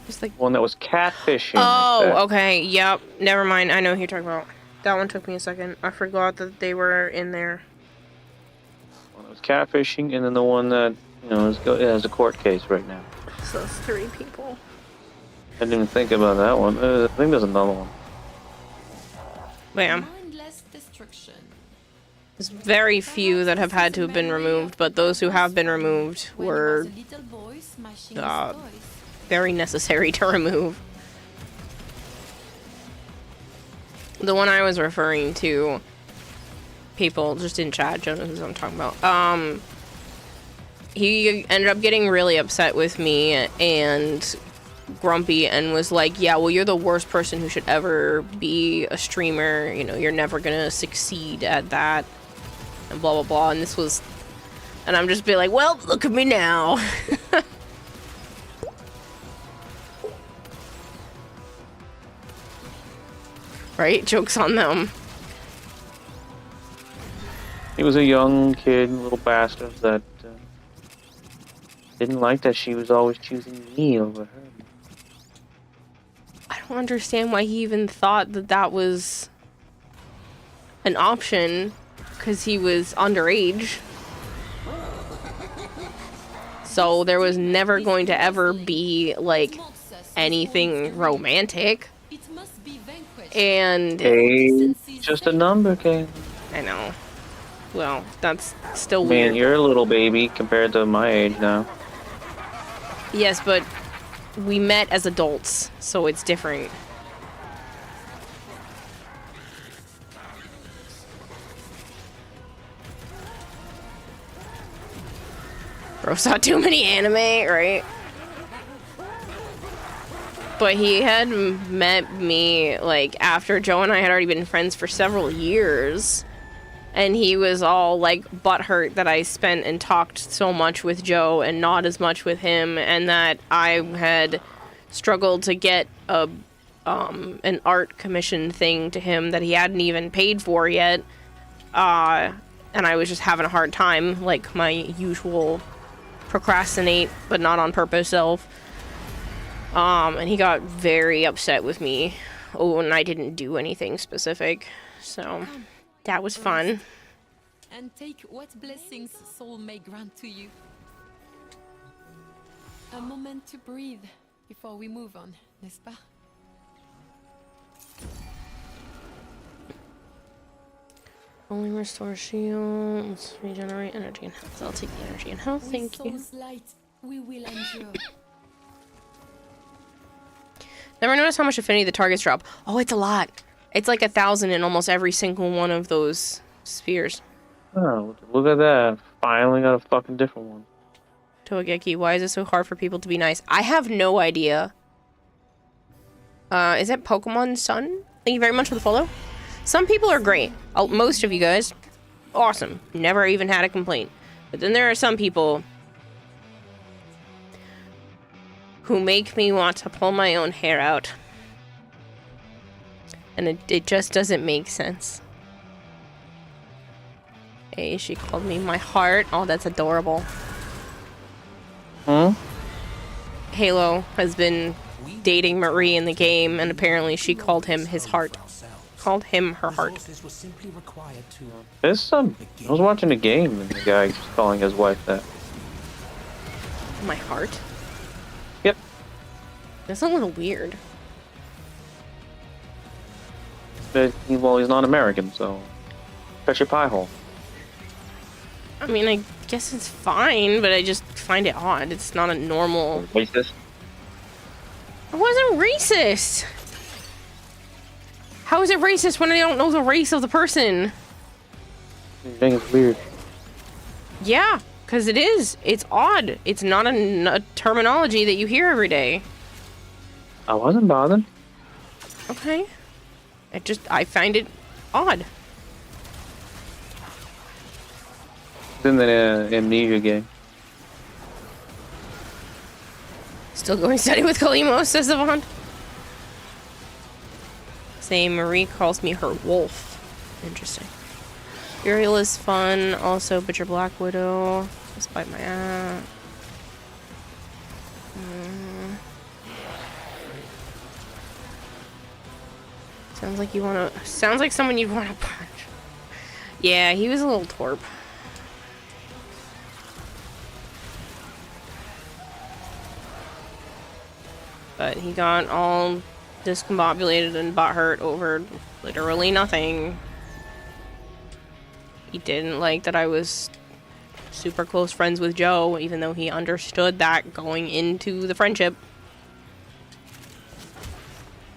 Just like one that was catfishing. Oh, okay. Yep. Never mind. I know who you're talking about. That one took me a second. I forgot that they were in there. One that was catfishing, and then the one that, you know, has a court case right now. So it's 3 people. I didn't even think about that one. I think there's another one. Bam. Mindless destruction. There's very few that have had to have been removed, but those who have been removed were very necessary to remove. The one I was referring to, people just in chat, Jonas is what I'm talking about. He ended up getting really upset with me and grumpy and was like, yeah, well, you're the worst person who should ever be a streamer. You know, you're never gonna succeed at that. And blah, blah, blah. And this was... And I'm just being like, well, look at me now. Right? Joke's on them. He was a young kid, little bastard that didn't like that she was always choosing me over her. I don't understand why he even thought that that was an option, because he was underage. So there was never going to ever be, like, anything romantic. And... Hey, just a number, Kay. I know. Well, that's still Man, weird. you're a little baby compared to my age now. Yes, but we met as adults, so it's different. Bro saw too many anime, right? But he had met me, like, after Joe and I had already been friends for several years. And he was all, like, butthurt that I spent and talked so much with Joe and not as much with him. And that I had struggled to get an art commission thing to him that he hadn't even paid for yet. And I was just having a hard time, like my usual procrastinate, but not on purpose self. And he got very upset with me. Oh, and I didn't do anything specific. So... that was fun. And take what blessings soul may grant to you. A moment to breathe before we move on, n'est-ce pas? Only restore shields, regenerate energy and health. I'll take the energy and health, thank you. Light, we will endure. Never noticed how much affinity the targets drop. Oh, it's a lot. It's like 1,000 in almost every single one of those spheres. Oh, look at that. Finally got a fucking different one. Toageki, why is it so hard for people to be nice? I have no idea. Is it Pokemon Sun? Thank you very much for the follow. Some people are great. Most of you guys, awesome. Never even had a complaint. But then there are some people who make me want to pull my own hair out. And it just doesn't make sense. Hey, she called me my heart. Oh, that's adorable. Hmm? Halo has been dating Marie in the game, and apparently she called him his heart. Called him her heart. There's some. I was watching a game and the guy was calling his wife that. My heart? Yep. That's a little weird. But, well, he's not American, so. Cut your pie hole. I mean, I guess it's fine, but I just find it odd. It's not a normal... Racist? I wasn't racist! How is it racist when I don't know the race of the person? I think it's weird. Yeah, because it is. It's odd. It's not a terminology that you hear every day. I wasn't bothered. Okay. I find it odd. It's in the Amnesia game. Still going steady with Kalimo, says Savant. Say Marie calls me her wolf. Interesting. Uriel is fun, also, but your Black Widow. Just bite my ass. Sounds like you wanna. Sounds like someone you'd wanna punch. Yeah, he was a little twerp. But he got all discombobulated and butthurt over literally nothing. He didn't like that I was super close friends with Joe, even though he understood that going into the friendship.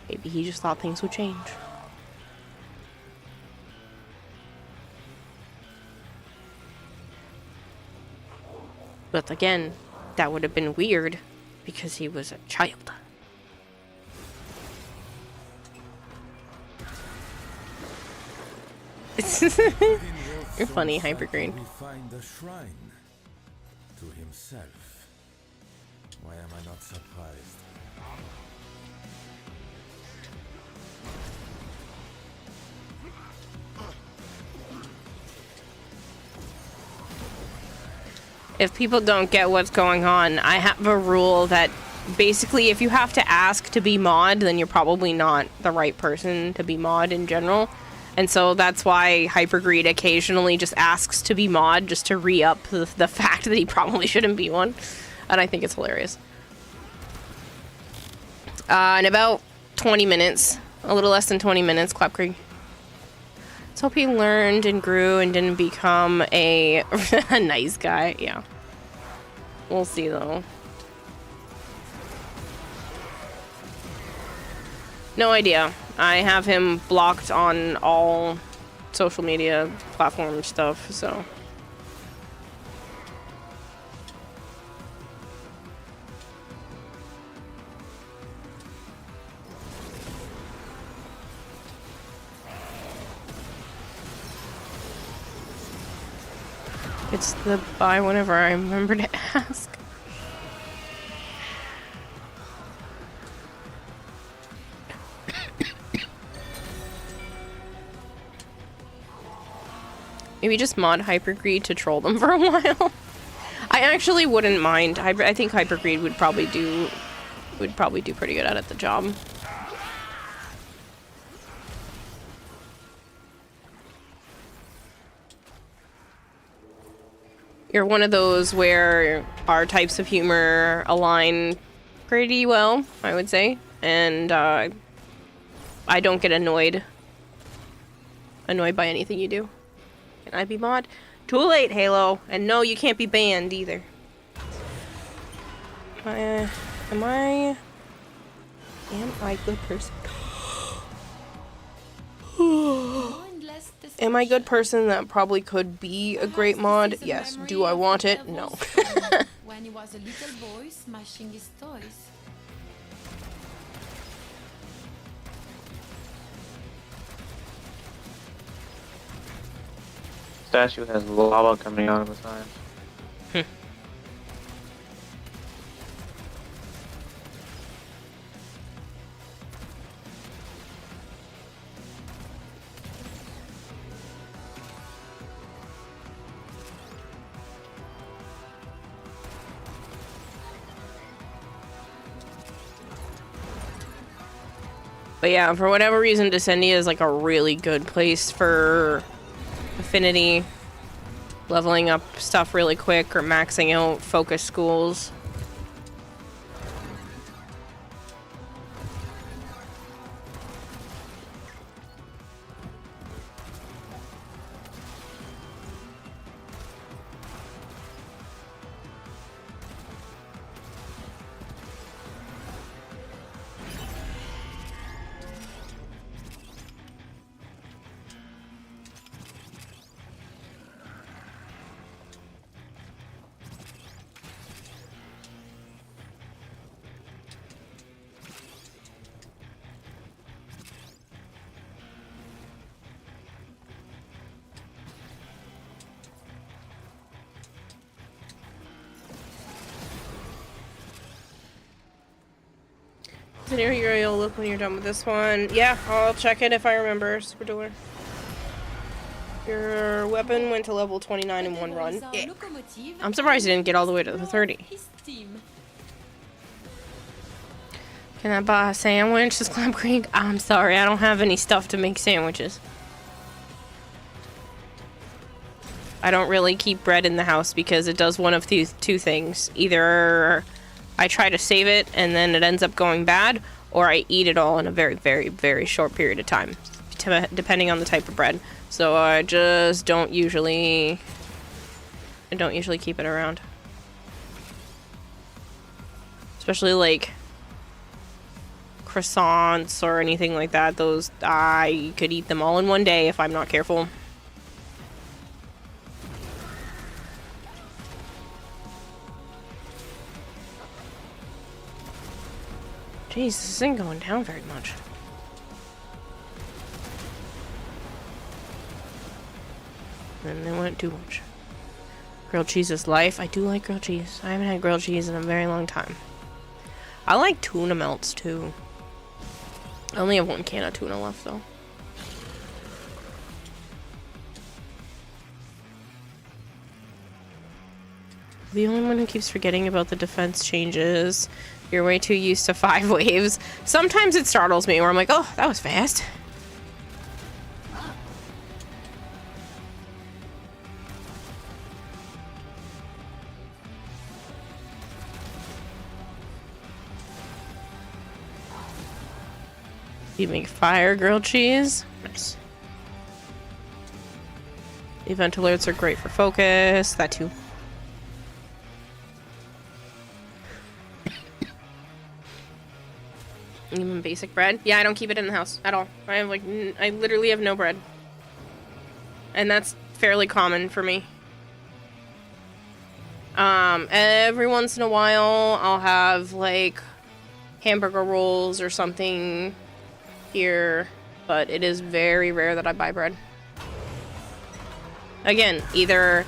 Maybe he just thought things would change. But again, that would have been weird because he was a child. You're funny, Hypergreen. We find a shrine to himself. Why am I not surprised? If people don't get what's going on, I have a rule that basically if you have to ask to be mod, then you're probably not the right person to be mod in general. And so that's why Hypergreed occasionally just asks to be mod just to re-up the fact that he probably shouldn't be one. And I think it's hilarious. In about 20 minutes, a little less than 20 minutes, Clapcreek. Let's hope he learned and grew and didn't become a nice guy. Yeah. We'll see, though. No idea. I have him blocked on all social media platform stuff, so... It's the buy whenever I remember to ask. Maybe just mod Hypergreed to troll them for a while. I actually wouldn't mind. I think Hypergreed would probably do pretty good at the job. You're one of those where our types of humor align pretty well, I would say. And I don't get annoyed by anything you do. Can I be mod? Too late, Halo. And no, you can't be banned either. Am I a good person? Am I a good person that probably could be a great mod? Yes. Do I want it? No. When he was a little boy smashing his toys. statue has lava coming out of its eyes. But yeah, for whatever reason, Descendia is like a really good place for affinity, leveling up stuff really quick, or maxing out focus schools. You'll look when you're done with this one. Yeah, I'll check it if I remember. Super dueler. Your weapon went to level 29 in one run. Yeah. I'm surprised you didn't get all the way to the 30. Can I buy a sandwich? This Clam Creek? I'm sorry, I don't have any stuff to make sandwiches. I don't really keep bread in the house because it does one of these two things. Either I try to save it and then it ends up going bad, or I eat it all in a very, very, very short period of time, depending on the type of bread. So I just don't usually keep it around. Especially like croissants or anything like that. Those, I could eat them all in one day if I'm not careful. Jeez, this isn't going down very much. And it went too much. Grilled cheese is life. I do like grilled cheese. I haven't had grilled cheese in a very long time. I like tuna melts too. I only have one can of tuna left though. The only one who keeps forgetting about the defense changes. You're way too used to 5 waves. Sometimes it startles me where I'm like, oh, that was fast. You make fire grilled cheese? Nice. Event alerts are great for focus. That too. Even basic bread? Yeah, I don't keep it in the house at all. I have like, I literally have no bread. And that's fairly common for me. Every once in a while, I'll have like hamburger rolls or something here, but it is very rare that I buy bread. Again, either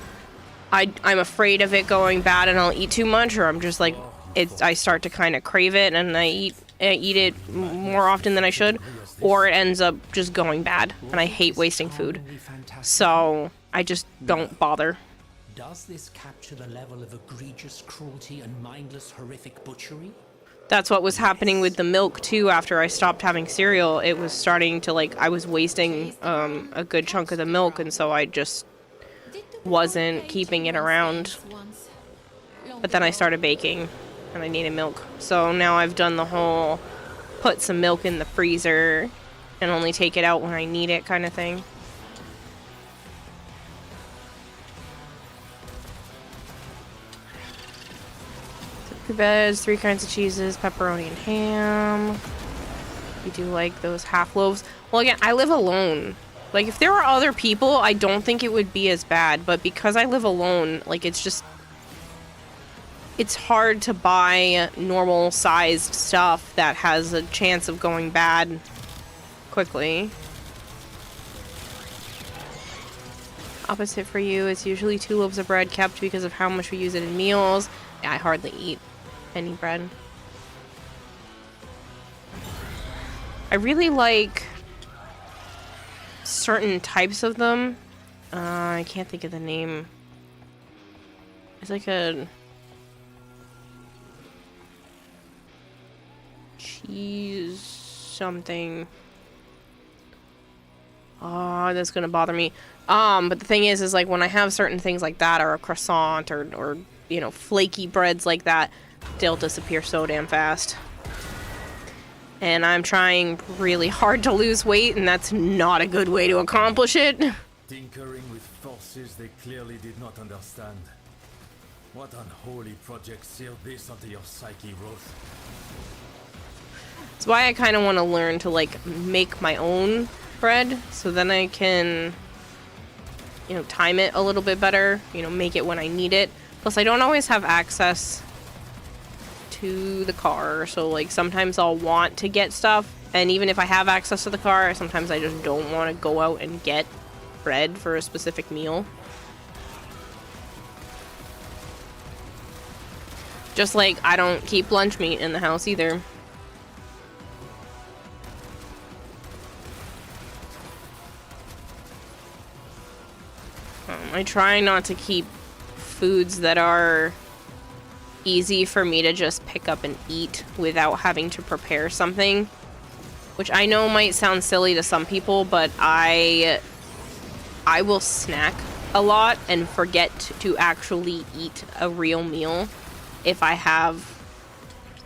I'm afraid of it going bad and I'll eat too much, or I'm just like, I start to kind of crave it and I eat it more often than I should, or it ends up just going bad, and I hate wasting food. So I just don't bother. Does this capture the level of egregious cruelty and mindless horrific butchery? That's what was happening with the milk too. After I stopped having cereal, it was starting to like, I was wasting a good chunk of the milk, and so I just wasn't keeping it around. But then I started baking and I needed milk. So now I've done the whole put some milk in the freezer and only take it out when I need it kind of thing. So 2 beds, 3 kinds of cheeses, pepperoni and ham. You do like those half loaves. Well, again, I live alone. Like, if there were other people, I don't think it would be as bad. But because I live alone, like, it's just... it's hard to buy normal sized stuff that has a chance of going bad quickly. opposite for you. It's usually 2 loaves of bread kept because of how much we use it in meals. Yeah, I hardly eat any bread. I really like certain types of them. I can't think of the name. It's like a cheese something. Oh, that's gonna bother me. But the thing is like when I have certain things like that, or a croissant, or you know, flaky breads like that, they'll disappear so damn fast. And I'm trying really hard to lose weight, and that's not a good way to accomplish it. Tinkering with forces they clearly did not understand. What unholy project sealed this onto your psyche, Roth? That's why I kind of want to learn to, like, make my own bread, so then I can, you know, time it a little bit better, you know, make it when I need it. Plus, I don't always have access to the car, so like sometimes I'll want to get stuff, and even if I have access to the car, sometimes I just don't want to go out and get bread for a specific meal. Just like I don't keep lunch meat in the house either. I try not to keep foods that are easy for me to just pick up and eat without having to prepare something, which I know might sound silly to some people, but I will snack a lot and forget to actually eat a real meal if I have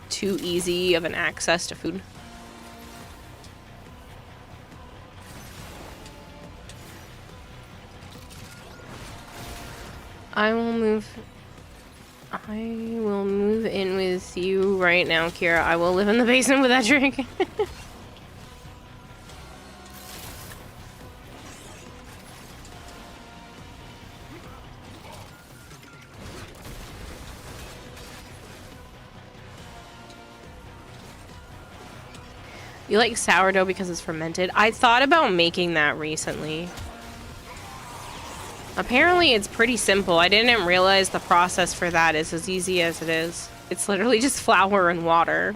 too easy of an access to food. I will move in with you right now, Kira. I will live in the basement with that drink. You like sourdough because it's fermented? I thought about making that recently. Apparently it's pretty simple. I didn't realize the process for that is as easy as it is. It's literally just flour and water.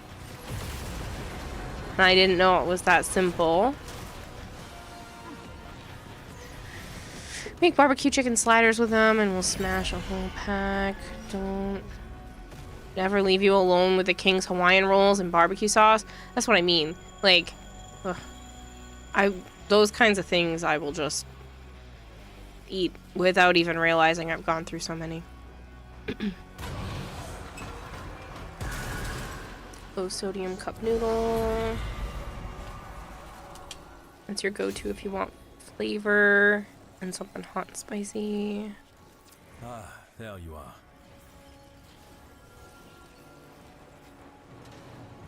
And I didn't know it was that simple. Make barbecue chicken sliders with them and we'll smash a whole pack. Don't never leave you alone with the King's Hawaiian rolls and barbecue sauce. That's what I mean. Like, those kinds of things I will just eat without even realizing I've gone through so many. Low sodium cup noodle. That's your go-to if you want flavor and something hot and spicy. Ah, there you are.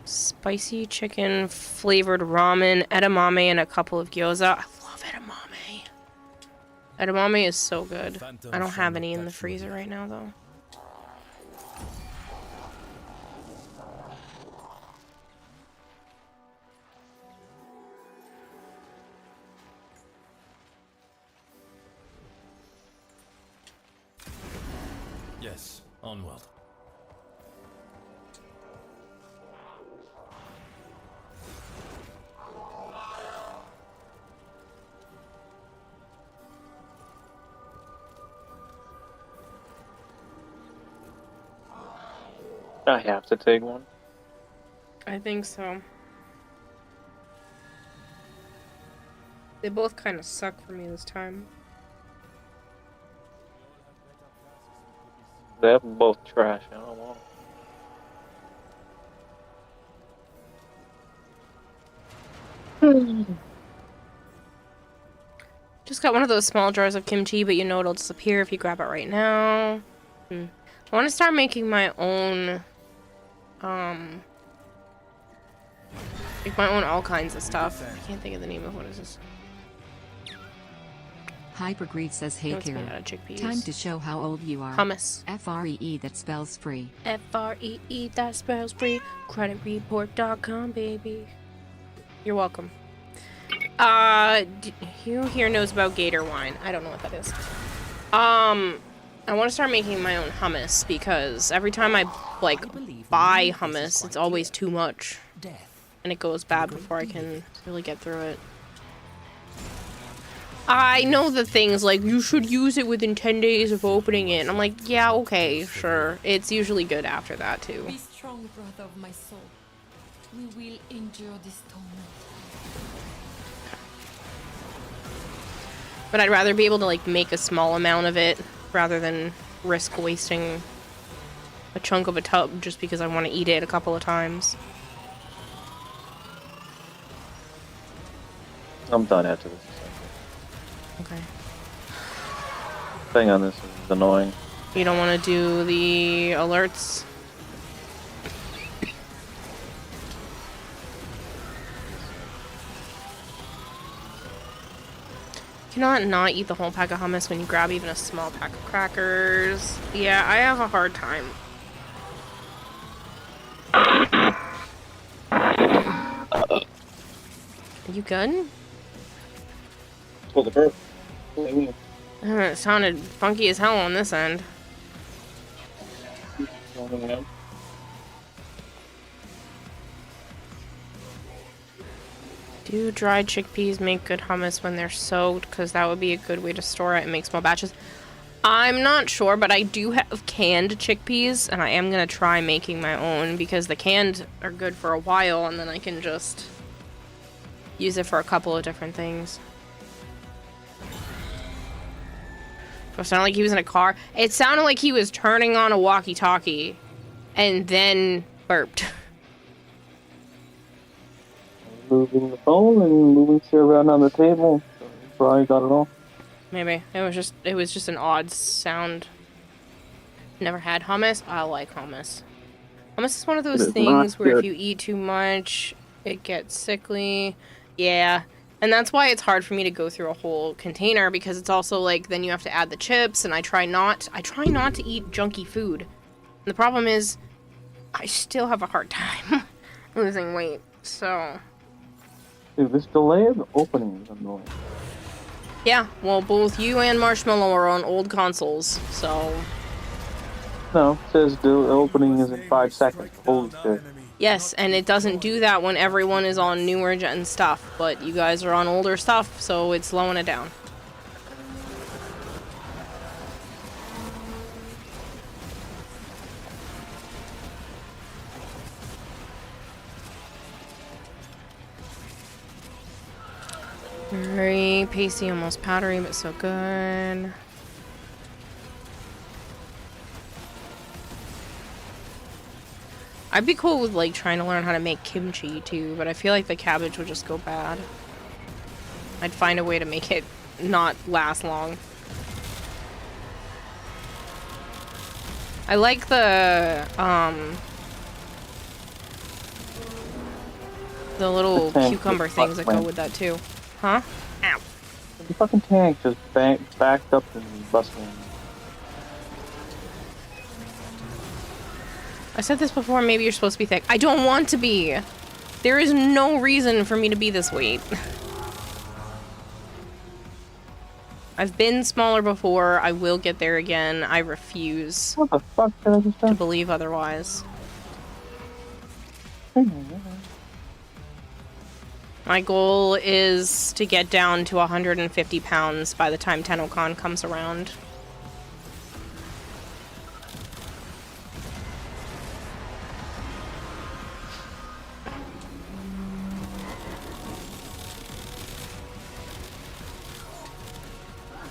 Spicy chicken flavored ramen, edamame, and a couple of gyoza. I love edamame. Edamame is so good. I don't have any in the freezer right now, though. Yes, onward. I have to take one. I think so. They both kind of suck for me this time. They're both trash. I don't want them. Just got one of those small jars of kimchi, but you know it'll disappear if you grab it right now. I want to start making my own, make my own all kinds of stuff. I can't think of the name of what is this. Hypergreed says, hey No, it's made Kira, out of chickpeas. time to show how old you are. Hummus. F-R-E-E, that spells free. F-R-E-E, that spells free. Creditreport.com, baby. You're welcome. Who here knows about Gator wine? I don't know what that is. I want to start making my own hummus because every time I like buy hummus, it's always too much, and it goes bad before I can really get through it. I know the things like you should use it within 10 days of opening it. And I'm like, yeah, okay, sure. It's usually good after that too. Be strong, brother of my soul. We will endure this torment. But I'd rather be able to like make a small amount of it rather than risk wasting a chunk of a tub just because I want to eat it a couple of times. I'm done after this. Okay. Thing on this is annoying. You don't want to do the alerts? Cannot not eat the whole pack of hummus when you grab even a small pack of crackers. Yeah, I have a hard time. Are you good? Well, the bird. It sounded funky as hell on this end. Do dried chickpeas make good hummus when they're soaked? Because that would be a good way to store it and make small batches. I'm not sure, but I do have canned chickpeas, and I am going to try making my own because the canned are good for a while, and then I can just use it for a couple of different things. It sounded like he was in a car. It sounded like he was turning on a walkie-talkie and then burped. Moving the phone and moving shit around on the table. So probably got it all. Maybe. It was just an odd sound. Never had hummus. I like hummus. Hummus is one of those things where if you eat too much, it gets sickly. Yeah. And that's why it's hard for me to go through a whole container, because it's also like then you have to add the chips, and I try not to eat junky food. And the problem is I still have a hard time losing weight. So dude, this delay of the opening is annoying. yeah, well, both you and Marshmallow are on old consoles, so no, it says the opening is in 5 seconds. Holy shit. yes, and it doesn't do that when everyone is on newer gen stuff, but you guys are on older stuff, so it's slowing it down. Very pasty, almost powdery, but so good. I'd be cool with like trying to learn how to make kimchi too, but I feel like the cabbage would just go bad. I'd find a way to make it not last long. I like the little cucumber things that go with that too. Huh? Ow. The fucking tank just backed up and busting. I said this before, maybe you're supposed to be thick. I don't want to be. There is no reason for me to be this weight. I've been smaller before. I will get there again. I refuse what the fuck did I just to believe otherwise. My goal is to get down to 150 pounds by the time TennoCon comes around.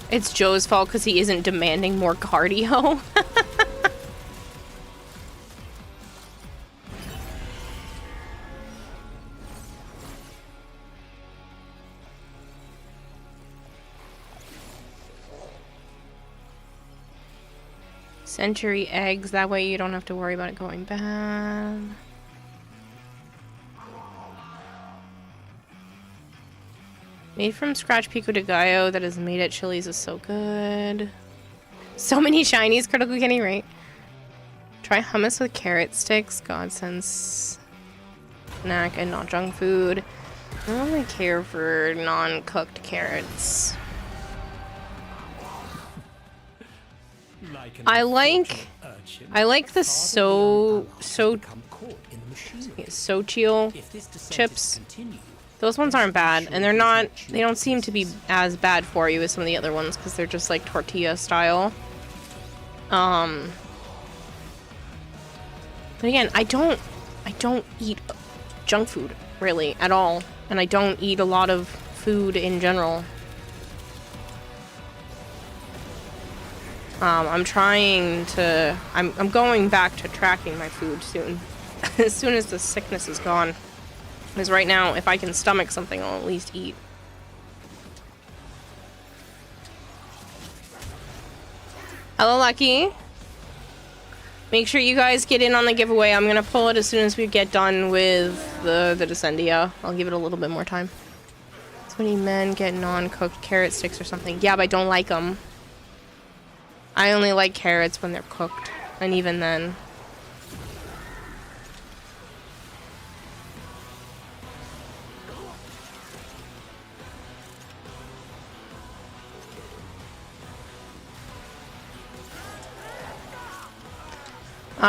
It's Joe's fault because he isn't demanding more cardio. Century eggs, that way you don't have to worry about it going bad. Made from scratch pico de gallo that is made at Chili's is so good. So many shinies, critical getting right. Try hummus with carrot sticks, godsend snack and not junk food. I don't really care for non-cooked carrots. I like the Sochiel chips. Those ones aren't bad, and they don't seem to be as bad for you as some of the other ones because they're just like tortilla style. But again, I don't eat junk food really at all, and I don't eat a lot of food in general. I'm going back to tracking my food soon. As soon as the sickness is gone. Because right now, if I can stomach something, I'll at least eat. Hello, Lucky. Make sure you guys get in on the giveaway. I'm gonna pull it as soon as we get done with the Descendia. I'll give it a little bit more time. So many men get non-cooked carrot sticks or something. Yeah, but I don't like them. I only like carrots when they're cooked. And even then.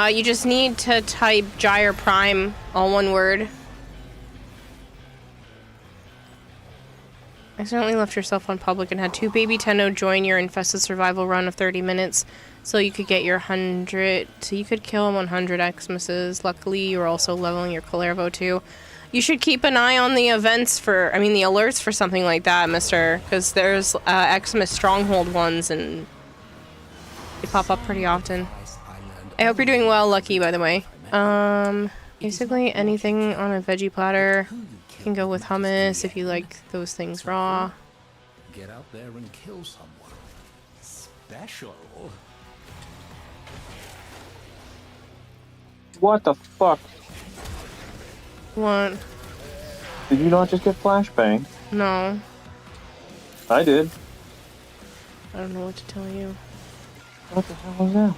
You just need to type Gyre Prime, all one word. Accidentally left yourself on public and had 2 baby Tenno join your infested survival run of 30 minutes so you could get your 100, so you could kill 100 Xmas. Luckily, you were also leveling your Calervo too. You should keep an eye on the events the alerts for something like that, mister, because there's Xmas Stronghold ones and they pop up pretty often. I hope you're doing well, Lucky, by the way. Basically anything on a veggie platter can go with hummus if you like those things raw. Get out there and kill someone. Special. What the fuck? What? Did you not just get flashbang? No. I did. I don't know what to tell you. What the hell was that?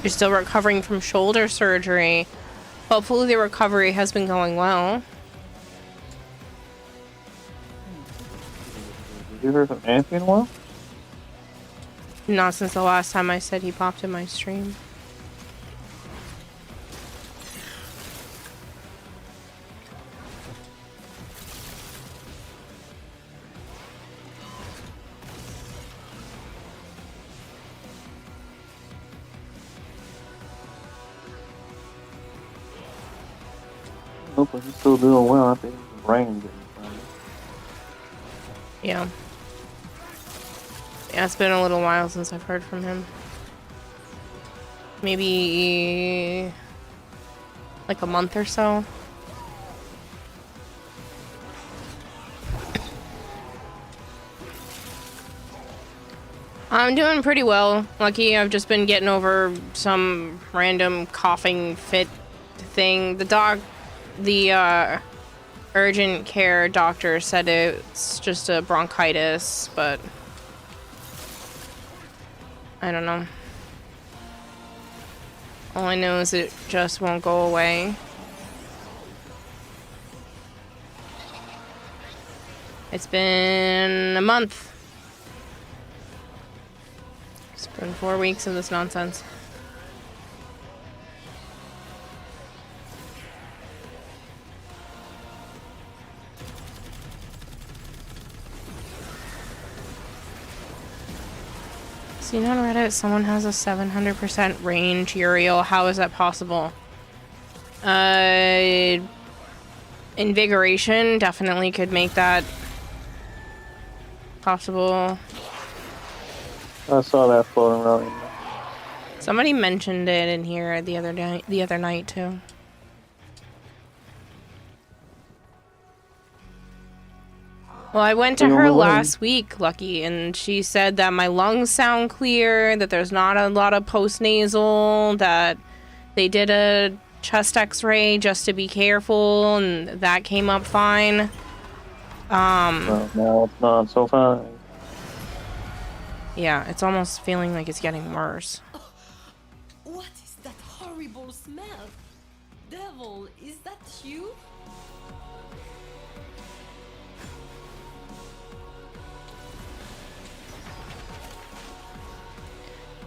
You're still recovering from shoulder surgery. Hopefully the recovery has been going well. Have you heard from Anthony in a while? Not since the last time I said he popped in my stream. Nope, but he's still doing well. I think his brain's getting better. Yeah. Yeah, it's been a little while since I've heard from him. Maybe like a month or so. I'm doing pretty well, Lucky. I've just been getting over some random coughing fit thing. The urgent care doctor said it's just a bronchitis, but I don't know. All I know is it just won't go away. It's been a month. It's been 4 weeks of this nonsense. Seen on Reddit, someone has a 700% range Uriel. How is that possible? Invigoration definitely could make that possible. I saw that floating around. Somebody mentioned it in here the other night too. Well, I went to her last week, Lucky, and she said that my lungs sound clear, that there's not a lot of post-nasal, that they did a chest x-ray just to be careful, and that came up fine. No, it's not so fine. Yeah, it's almost feeling like it's getting worse. What is that horrible smell? Devil, is that you?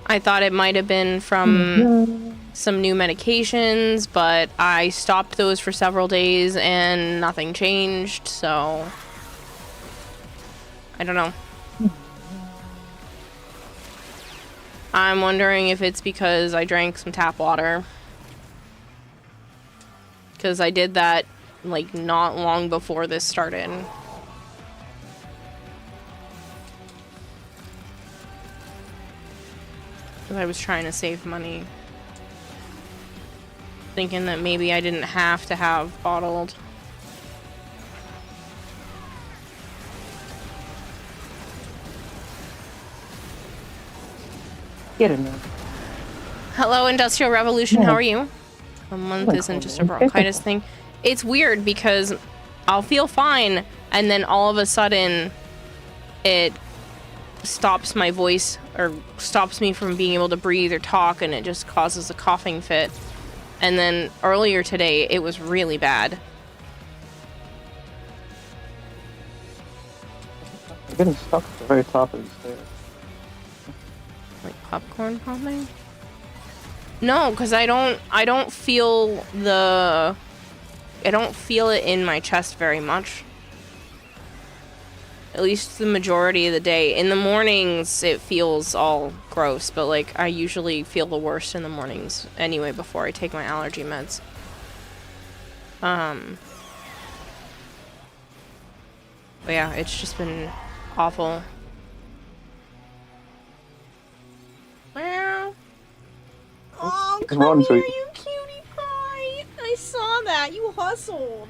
I thought it might have been from some new medications, but I stopped those for several days and nothing changed, so I don't know. I'm wondering if it's because I drank some tap water. Because I did that, like, not long before this started. I was trying to save money. Thinking that maybe I didn't have to have bottled. Get in there. Hello, Industrial Revolution, how are you? A month isn't just a bronchitis thing. It's weird because I'll feel fine, and then all of a sudden it stops my voice or stops me from being able to breathe or talk, and it just causes a coughing fit. And then earlier today it was really bad. I'm getting stuck at the very top of the stairs. Like popcorn popping? No, because I don't feel it in my chest very much. At least the majority of the day. In the mornings, it feels all gross, but, like, I usually feel the worst in the mornings anyway before I take my allergy meds. But yeah, it's just been awful. Well. Oh, come here, you cutie pie! I saw that. You hustled.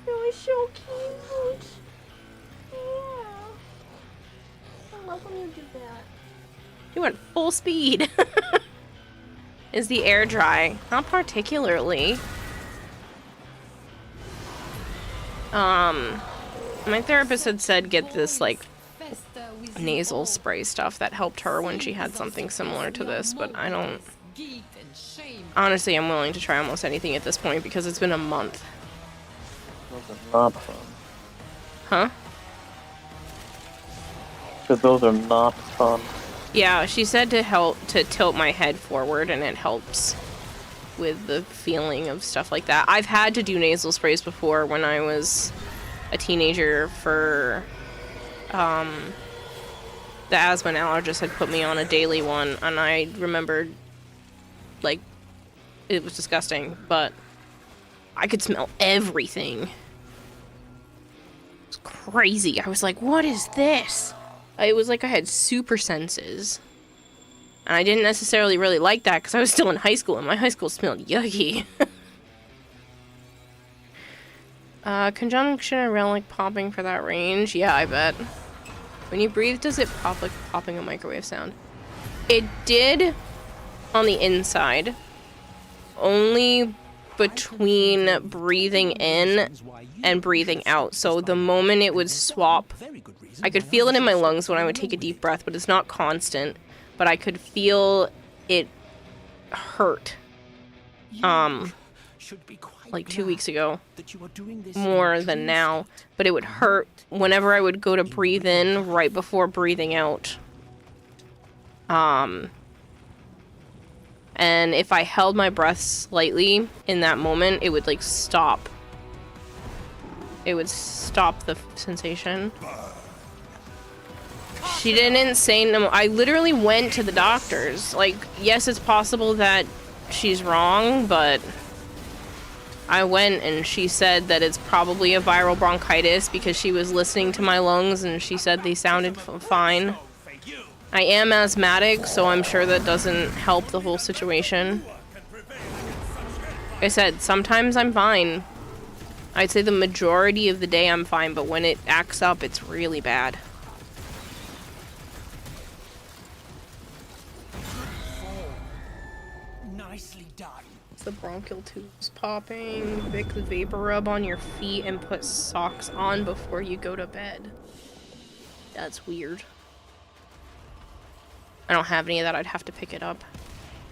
It was so cute. Yeah. I love when you do that. You went full speed. Is the air dry? Not particularly. My therapist had said get this, like, nasal spray stuff that helped her when she had something similar to this, but I don't... Honestly, I'm willing to try almost anything at this point because it's been a month. Those are not fun. Huh? Because those are not fun. Yeah, she said to help to tilt my head forward, and it helps with the feeling of stuff like that. I've had to do nasal sprays before when I was a teenager for the asthma allergist had put me on a daily one, and I remembered, like, it was disgusting, but I could smell everything. It was crazy. I was like, what is this? It was like I had super senses. And I didn't necessarily really like that because I was still in high school, and my high school smelled yucky. Conjunction and relic popping for that range? Yeah, I bet. When you breathe, does it pop like popping a microwave sound? It did on the inside. Only between breathing in and breathing out. So the moment it would swap, I could feel it in my lungs when I would take a deep breath, but it's not constant. But I could feel it hurt. Like 2 weeks ago. More than now. But it would hurt whenever I would go to breathe in right before breathing out. And if I held my breath slightly in that moment, it would, like, stop. It would stop the sensation. She didn't say no. I literally went to the doctors. Like, yes, it's possible that she's wrong, but I went and she said that it's probably a viral bronchitis because she was listening to my lungs and she said they sounded fine. I am asthmatic, so I'm sure that doesn't help the whole situation. Like I said, sometimes I'm fine. I'd say the majority of the day I'm fine, but when it acts up, it's really bad. Nicely done. The bronchial tubes popping. Vic the vapor rub on your feet and put socks on before you go to bed. That's weird. I don't have any of that. I'd have to pick it up.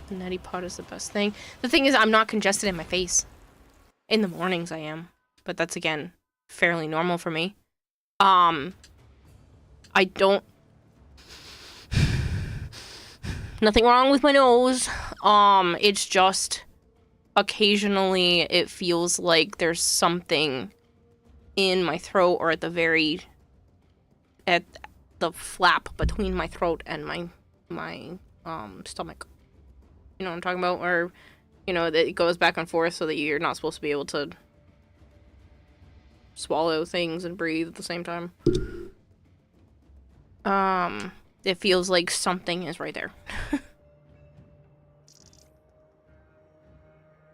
The neti pot is the best thing. The thing is, I'm not congested in my face. In the mornings I am. But that's, again, fairly normal for me. I don't... Nothing wrong with my nose. It's just... Occasionally, it feels like there's something in my throat or at the flap between my throat and my stomach. You know what I'm talking about? Or, you know, that it goes back and forth so that you're not supposed to be able to swallow things and breathe at the same time. It feels like something is right there.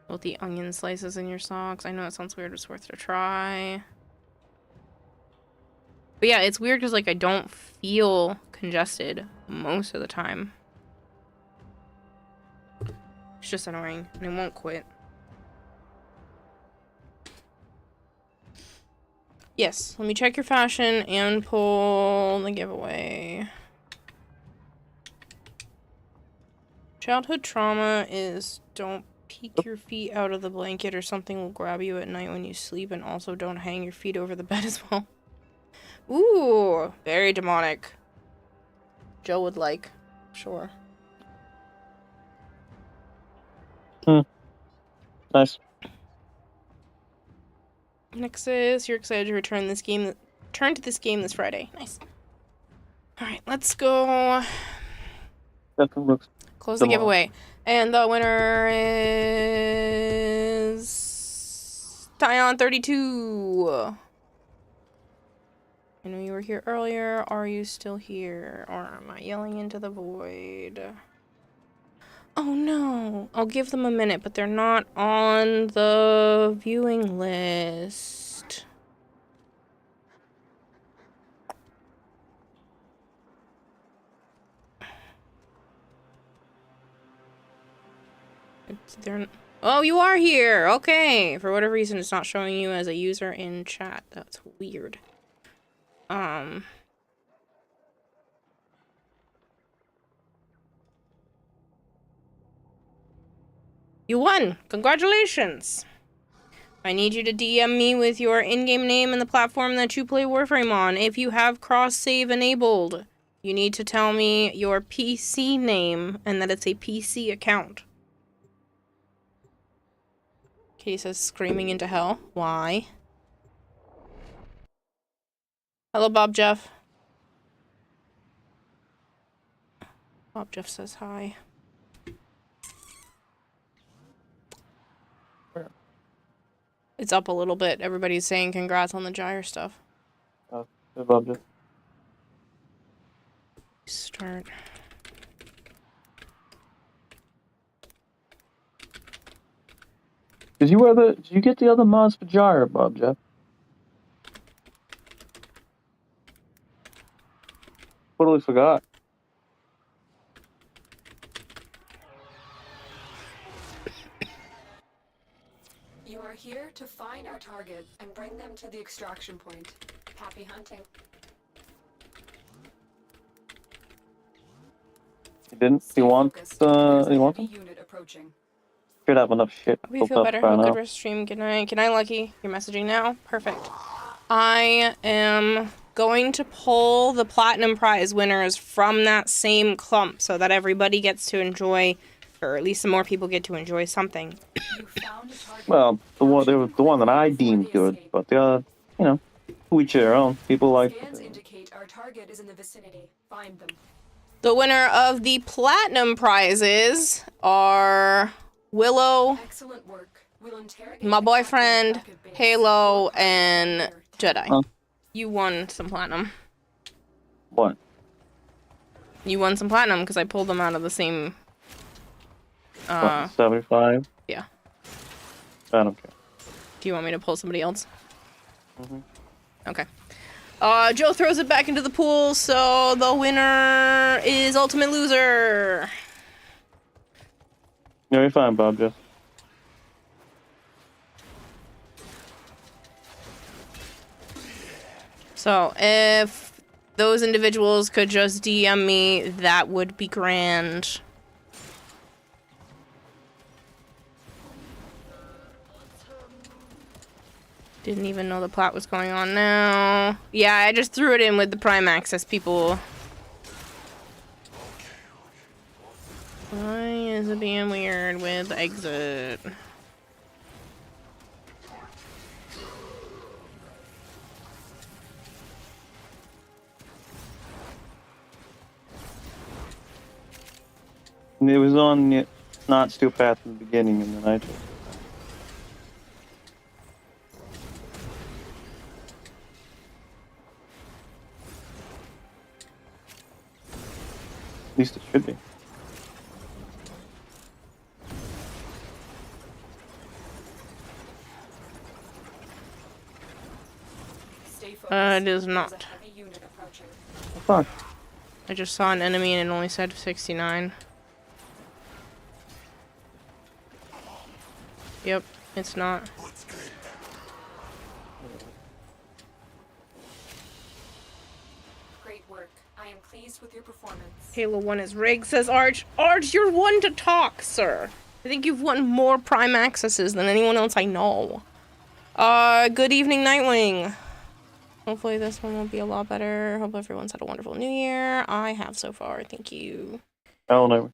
With the onion slices in your socks. I know it sounds weird, but it's worth a try. But yeah, it's weird because, like, I don't feel congested most of the time. It's just annoying, and it won't quit. Yes, let me check your fashion and pull the giveaway. Childhood trauma is don't peek your feet out of the blanket or something will grab you at night when you sleep, and also don't hang your feet over the bed as well. Ooh, very demonic. Joe would like, sure. Nice. Next is, you're excited to return to this game this Friday. Nice. Alright, let's go close the giveaway. And the winner is Dion32. I know you were here earlier. Are you still here? Or am I yelling into the void? Oh no. I'll give them a minute, but they're not on the viewing list. Oh, you are here! Okay! For whatever reason, it's not showing you as a user in chat. That's weird. You won! Congratulations! I need you to DM me with your in-game name and the platform that you play Warframe on. If you have cross-save enabled, you need to tell me your PC name and that it's a PC account. Katie says, screaming into hell. Why? Hello, Bob Jeff. Bob Jeff says hi. It's up a little bit. Everybody's saying congrats on the Gyre stuff. Oh, good, Bob Jeff. Start. Did you get the other mods for Gyre, Bob Jeff? Totally forgot. You are here to find our target and bring them to the extraction point. Happy hunting. You didn't? You want them? Unit approaching. Should have enough shit. Hope you feel better. Have a good rest of stream. Good night. Good night, Lucky. You're messaging now? Perfect. I am going to pull the Platinum Prize winners from that same clump so that everybody gets to enjoy, or at least some more people get to enjoy something. Well, the one that I deemed good, but the other, you know, to each their own. People like. Scans indicate our target is in the vicinity. Find them. The winner of the Platinum Prizes are Willow, Excellent work. We'll interrogate my boyfriend, Halo, and Jedi. Huh? You won some platinum. What? You won some platinum because I pulled them out of the same. 75. Yeah. I don't care. Do you want me to pull somebody else? Mm-hmm. Okay. Joe throws it back into the pool, so the winner is Ultimate Loser. Yeah, you're fine, Bob Jeff. So, if those individuals could just DM me, that would be grand. Didn't even know the plot was going on now. Yeah, I just threw it in with the Prime Access people. Why is it being weird with exit? It was on not Steel Path in the beginning, and then I took it. At least it should be. It is not. Oh, fuck. I just saw an enemy and it only said 69. Yep, it's not. Great work. I am pleased with your performance. Halo 1 is rigged, says Arch. Arch, you're one to talk, sir. I think you've won more Prime Accesses than anyone else I know. Good evening, Nightwing. Hopefully this one will be a lot better. Hope everyone's had a wonderful new year. I have so far, thank you. Oh, no.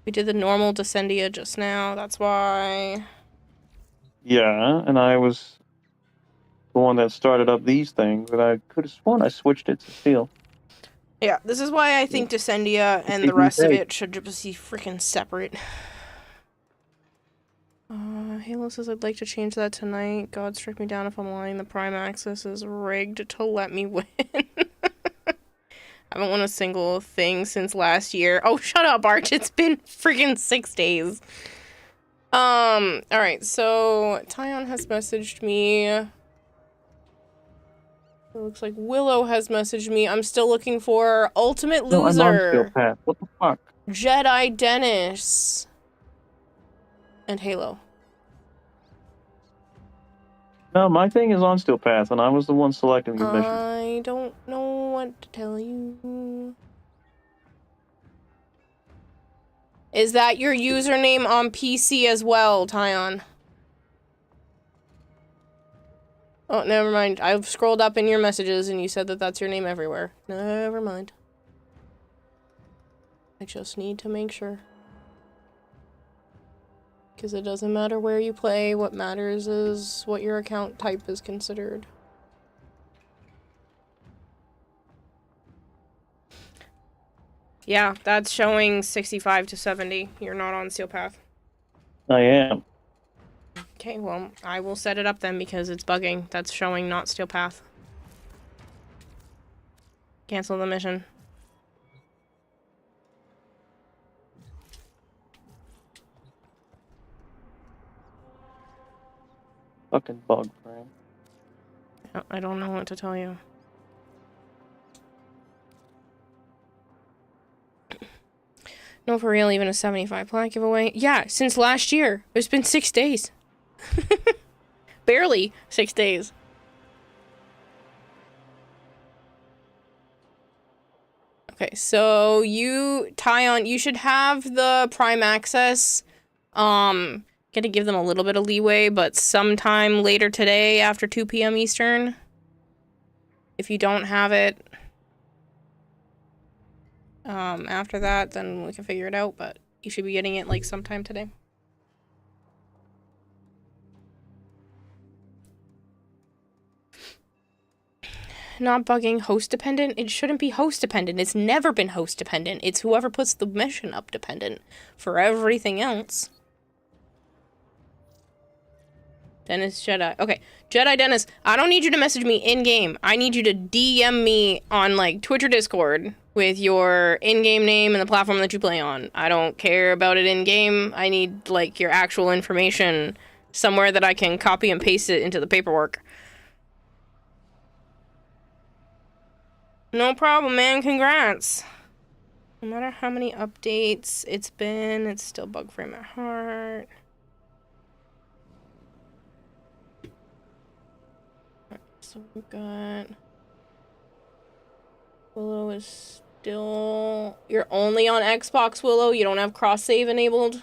We did the normal Descendia just now, that's why. Yeah, and I was the one that started up these things, but I could have sworn I switched it to Steel. Yeah, this is why I think Descendia and the rest of it should just be freaking separate. Halo says I'd like to change that tonight. God strike me down if I'm lying. The Prime Access is rigged to let me win. I haven't won a single thing since last year. Oh, shut up, Arch. It's been freaking 6 days. Alright, so Tyon has messaged me. It looks like Willow has messaged me. I'm still looking for Ultimate Loser. No, I'm on Steel Path. What the fuck? Jedi Dennis. And Halo. No, my thing is on Steel Path, and I was the one selecting the mission. I don't know what to tell you. Is that your username on PC as well, Tyon? Oh, never mind. I've scrolled up in your messages and you said that that's your name everywhere. Never mind. I just need to make sure. Because it doesn't matter where you play, what matters is what your account type is considered. Yeah, that's showing 65 to 70. You're not on Steel Path. I am. Okay, well, I will set it up then because it's bugging. That's showing not Steel Path. Cancel the mission. Fucking bug frame. I don't know what to tell you. No, for real, even a 75 plaque giveaway. Yeah, since last year. It's been 6 days. Barely 6 days. Okay, so you, Tyon, you should have the Prime Access. Gotta give them a little bit of leeway, but sometime later today after 2 p.m. Eastern. If you don't have it after that, then we can figure it out, but you should be getting it like sometime today. Not bugging, host dependent? It shouldn't be host dependent. It's never been host dependent. It's whoever puts the mission up dependent for everything else. Dennis Jedi. Okay, Jedi Dennis, I don't need you to message me in-game. I need you to DM me on, like, Twitch or Discord with your in-game name and the platform that you play on. I don't care about it in-game. I need, like, your actual information somewhere that I can copy and paste it into the paperwork. No problem, man. Congrats. No matter how many updates it's been, it's still bug frame at heart. So we've got Willow is still... You're only on Xbox, Willow? You don't have cross-save enabled?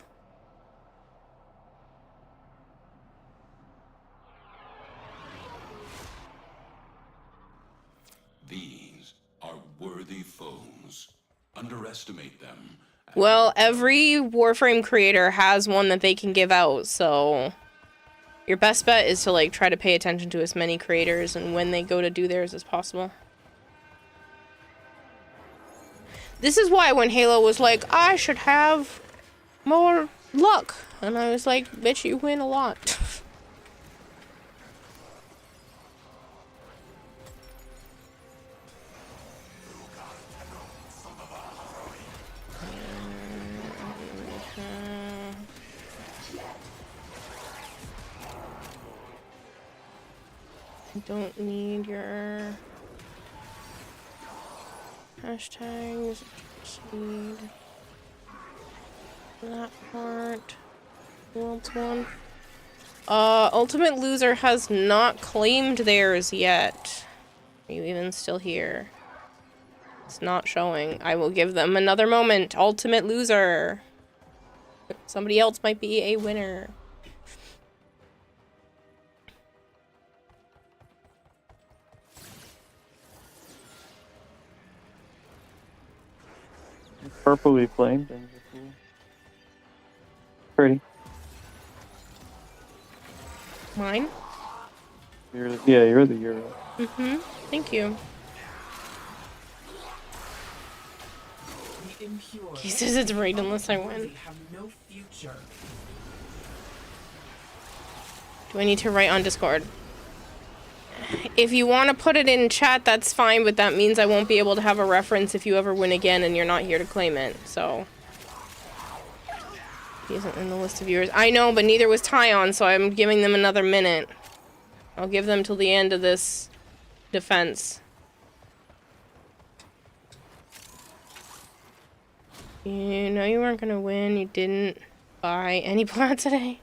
Worthy foes. Underestimate them. Well, every Warframe creator has one that they can give out, so your best bet is to like try to pay attention to as many creators and when they go to do theirs as possible. This is why when Halo was like, I should have more luck, and I was like, bitch, you win a lot. I don't need your hashtags, just need that part. Who else won? Ultimate Loser has not claimed theirs yet. Are you even still here? It's not showing. I will give them another moment. Ultimate Loser. Somebody else might be a winner. Purpley flamed. Pretty. Mine? You're the hero. Mm-hmm. Thank you. He says it's right unless I win. Do I need to write on Discord? If you want to put it in chat, that's fine, but that means I won't be able to have a reference if you ever win again and you're not here to claim it, so. He isn't in the list of viewers. I know, but neither was Tyon, so I'm giving them another minute. I'll give them till the end of this defense. You know you weren't gonna win. You didn't buy any plat today.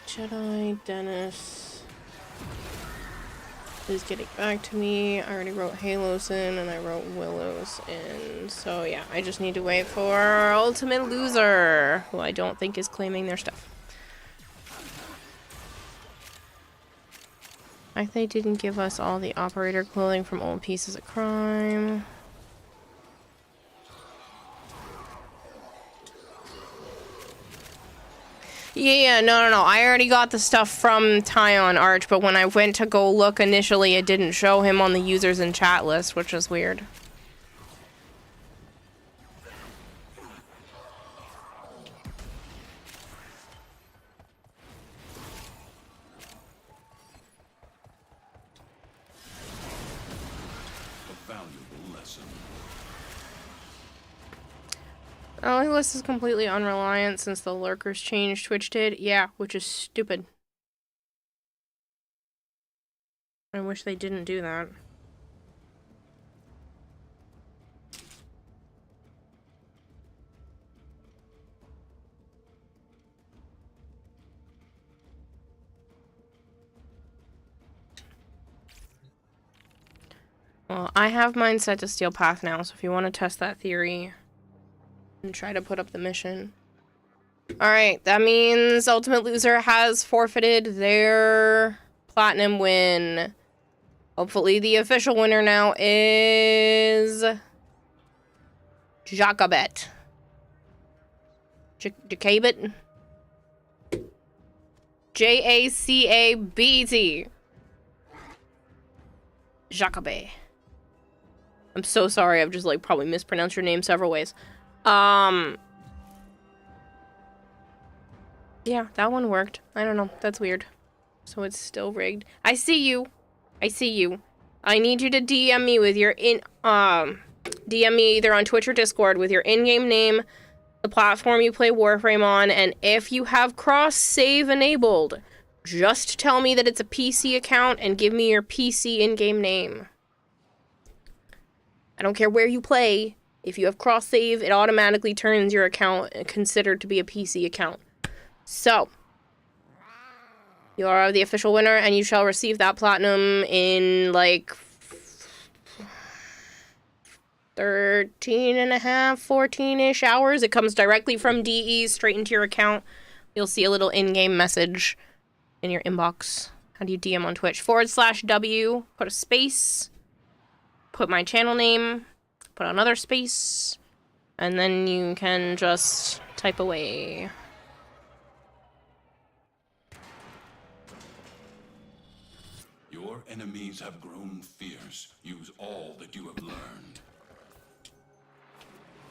Jedi Dennis is getting back to me. I already wrote Halos in and I wrote Willows in. So yeah, I just need to wait for Ultimate Loser, who I don't think is claiming their stuff. Like they didn't give us all the operator clothing from Old Pieces of Crime. Yeah, no. I already got the stuff from Tyon Arch, but when I went to go look initially, it didn't show him on the users and chat list, which is weird. A valuable lesson. Oh, the list is completely unreliant since the lurkers changed Twitch did. Yeah, which is stupid. I wish they didn't do that. Well, I have mine set to Steel Path now, so if you want to test that theory and try to put up the mission. Alright, that means Ultimate Loser has forfeited their platinum win. Hopefully the official winner now is Jacobet. Jacobet? J-A-C-A-B-T. Jacobet. I'm so sorry, I've just like probably mispronounced your name several ways. Yeah, that one worked. I don't know. That's weird. So it's still rigged. I see you. I see you. I need you to DM me with your DM me either on Twitch or Discord with your in-game name, the platform you play Warframe on, and if you have cross-save enabled, just tell me that it's a PC account and give me your PC in-game name. I don't care where you play. If you have cross-save, it automatically turns your account considered to be a PC account. So, you are the official winner, and you shall receive that platinum in, like, 13 and a half, 14-ish hours. It comes directly from DE straight into your account. You'll see a little in-game message in your inbox. How do you DM on Twitch? /W, put a space, put my channel name, put another space, and then you can just type away. Your enemies have grown fierce. Use all that you have learned.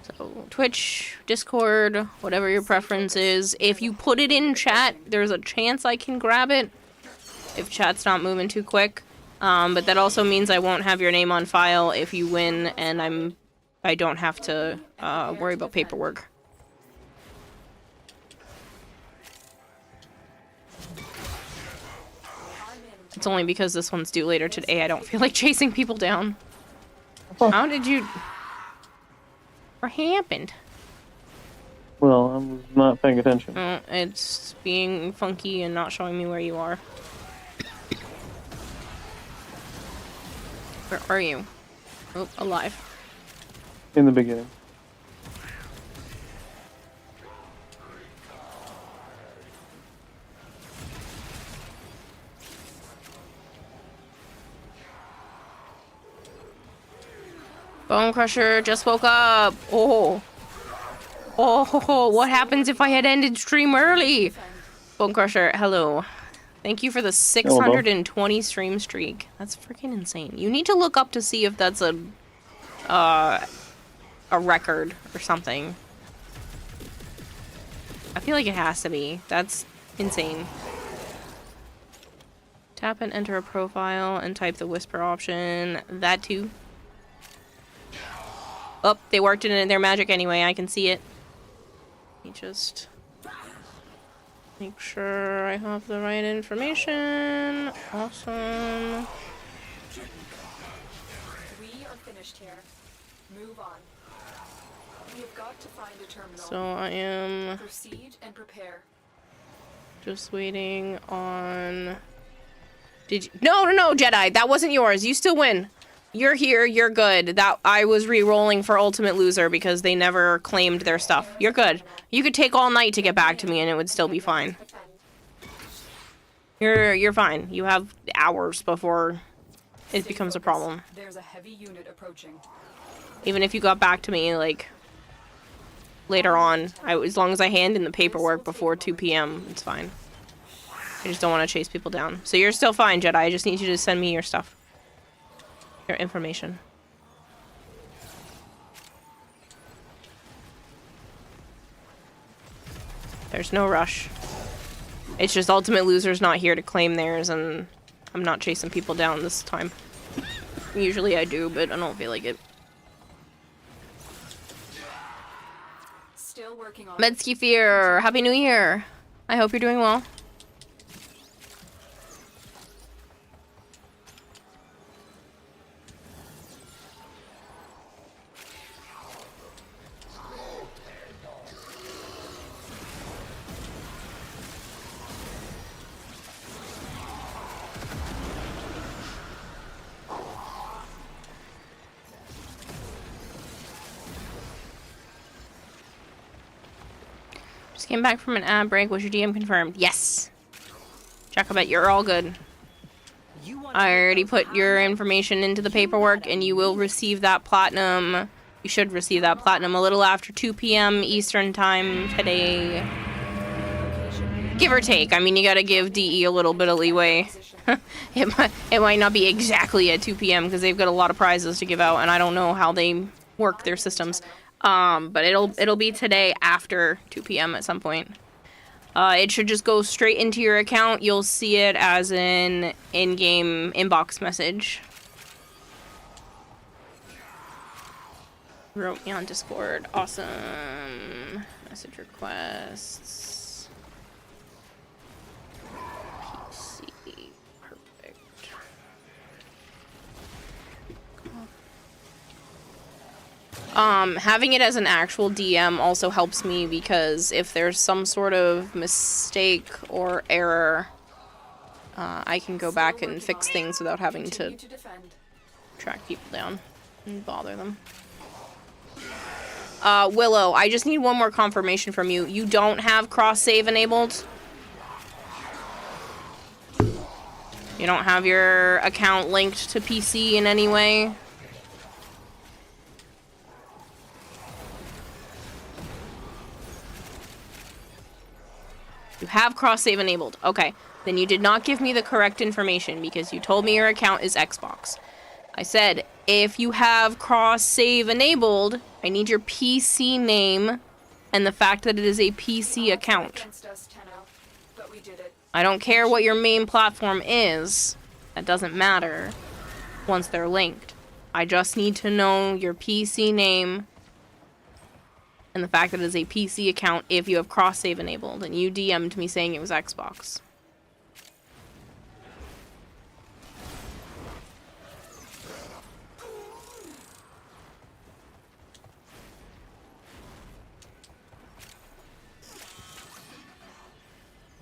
So, Twitch, Discord, whatever your preference is. If you put it in chat, there's a chance I can grab it. If chat's not moving too quick. But that also means I won't have your name on file if you win, and I don't have to worry about paperwork. It's only because this one's due later today. I don't feel like chasing people down. How did you... What happened? Well, I was not paying attention. It's being funky and not showing me where you are. Where are you? Oh, alive. In the beginning. Bone Crusher just woke up. Oh. Oh, what happens if I had ended stream early? Bone Crusher, hello. Thank you for the 620 stream streak. That's freaking insane. You need to look up to see if that's a record or something. I feel like it has to be. That's insane. Tap and enter a profile and type the whisper option. That too. Oh, they worked it in their magic anyway. I can see it. Let me just make sure I have the right information. Awesome. We are finished here. Move on. We've got to find a terminal. So I am... Proceed and prepare. Just waiting on... Did you... No, Jedi. That wasn't yours. You still win. You're here, you're good. That I was re-rolling for Ultimate Loser because they never claimed their stuff. You're good. You could take all night to get back to me and it would still be fine. You're fine. You have hours before it becomes a problem. There's a heavy unit approaching. Even if you got back to me like later on, as long as I hand in the paperwork before 2 p.m., it's fine. I just don't want to chase people down. So you're still fine, Jedi. I just need you to send me your stuff. Your information. There's no rush. It's just Ultimate Loser's not here to claim theirs, and I'm not chasing people down this time. Usually I do, but I don't feel like it. Still working on Medsky Fear, Happy New Year! I hope you're doing well. Just came back from an ad break. Was your DM confirmed? Yes. Jacobet, you're all good. I already put your information into the paperwork, and you will receive that platinum. You should receive that platinum a little after 2 p.m. Eastern time today. Give or take. I mean, you gotta give DE a little bit of leeway. It might not be exactly at 2 p.m. because they've got a lot of prizes to give out, and I don't know how they work their systems. But it'll be today after 2 p.m. at some point. It should just go straight into your account. You'll see it as an in-game inbox message. Wrote me on Discord. Awesome. Message requests. PC. Perfect. Having it as an actual DM also helps me because if there's some sort of mistake or error, I can go back and fix things without having to track people down and bother them. Willow, I just need one more confirmation from you. You don't have cross-save enabled? You don't have your account linked to PC in any way? You have cross-save enabled. Okay. Then you did not give me the correct information because you told me your account is Xbox. I said, if you have cross-save enabled, I need your PC name and the fact that it is a PC account. I don't care what your main platform is. That doesn't matter once they're linked. I just need to know your PC name and the fact that it is a PC account if you have cross-save enabled. And you DM'd me saying it was Xbox.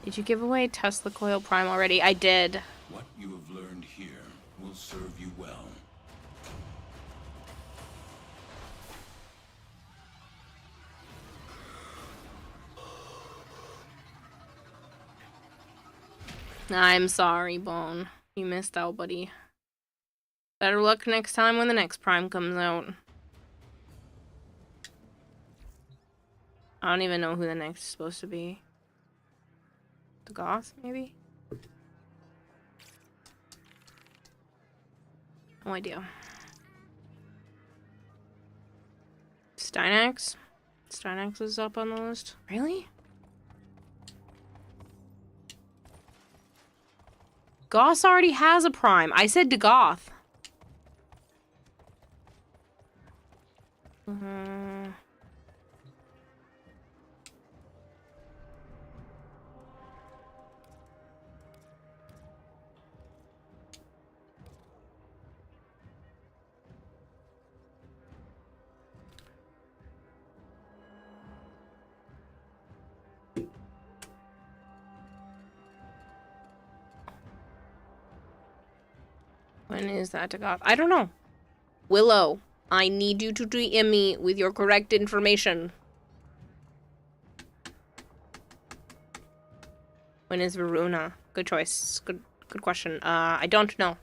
Did you give away Tesla Coil Prime already? I did. What you have learned here will serve you well. I'm sorry, Bone. You missed out, buddy. Better luck next time when the next Prime comes out. I don't even know who the next is supposed to be. The Goth, maybe? No idea. Steinax? Steinax is up on the list. Really? Goth already has a Prime. I said Goth. When is that to Goth? I don't know. Willow, I need you to DM me with your correct information. When is Varuna? Good choice. Good question. I don't know.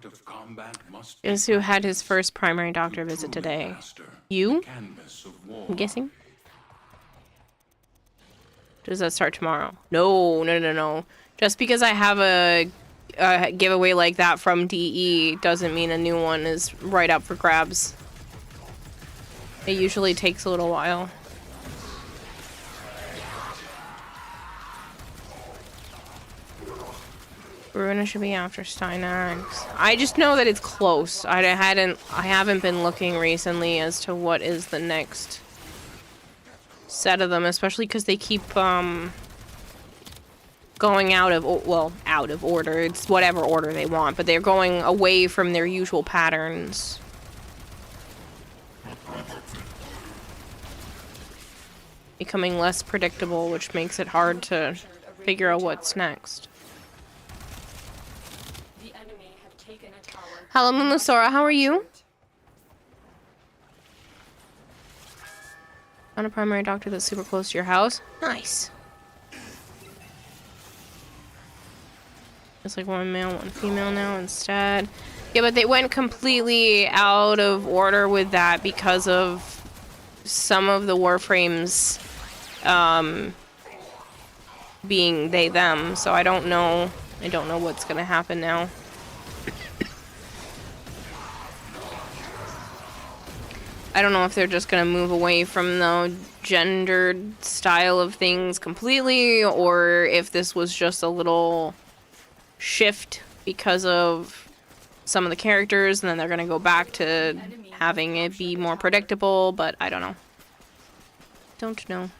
Of combat must Guess who had his first primary doctor visit today? You? I'm guessing. Does that start tomorrow? No. Just because I have a giveaway like that from DE doesn't mean a new one is right up for grabs. It usually takes a little while. Verona should be after Steinax. I just know that it's close. I haven't been looking recently as to what is the next set of them, especially because they keep going out of order. It's whatever order they want, but they're going away from their usual patterns. Becoming less predictable, which makes it hard to figure out what's next. Hello, Moonsora, how are you? Found a primary doctor that's super close to your house. Nice. It's like one male, one female now instead. Yeah, but they went completely out of order with that because of some of the Warframes being they them, so I don't know what's gonna happen now. I don't know if they're just gonna move away from the gendered style of things completely, or if this was just a little shift because of some of the characters, and then they're gonna go back to having it be more predictable, but I don't know. Don't know.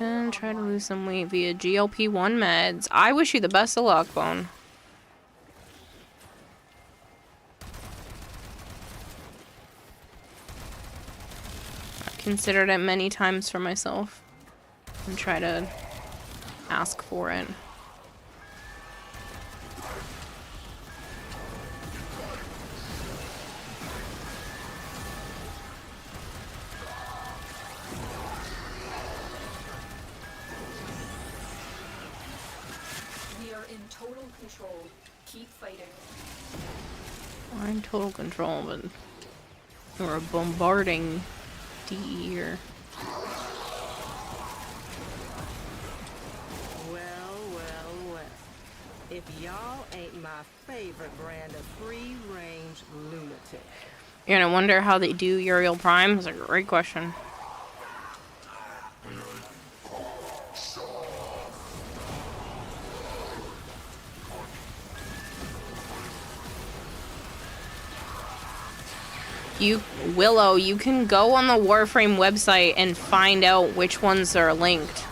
And try to lose some weight via GLP-1 meds. I wish you the best of luck, Bone. I've considered it many times for myself and try to ask for it. Total control. Keep fighting. We're in total control, but we're bombarding DE here. Well. If y'all ain't my favorite brand of free-range lunatic. You're gonna wonder how they do Uriel Prime? That's a great question. Willow, you can go on the Warframe website and find out which ones are linked.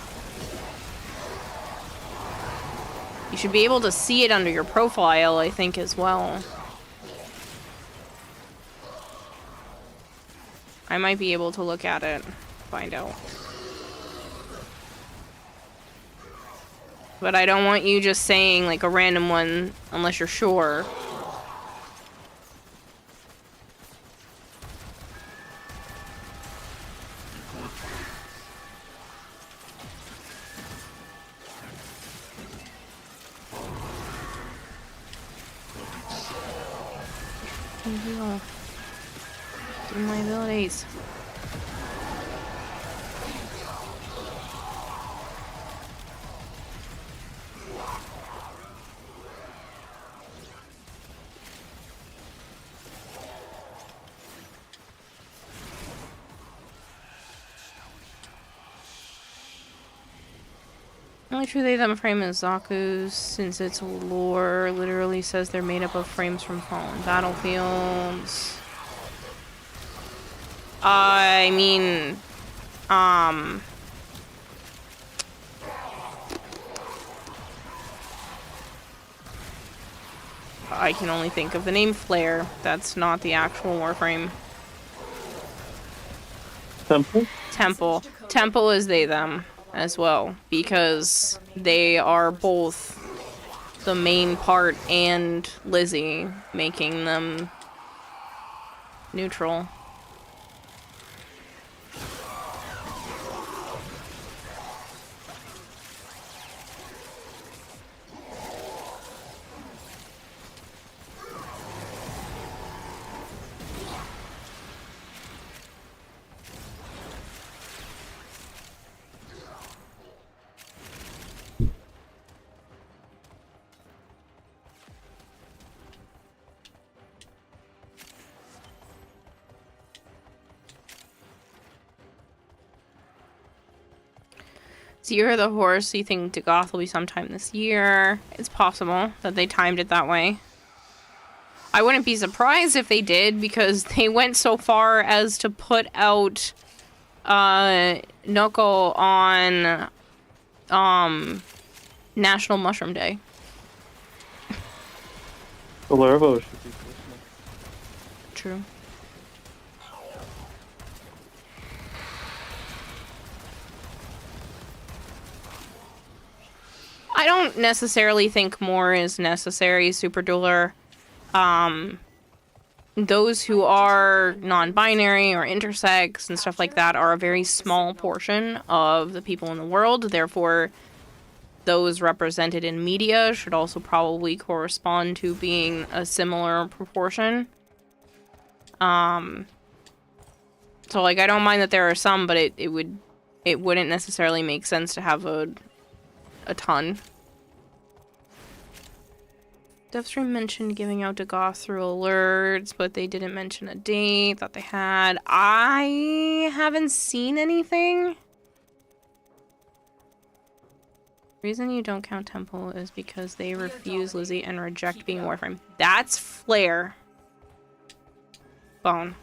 You should be able to see it under your profile, I think, as well. I might be able to look at it, find out. But I don't want you just saying, like, a random one unless you're sure. Do my abilities. Only true they them frame is Zaku's, since its lore literally says they're made up of frames from fallen battlefields. I mean, I can only think of the name Flare. That's not the actual Warframe. Temple? Temple is they them as well, because they are both the main part and Lizzie, making them neutral. So you're the horse, so you think Dagoth will be sometime this year. It's possible that they timed it that way. I wouldn't be surprised if they did, because they went so far as to put out Noko on National Mushroom Day. The Larvo should be Christmas. True. I don't necessarily think more is necessary, Super Dueler. Those who are non-binary or intersex and stuff like that are a very small portion of the people in the world. Therefore, those represented in media should also probably correspond to being a similar proportion. So, like, I don't mind that there are some, but it wouldn't necessarily make sense to have a ton. DevStream mentioned giving out to Goth through alerts, but they didn't mention a date. Thought they had. I haven't seen anything. Reason you don't count Temple is because they refuse Lizzie and reject being Warframe. That's Flare. Bone.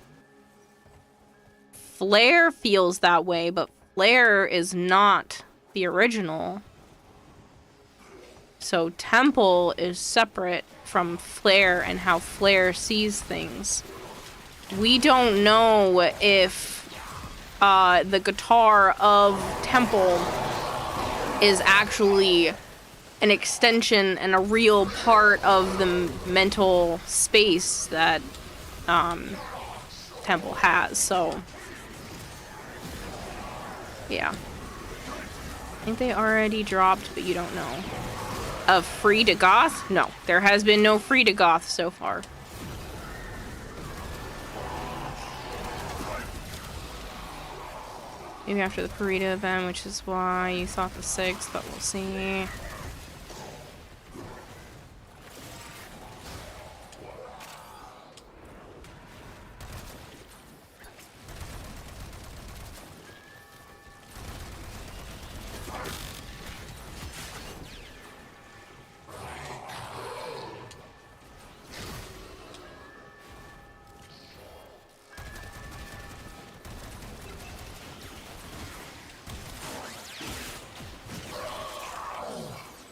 Flare feels that way, but Flare is not the original. So Temple is separate from Flare and how Flare sees things. We don't know if the guitar of Temple is actually an extension and a real part of the mental space that Temple has. So yeah. I think they already dropped, but you don't know. Of free to Goth? No, there has been no free to Goth so far. Maybe after the Parita event, which is why you thought the 6th, but we'll see.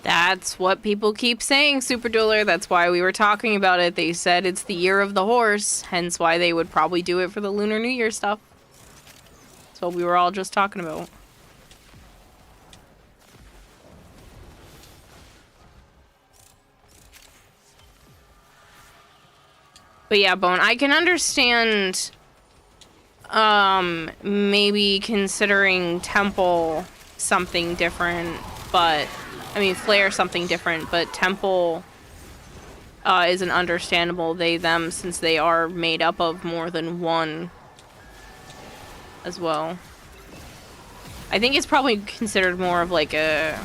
That's what people keep saying, Super Dueler. That's why we were talking about it. They said it's the year of the horse, hence why they would probably do it for the Lunar New Year stuff. That's what we were all just talking about. But yeah, Bone, I can understand maybe considering Temple something different, but I mean, Flare something different, but Temple is an understandable they, them, since they are made up of more than one as well. I think it's probably considered more of like a...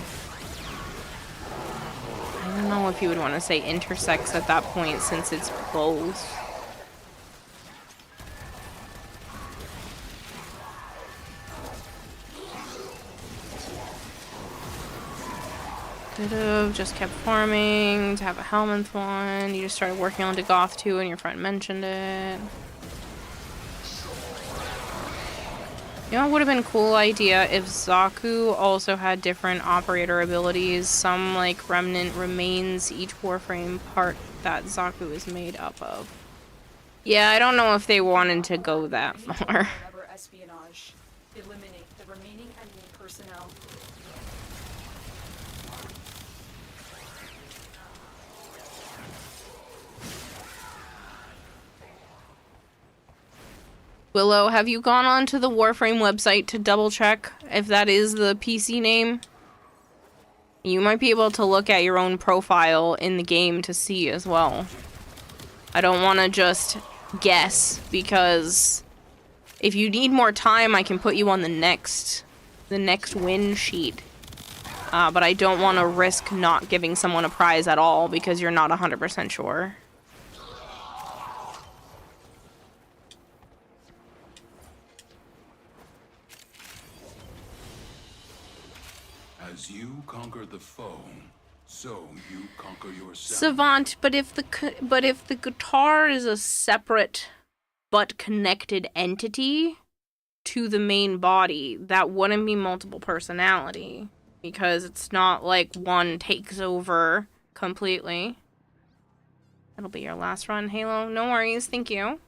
I don't know if you would want to say intersex at that point, since it's both. Could have just kept farming to have a Helminth one. You just started working on Dagoth 2 and your friend mentioned it. You know, it would have been a cool idea if Zaku also had different operator abilities. Some, like, remnant remains each Warframe part that Zaku is made up of. Yeah, I don't know if they wanted to go that far. Espionage. Eliminate the remaining enemy personnel. Willow, have you gone on to the Warframe website to double check if that is the PC name? You might be able to look at your own profile in the game to see as well. I don't want to just guess, because if you need more time, I can put you on the next win sheet. But I don't want to risk not giving someone a prize at all because you're not 100% sure. As you conquer the foe, so you conquer yourself. Savant, but if the guitar is a separate but connected entity to the main body, that wouldn't be multiple personality, because it's not like one takes over completely. That'll be your last run, Halo. No worries, thank you.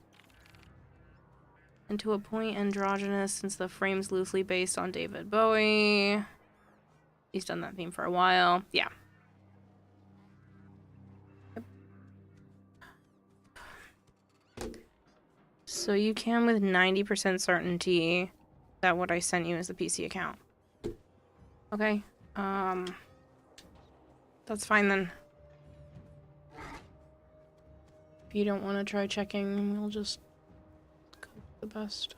And to a point, androgynous, since the frame's loosely based on David Bowie. He's done that theme for a while. Yeah. Yep. So you can with 90% certainty that what I sent you is the PC account. Okay. That's fine then. If you don't want to try checking, we'll just go with the best.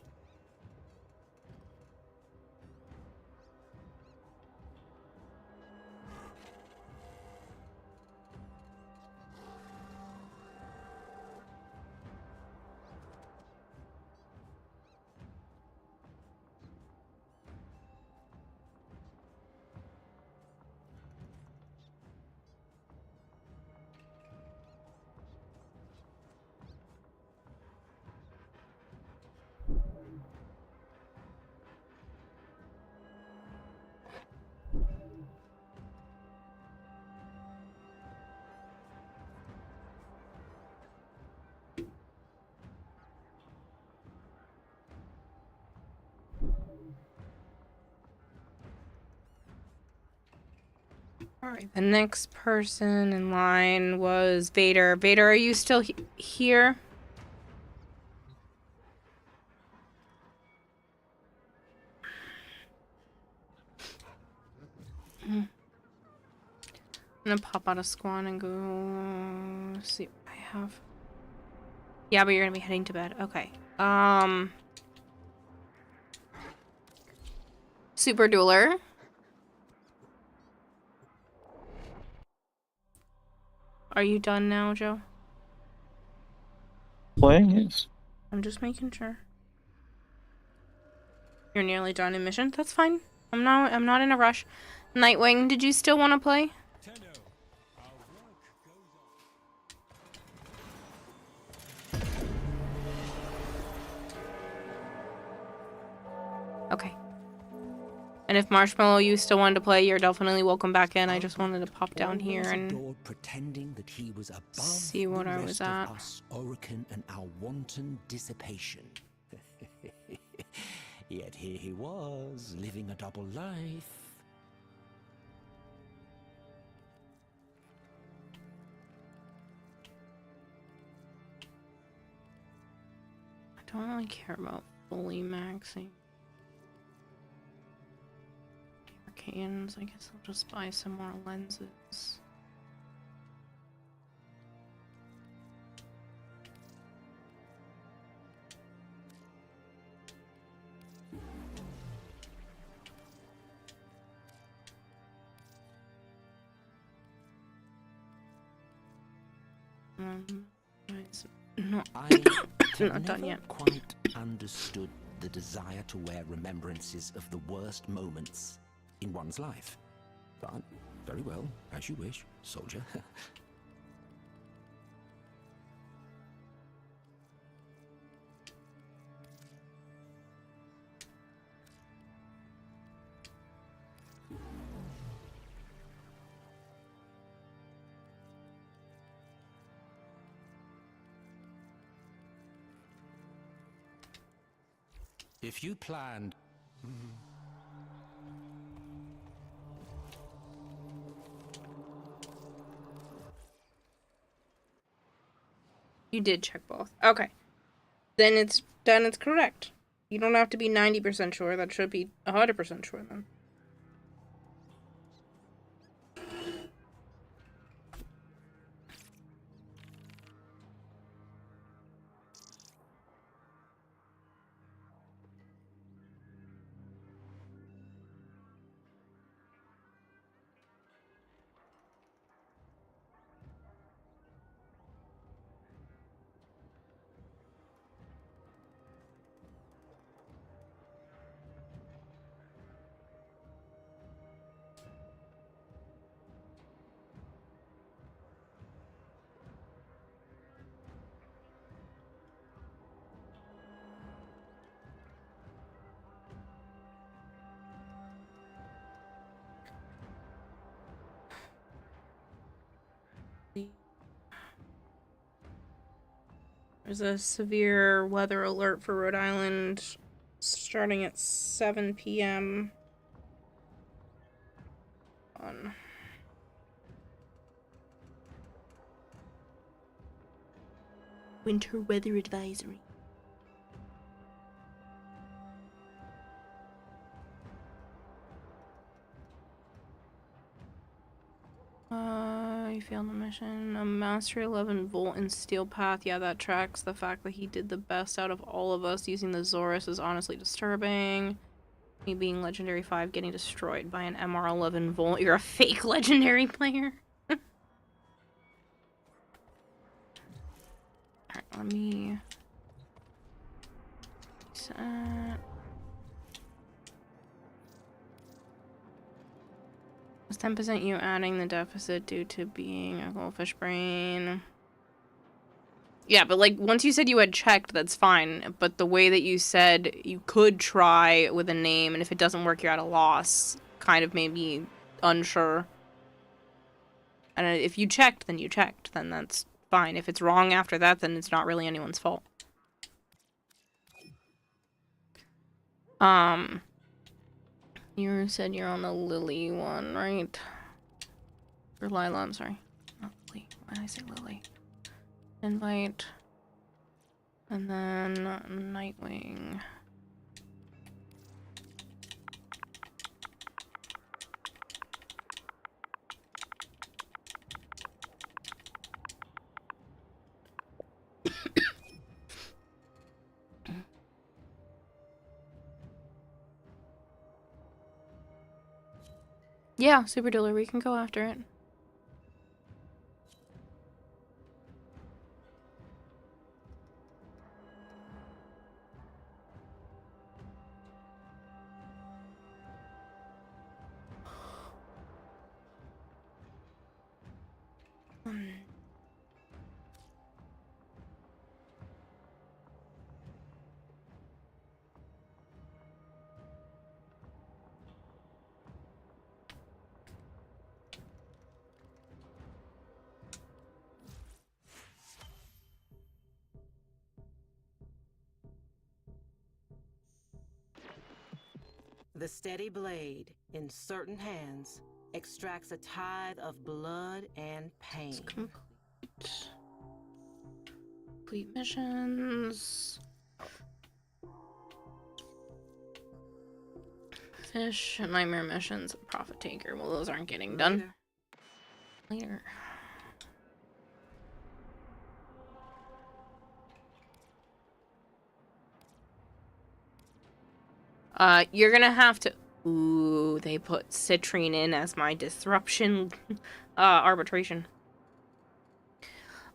Alright, the next person in line was Vader. Vader, are you still here? I'm gonna pop out of squad and go see what I have. Yeah, but you're gonna be heading to bed. Okay. Super Dueler. Are you done now, Joe? Playing, yes. I'm just making sure. You're nearly done in mission? That's fine. I'm not in a rush. Nightwing, did you still want to play? Okay. And if Marshmallow, you still wanted to play, you're definitely welcome back in. I just wanted to pop down here and pretending that he was above see what I was at. Us, Orican, and our wanton dissipation. Yet here he was, living a double life. I don't really care about fully maxing Arcanes. I guess I'll just buy some more lenses. I not done yet. Quite understood the desire to wear remembrances of the worst moments in one's life. But very well, as you wish, soldier. If you planned... You did check both. Okay. Then it's correct. You don't have to be 90% sure. That should be 100% sure then. There's a severe weather alert for Rhode Island starting at 7 p.m. on winter weather advisory. You failed the mission. A Mastery 11 Volt and Steel Path. Yeah, that tracks. The fact that he did the best out of all of us using the Zorus is honestly disturbing. Me being Legendary 5 getting destroyed by an MR 11 Volt. You're a fake Legendary player. Alright, let me... set. Was 10% you adding the deficit due to being a goldfish brain? Yeah, but like, once you said you had checked, that's fine. But the way that you said you could try with a name, and if it doesn't work, you're at a loss, kind of made me unsure. And if you checked, then you checked. Then that's fine. If it's wrong after that, then it's not really anyone's fault. You said you're on the Lily one, right? Or Lila, I'm sorry. Not Lily. Why did I say Lily? Invite. And then Nightwing. Yeah, Super Dueler, we can go after it. The steady blade, in certain hands, extracts a tithe of blood and pain. Complete missions. Fish, nightmare missions, and profit taker. Well, those aren't getting done. Later. You're gonna have to... Ooh, they put Citrine in as my disruption, arbitration.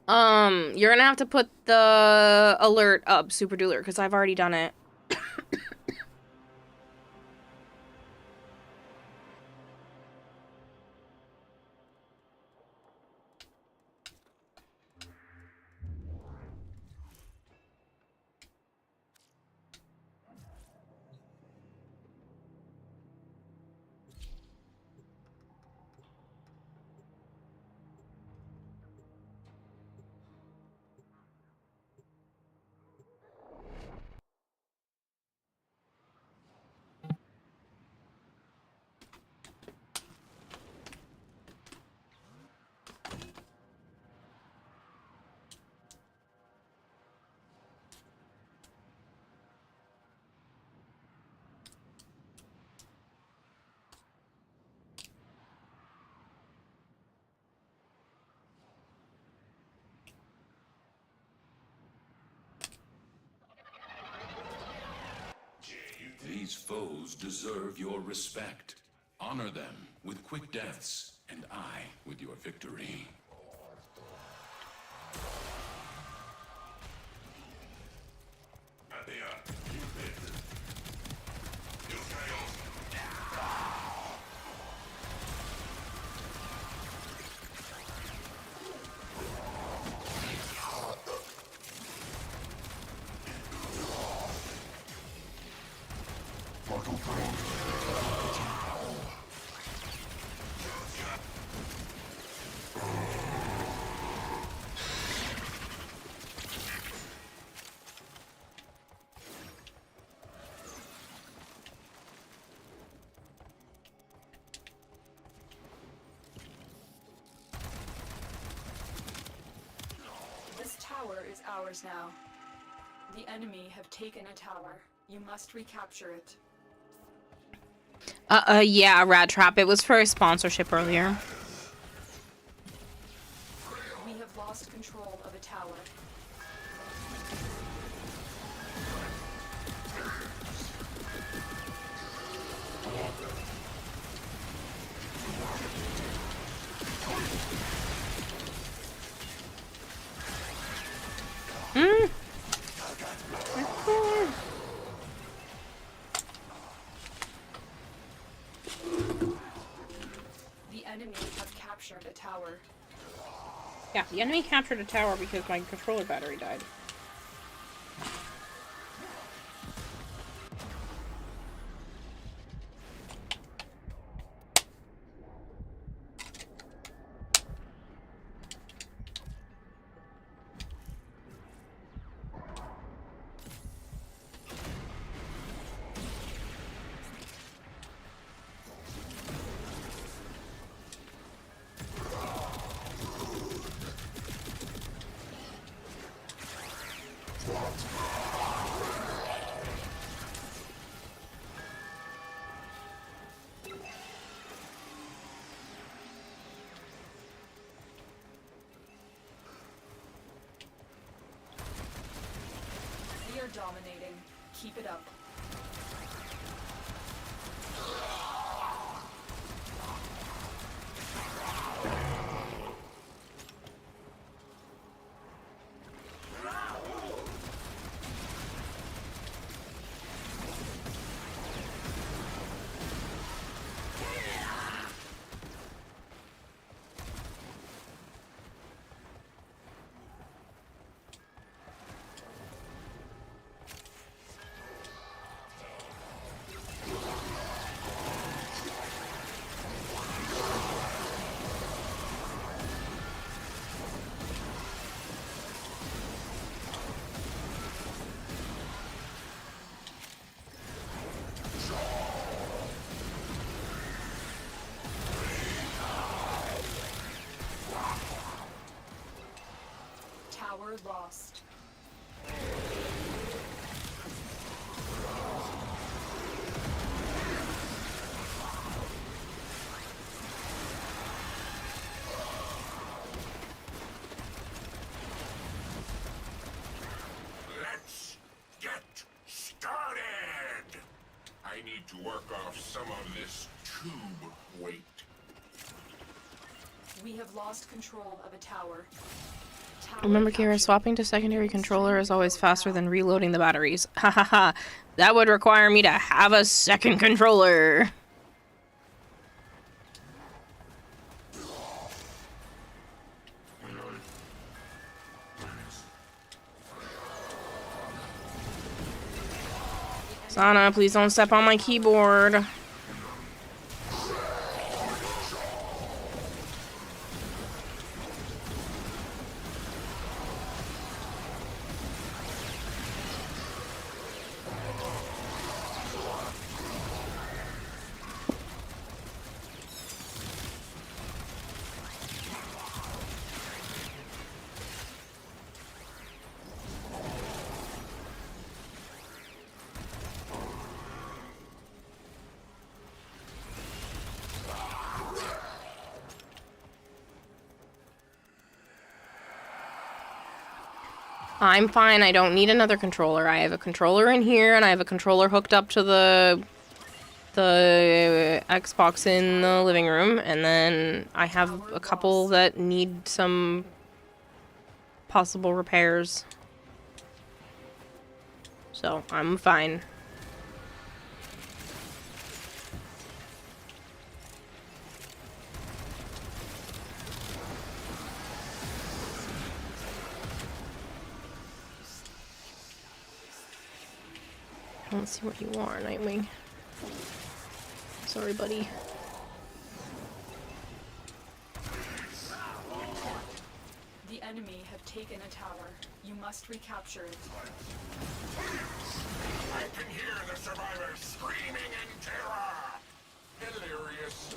You're gonna have to put the alert up, Super Dueler, because I've already done it. These foes deserve your respect. Honor them with quick deaths, and I with your victory. This tower is ours now. The enemy have taken a tower. You must recapture it. Yeah, Rad Trap. It was for a sponsorship earlier. We have lost control of a tower. The enemy have captured a tower. Yeah, the enemy captured a tower because my controller battery died. We are dominating. Keep it up. Tower lost. Let's get started! I need to work off some of this tube weight. We have lost control of a tower. Remember, Gyre, swapping to secondary controller is always faster than reloading the batteries. Ha ha ha. That would require me to have a second controller. Sana, please don't step on my keyboard. I'm fine. I don't need another controller. I have a controller in here, and I have a controller hooked up to the Xbox in the living room, and then I have a couple that need some possible repairs. So, I'm fine. I don't see what you are, Nightwing. Sorry, buddy. The enemy have taken a tower. You must recapture it. I can hear the survivors screaming in terror! Delirious.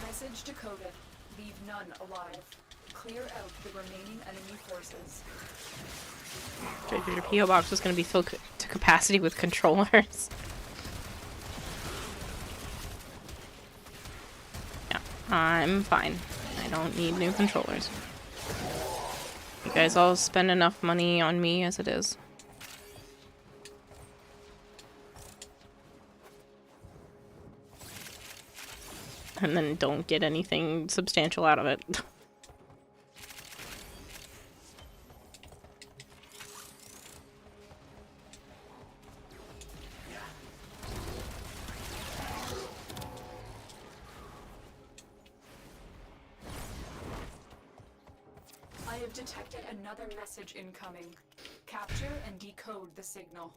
Message decoded. Leave none alive. Clear out the remaining enemy forces. Your PO box was going to be filled to capacity with controllers. Yeah, I'm fine. I don't need new controllers. You guys all spend enough money on me as it is. And then don't get anything substantial out of it. I have detected another message incoming. Capture and decode the signal.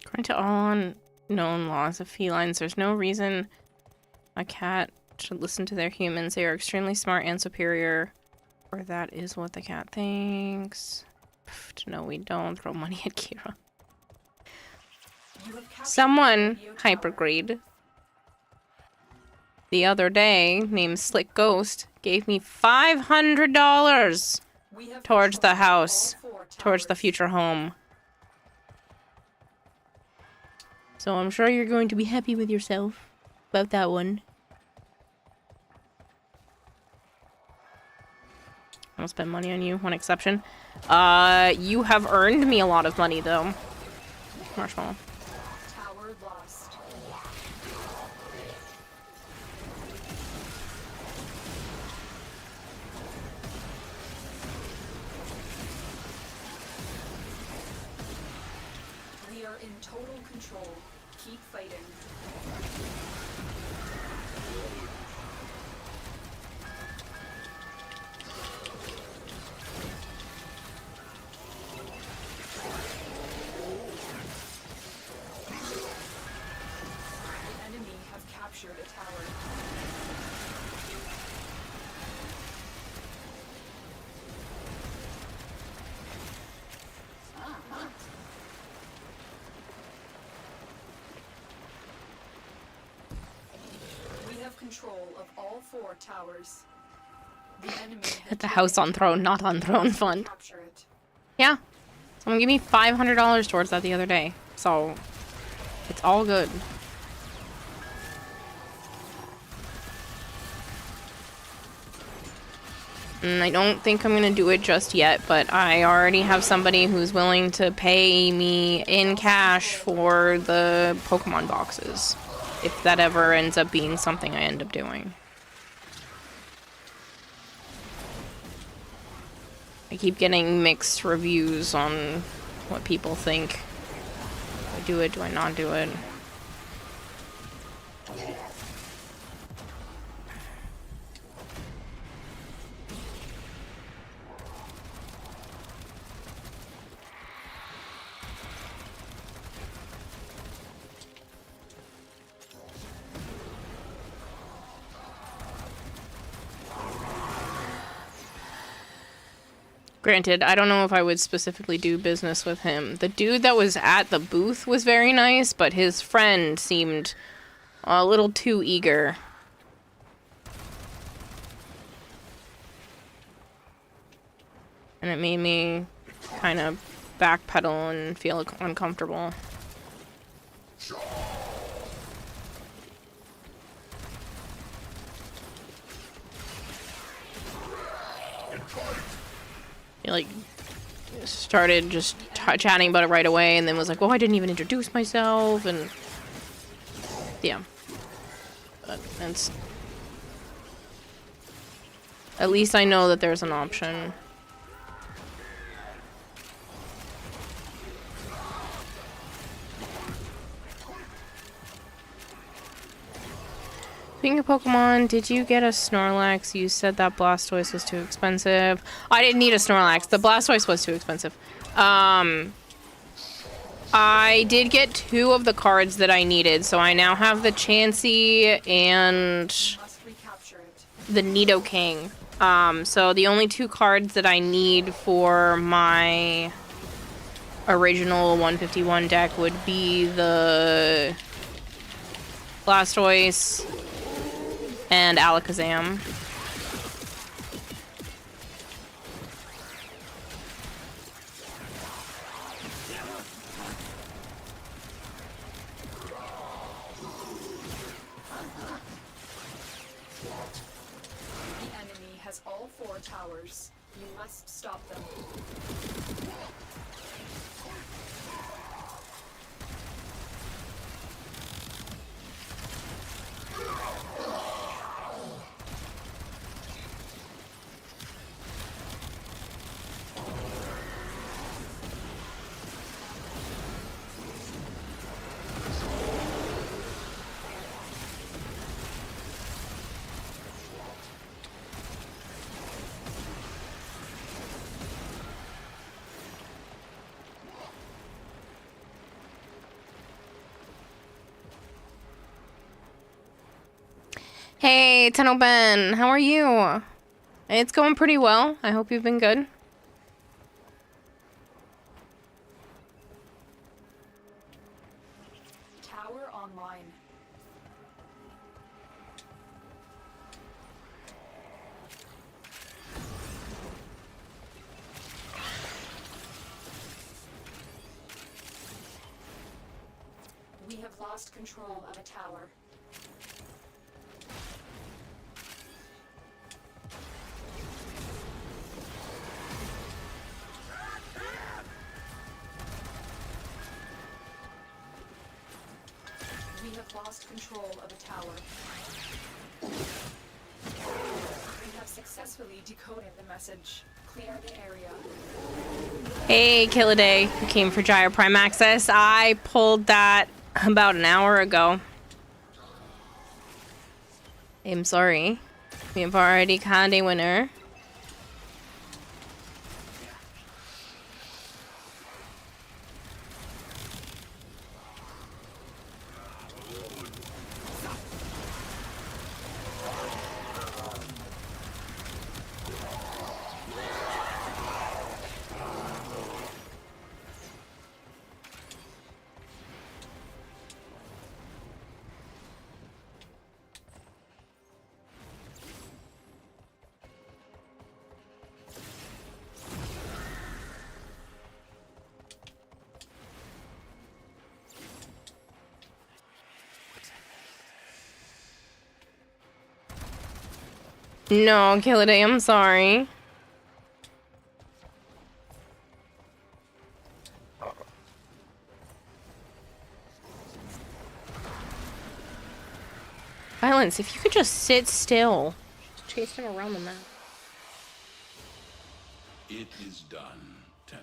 According to all known laws of felines, there's no reason a cat should listen to their humans. They are extremely smart and superior. Or that is what the cat thinks. No, we don't throw money at Kira. Someone hypergreed the other day named Slick Ghost gave me $500 towards the house, towards the future home. So I'm sure you're going to be happy with yourself about that one. I'll spend money on you, one exception. You have earned me a lot of money though. Marshmallow. Tower lost. We are in total control. Keep fighting. Captured a tower. We have control of all 4 towers. The enemy At the house on throne, not on throne fund. Yeah. Someone gave me $500 towards that the other day. So, it's all good. I don't think I'm going to do it just yet, but I already have somebody who's willing to pay me in cash for the Pokemon boxes. If that ever ends up being something I end up doing. I keep getting mixed reviews on what people think. Do I do it? Do I not do it? Granted, I don't know if I would specifically do business with him. The dude that was at the booth was very nice, but his friend seemed a little too eager. And it made me kind of backpedal and feel uncomfortable. He, like, started just chatting about it right away, and then was like, "Oh, I didn't even introduce myself," and yeah. But it's at least I know that there's an option. Speaking of Pokemon, did you get a Snorlax? You said that Blastoise was too expensive. I didn't need a Snorlax. The Blastoise was too expensive. I did get 2 of the cards that I needed, so I now have the Chansey and the Nidoking. So the only 2 cards that I need for my original 151 deck would be the Blastoise and Alakazam. The enemy has all 4 towers. You must stop them. Hey, Tunnel Ben, how are you? It's going pretty well. I hope you've been good. Tower online. We have lost control of a tower. We have lost control of a tower. We have successfully decoded the message. Clear the area. Hey, Killaday, who came for Gyre Prime Access. I pulled that about an hour ago. I'm sorry. We have already caught a winner. No, Killaday, I'm sorry. Violence, if you could just sit still. Just chase him around the map. It is done, Tenno.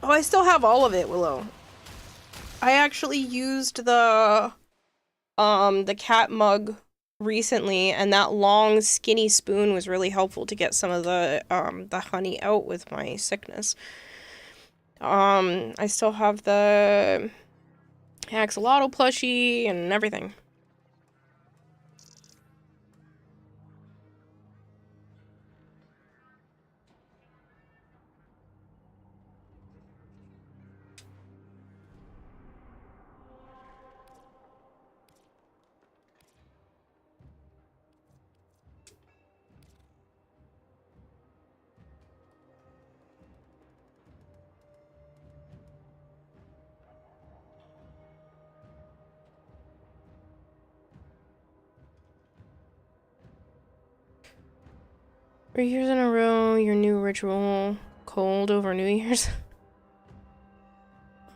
Oh, I still have all of it, Willow. I actually used the cat mug recently, and that long skinny spoon was really helpful to get some of the honey out with my sickness. I still have the axolotl plushie and everything. Three years in a row, your new ritual, cold over New Year's.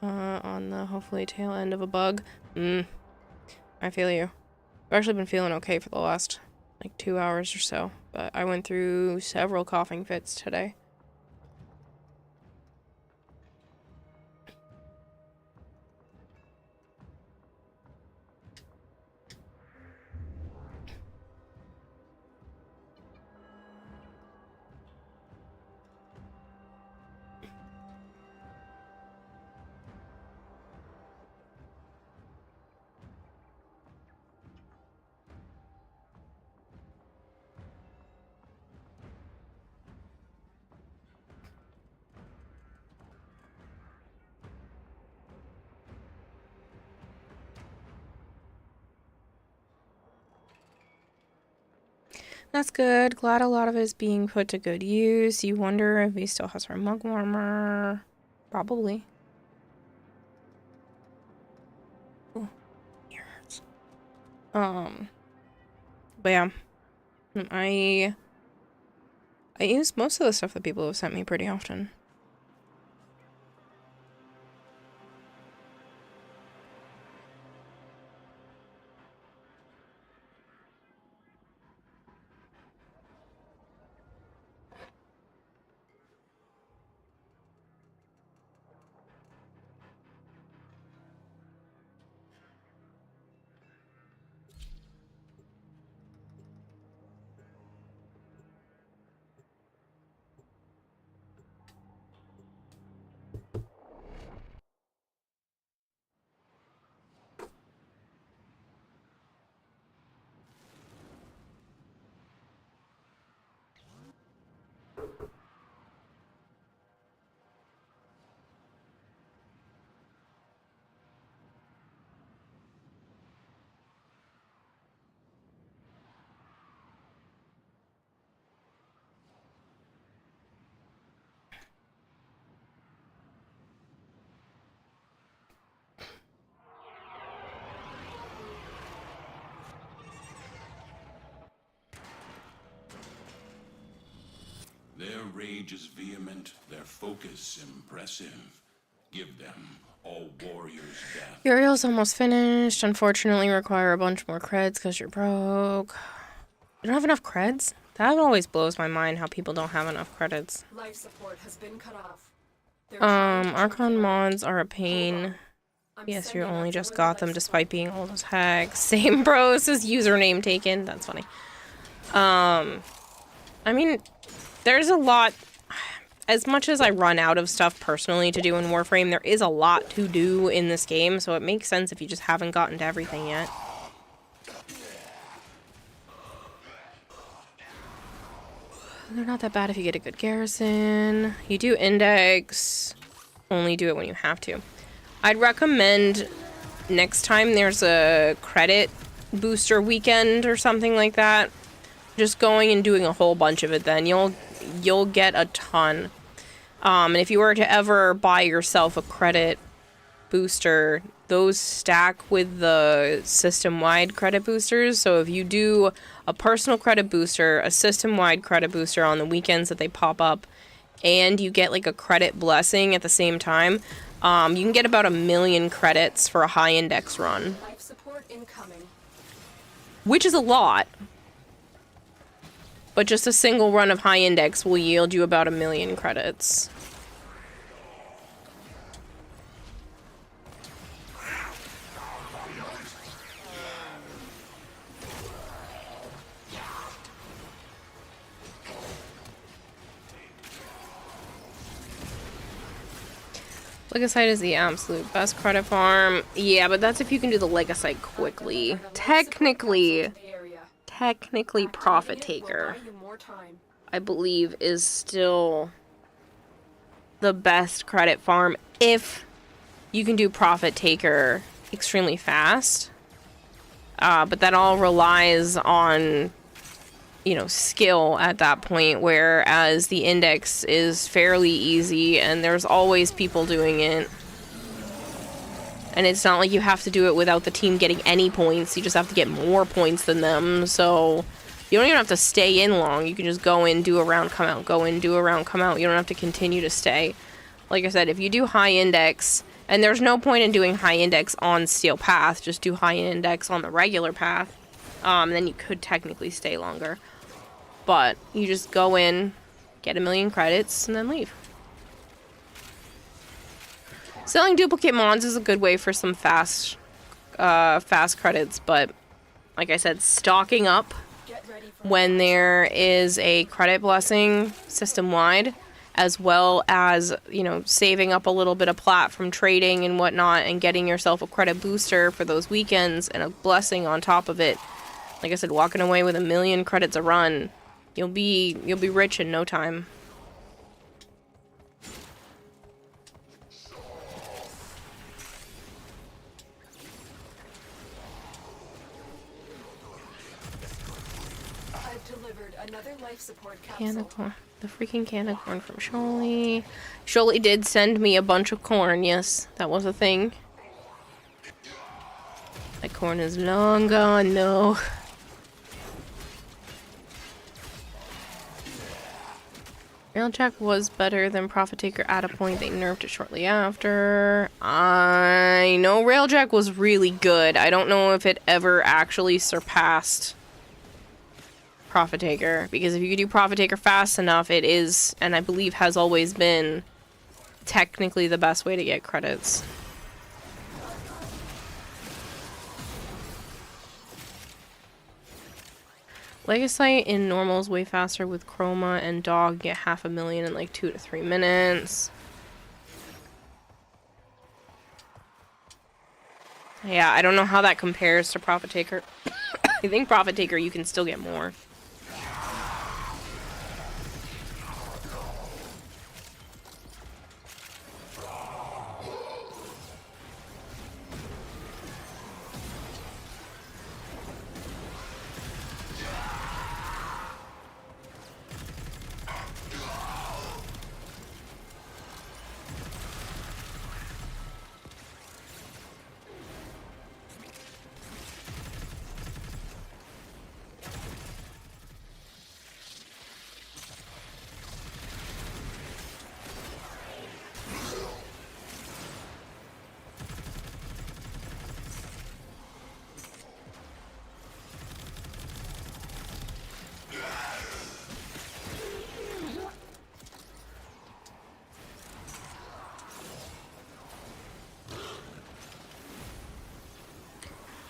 On the hopefully tail end of a bug. I feel you. I've actually been feeling okay for the last, like, 2 hours or so, but I went through several coughing fits today. That's good. Glad a lot of it is being put to good use. You wonder if he still has her mug warmer. Probably. Ooh, ear hurts. But yeah. I use most of the stuff that people have sent me pretty often. Their rage is vehement, their focus impressive. Give them all warriors' death. Uriel's almost finished. Unfortunately, require a bunch more creds because you're broke. You don't have enough creds? That always blows my mind how people don't have enough credits. Life support has been cut off. Archon mods are a pain. Yes, you only just got them despite being old as heck. Same bro, says username taken. That's funny. I mean, there's a lot. As much as I run out of stuff personally to do in Warframe, there is a lot to do in this game, so it makes sense if you just haven't gotten to everything yet. They're not that bad if you get a good garrison. You do index. Only do it when you have to. I'd recommend next time there's a credit booster weekend or something like that, just going and doing a whole bunch of it then. You'll get a ton. And if you were to ever buy yourself a credit booster, those stack with the system-wide credit boosters. So if you do a personal credit booster, a system-wide credit booster on the weekends that they pop up, and you get like a credit blessing at the same time, you can get about 1,000,000 credits for a high index run. Life support incoming. Which is a lot. But just a single run of high index will yield you about 1,000,000 credits. Legasite is the absolute best credit farm. Yeah, but that's if you can do the Legasite quickly. Technically, Profit Taker, I believe, is still the best credit farm if you can do Profit Taker extremely fast. But that all relies on, you know, skill at that point, whereas the index is fairly easy and there's always people doing it. And it's not like you have to do it without the team getting any points. You just have to get more points than them. So you don't even have to stay in long. You can just go in, do a round, come out, go in, do a round, come out. You don't have to continue to stay. Like I said, if you do high index, and there's no point in doing high index on Steel Path, just do high index on the regular path. Then you could technically stay longer. But you just go in, get 1,000,000 credits, and then leave. Selling duplicate mods is a good way for some fast credits, but like I said, stocking up when there is a credit blessing system-wide, as well as, you know, saving up a little bit of plat from trading and whatnot, and getting yourself a credit booster for those weekends and a blessing on top of it. Like I said, walking away with 1,000,000 credits a run, you'll be rich in no time. Can of corn. The freaking can of corn from Sholly. Sholly did send me a bunch of corn, yes. That was a thing. That corn is long gone, no. Railjack was better than Profit Taker at a point. They nerfed it shortly after. I know Railjack was really good. I don't know if it ever actually surpassed Profit Taker, because if you could do Profit Taker fast enough, it is, and I believe has always been, technically the best way to get credits. Legasite in normal is way faster with Chroma, and Dog get 500,000 in like 2 to 3 minutes. Yeah, I don't know how that compares to Profit Taker. I think Profit Taker you can still get more.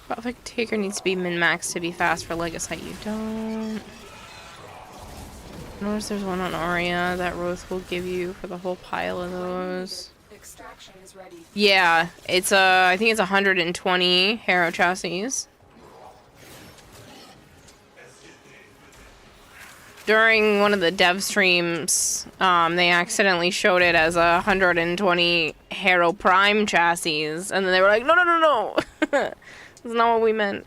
Prophet Taker needs to be min-maxed to be fast for Legacy. You don't. Notice there's one on Aria that Roth will give you for the whole pile of those. Extraction is ready. Yeah, it's I think it's 120 Harrow chassis. During one of the dev streams, they accidentally showed it as 120 Harrow Prime chassis, and then they were like, no, no, no, no. That's not what we meant.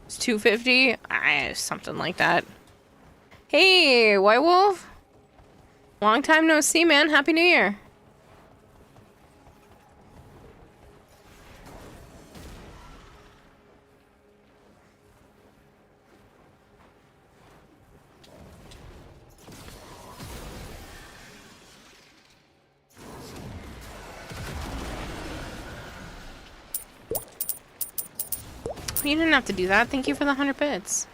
It's 250? Something like that. Hey, White Wolf. Long time no see, man. Happy New Year. You didn't have to do that. Thank you for the 100 bits.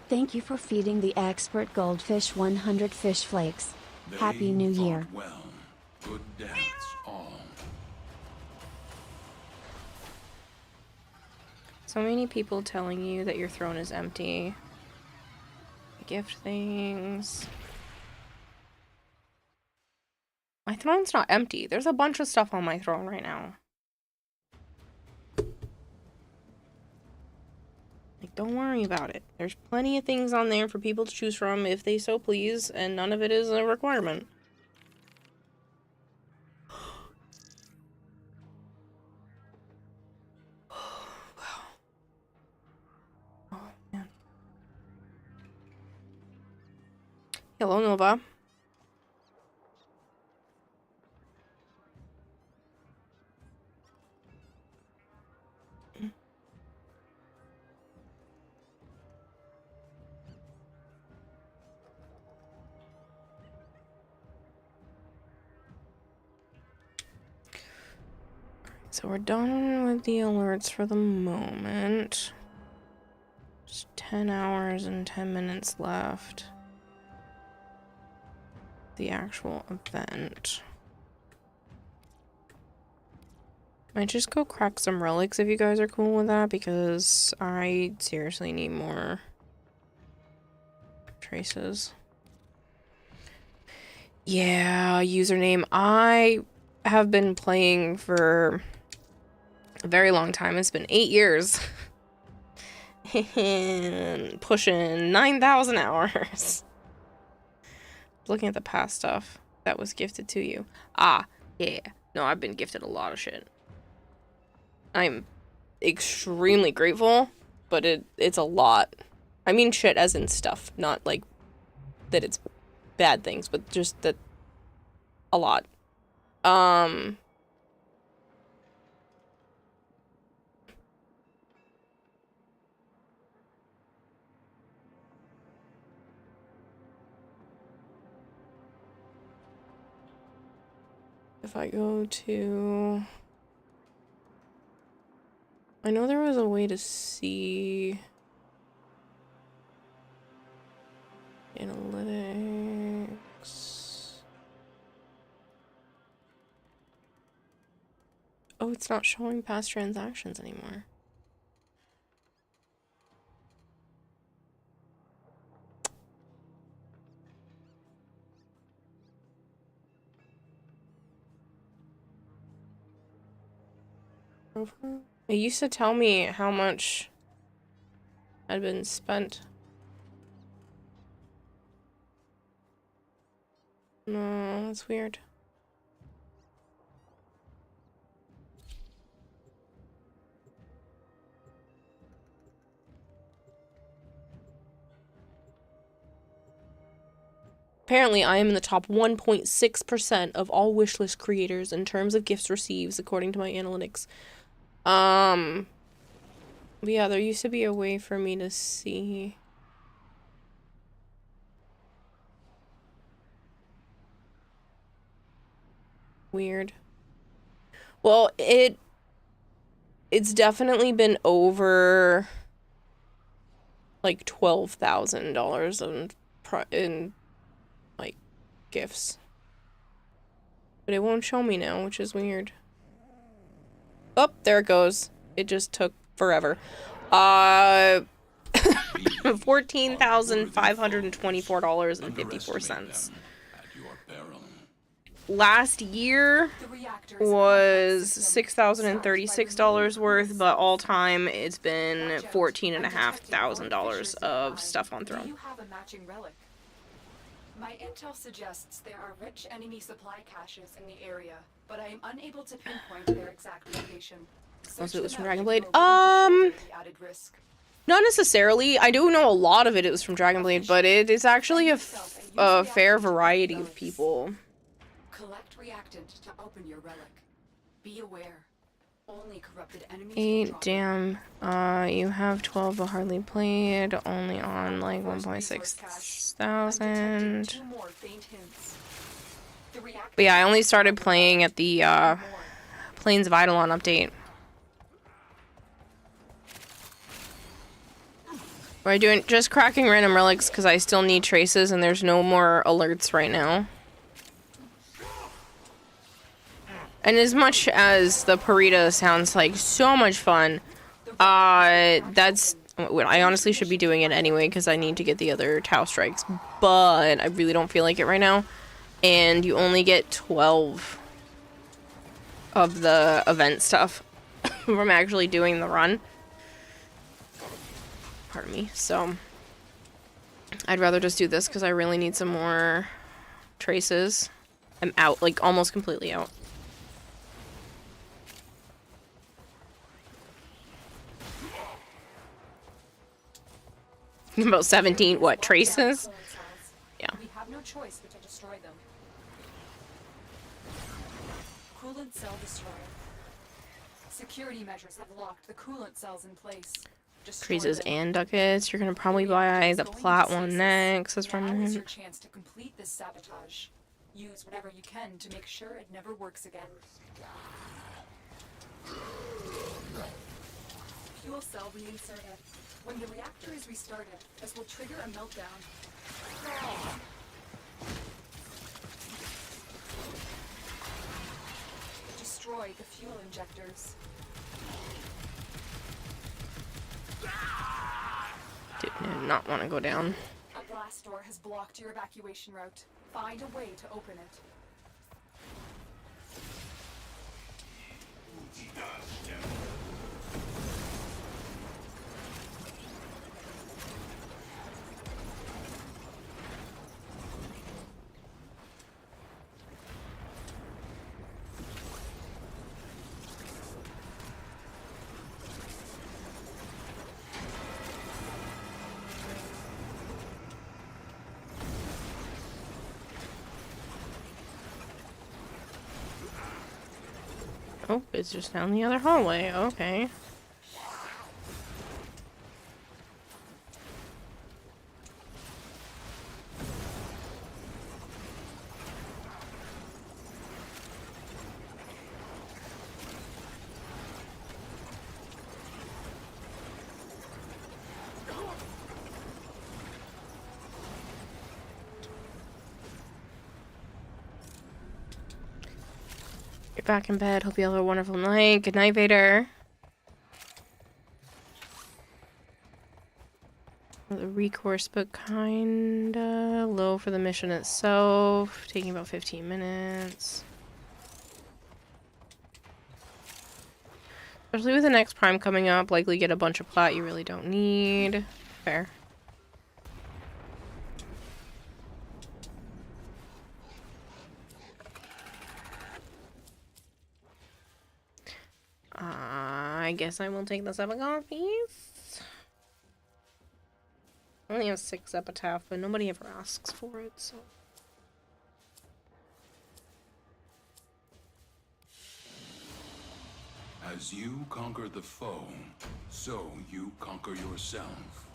Thank you for feeding the expert goldfish 100 fish flakes. Happy New Year. Well, good deaths all. So many people telling you that your throne is empty. Gift things. My throne's not empty. There's a bunch of stuff on my throne right now. Like, don't worry about it. There's plenty of things on there for people to choose from if they so please, and none of it is a requirement. Oh, man. Hello, Nova. So we're done with the alerts for the moment. Just 10 hours and 10 minutes left. The actual event. Might just go crack some relics if you guys are cool with that, because I seriously need more traces. Yeah, username. I have been playing for a very long time. It's been 8 years. And pushing 9,000 hours. Looking at the past stuff that was gifted to you. Ah, yeah. No, I've been gifted a lot of shit. I'm extremely grateful, but it's a lot. I mean shit as in stuff, not like that it's bad things, but just that a lot. If I go to... I know there was a way to see... Analytics... Oh, it's not showing past transactions anymore. It used to tell me how much had been spent. No, that's weird. Apparently, I am in the top 1.6% of all wishlist creators in terms of gifts received, according to my analytics. But yeah, there used to be a way for me to see. Weird. Well, it's definitely been over like $12,000 in like gifts. But it won't show me now, which is weird. Oh, there it goes. It just took forever. $14,524.54. Last year was $6,036 worth, but all time it's been $14,500 of stuff on Throne. Do you have a matching relic? My intel suggests there are rich enemy supply caches in the area, but I am unable to pinpoint their exact location. Most of it was from Dragonblade. Not necessarily. I do know a lot of it was from Dragonblade, but it is actually a fair variety of people. Collect reactant to open your relic. Be aware. Only corrupted enemies 8, damn. You have 12 but hardly played. Only on like 1.6 thousand. But yeah, I only started playing at the Plains of Eidolon update. We're doing just cracking random relics because I still need traces and there's no more alerts right now. And as much as the Parita sounds like so much fun, that's... I honestly should be doing it anyway because I need to get the other Tau Strikes, but I really don't feel like it right now. And you only get 12 of the event stuff from actually doing the run. Pardon me. So, I'd rather just do this because I really need some more traces. I'm out, like almost completely out. About 17, what, traces? Yeah. We have no choice but to destroy them. Coolant cell destroyed. Security measures have locked the coolant cells in place. Traces and ducats. You're gonna probably buy the plat one next. That's from Now is him. your chance to complete this sabotage. Use whatever you can to make sure it never works again. Fuel cell reinserted. When the reactor is restarted, this will trigger a meltdown. Destroy the fuel injectors. Did not want to go down. A blast door has blocked your evacuation route. Find a way to open it. Oh, it's just down the other hallway. Okay. You're back in bed. Hope you have a wonderful night. Good night, Vader. The recourse, but kinda low for the mission itself. Taking about 15 minutes. Especially with the next prime coming up, likely get a bunch of plat you really don't need. Fair. I guess I will take the 7 copies. I only have 6 epitaph, but nobody ever asks for it, so. As you conquer the foe, so you conquer yourself.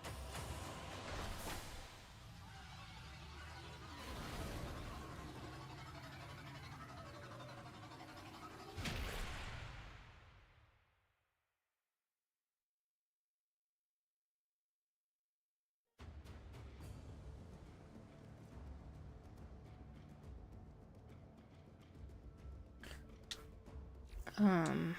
Alright.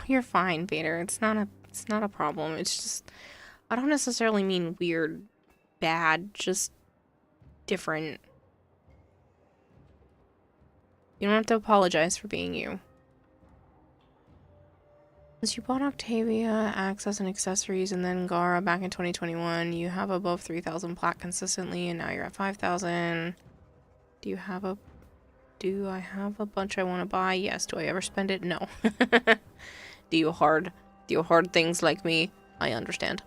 You're fine, Vader. It's not a problem. It's just I don't necessarily mean weird, bad, just different. You don't have to apologize for being you. Since you bought Octavia, Access, and Accessories, and then Gyre back in 2021, you have above 3,000 plat consistently, and now you're at 5,000. Do I have a bunch I want to buy? Yes. Do I ever spend it? No. Do you hard things like me? I understand.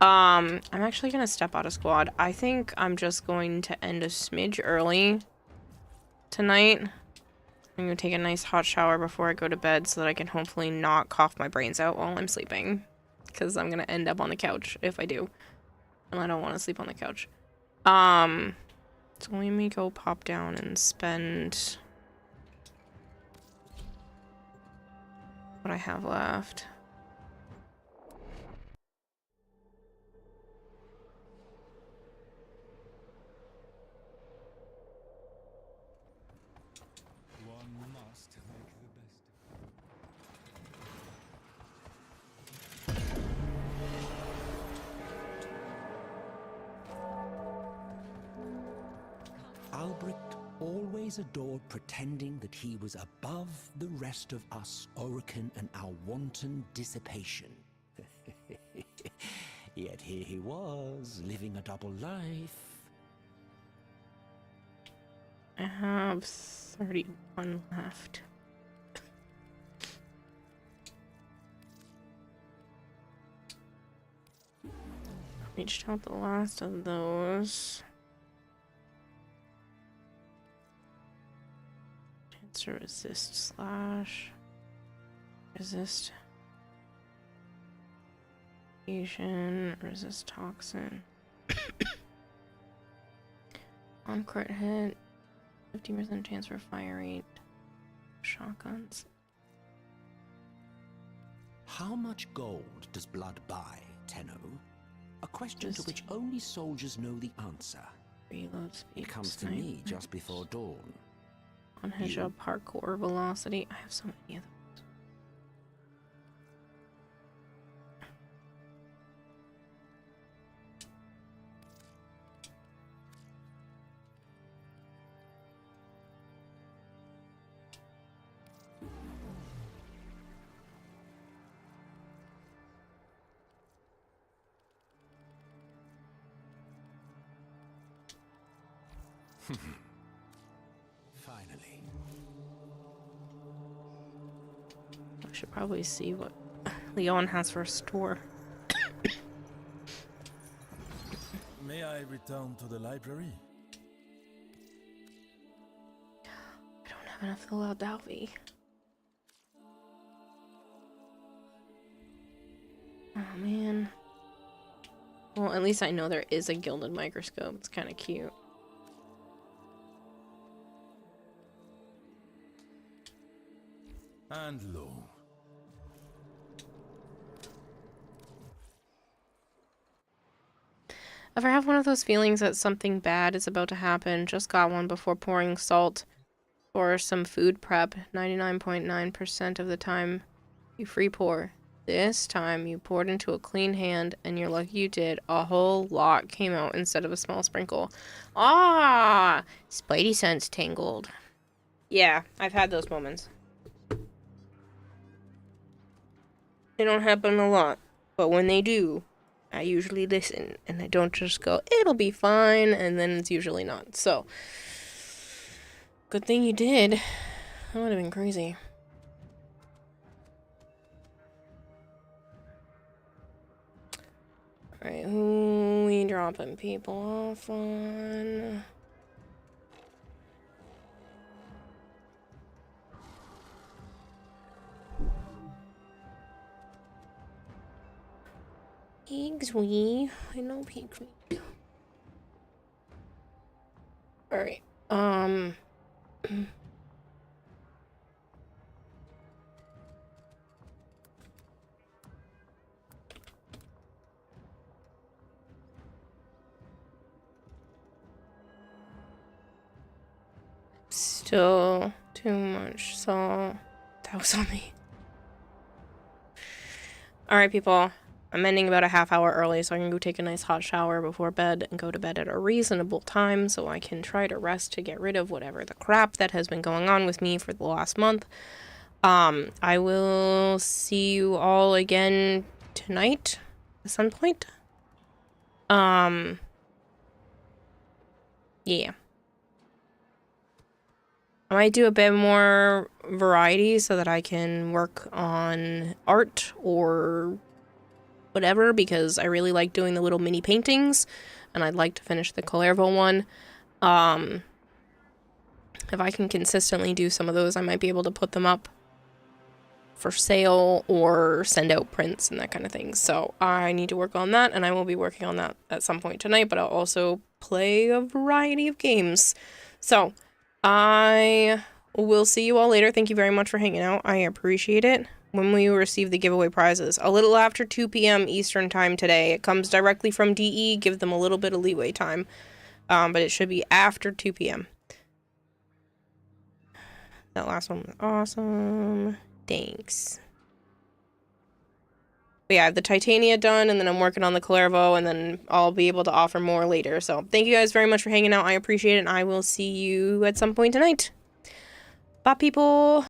I'm actually gonna step out of squad. I think I'm just going to end a smidge early tonight. I'm gonna take a nice hot shower before I go to bed so that I can hopefully not cough my brains out while I'm sleeping. Because I'm gonna end up on the couch if I do. And I don't want to sleep on the couch. So let me go pop down and spend what I have left. Albrecht always adored pretending that he was above the rest of us, Orokin, and our wanton dissipation. Yet here he was, living a double life. I have 31 left. Reached out the last of those. Cancer resist slash resist Asian resist toxin. On crit hit, 50% chance for fire rate. Shotguns. How much gold does blood buy, Tenno? A question to which only soldiers know the answer. Reload speed. It comes to me just before dawn. On Hedgehog parkour velocity. I have so many of those. Finally. I should probably see what Leon has for a store. May I return to the library? I don't have enough to allow Dalvey. Oh man. Well, at least I know there is a gilded microscope. It's kind of cute. And lo. Ever have one of those feelings that something bad is about to happen? Just got one before pouring salt for some food prep. 99.9% of the time you free pour. This time you poured into a clean hand and you're lucky you did. A whole lot came out instead of a small sprinkle. Ah! Spidey sense tangled. Yeah, I've had those moments. They don't happen a lot, but when they do, I usually listen, and I don't just go, it'll be fine, and then it's usually not. So, good thing you did. That would have been crazy. Alright, who we dropping people off on? Pigswee. I know Pigswee. Alright. Still too much, so that was on me. Alright, people. I'm ending about a half hour early, so I can go take a nice hot shower before bed and go to bed at a reasonable time so I can try to rest to get rid of whatever the crap that has been going on with me for the last month. I will see you all again tonight at some point. Yeah. I might do a bit more variety so that I can work on art or whatever, because I really like doing the little mini paintings, and I'd like to finish the Calervo one. If I can consistently do some of those, I might be able to put them up for sale or send out prints and that kind of thing. So I need to work on that, and I will be working on that at some point tonight, but I'll also play a variety of games. So I will see you all later. Thank you very much for hanging out. I appreciate it. When will you receive the giveaway prizes? A little after 2 p.m. Eastern time today. It comes directly from DE. Give them a little bit of leeway time. But it should be after 2 p.m. That last one was awesome. Thanks. But yeah, I have the Titania done, and then I'm working on the Calervo, and then I'll be able to offer more later. So thank you guys very much for hanging out. I appreciate it, and I will see you at some point tonight. Bye, people!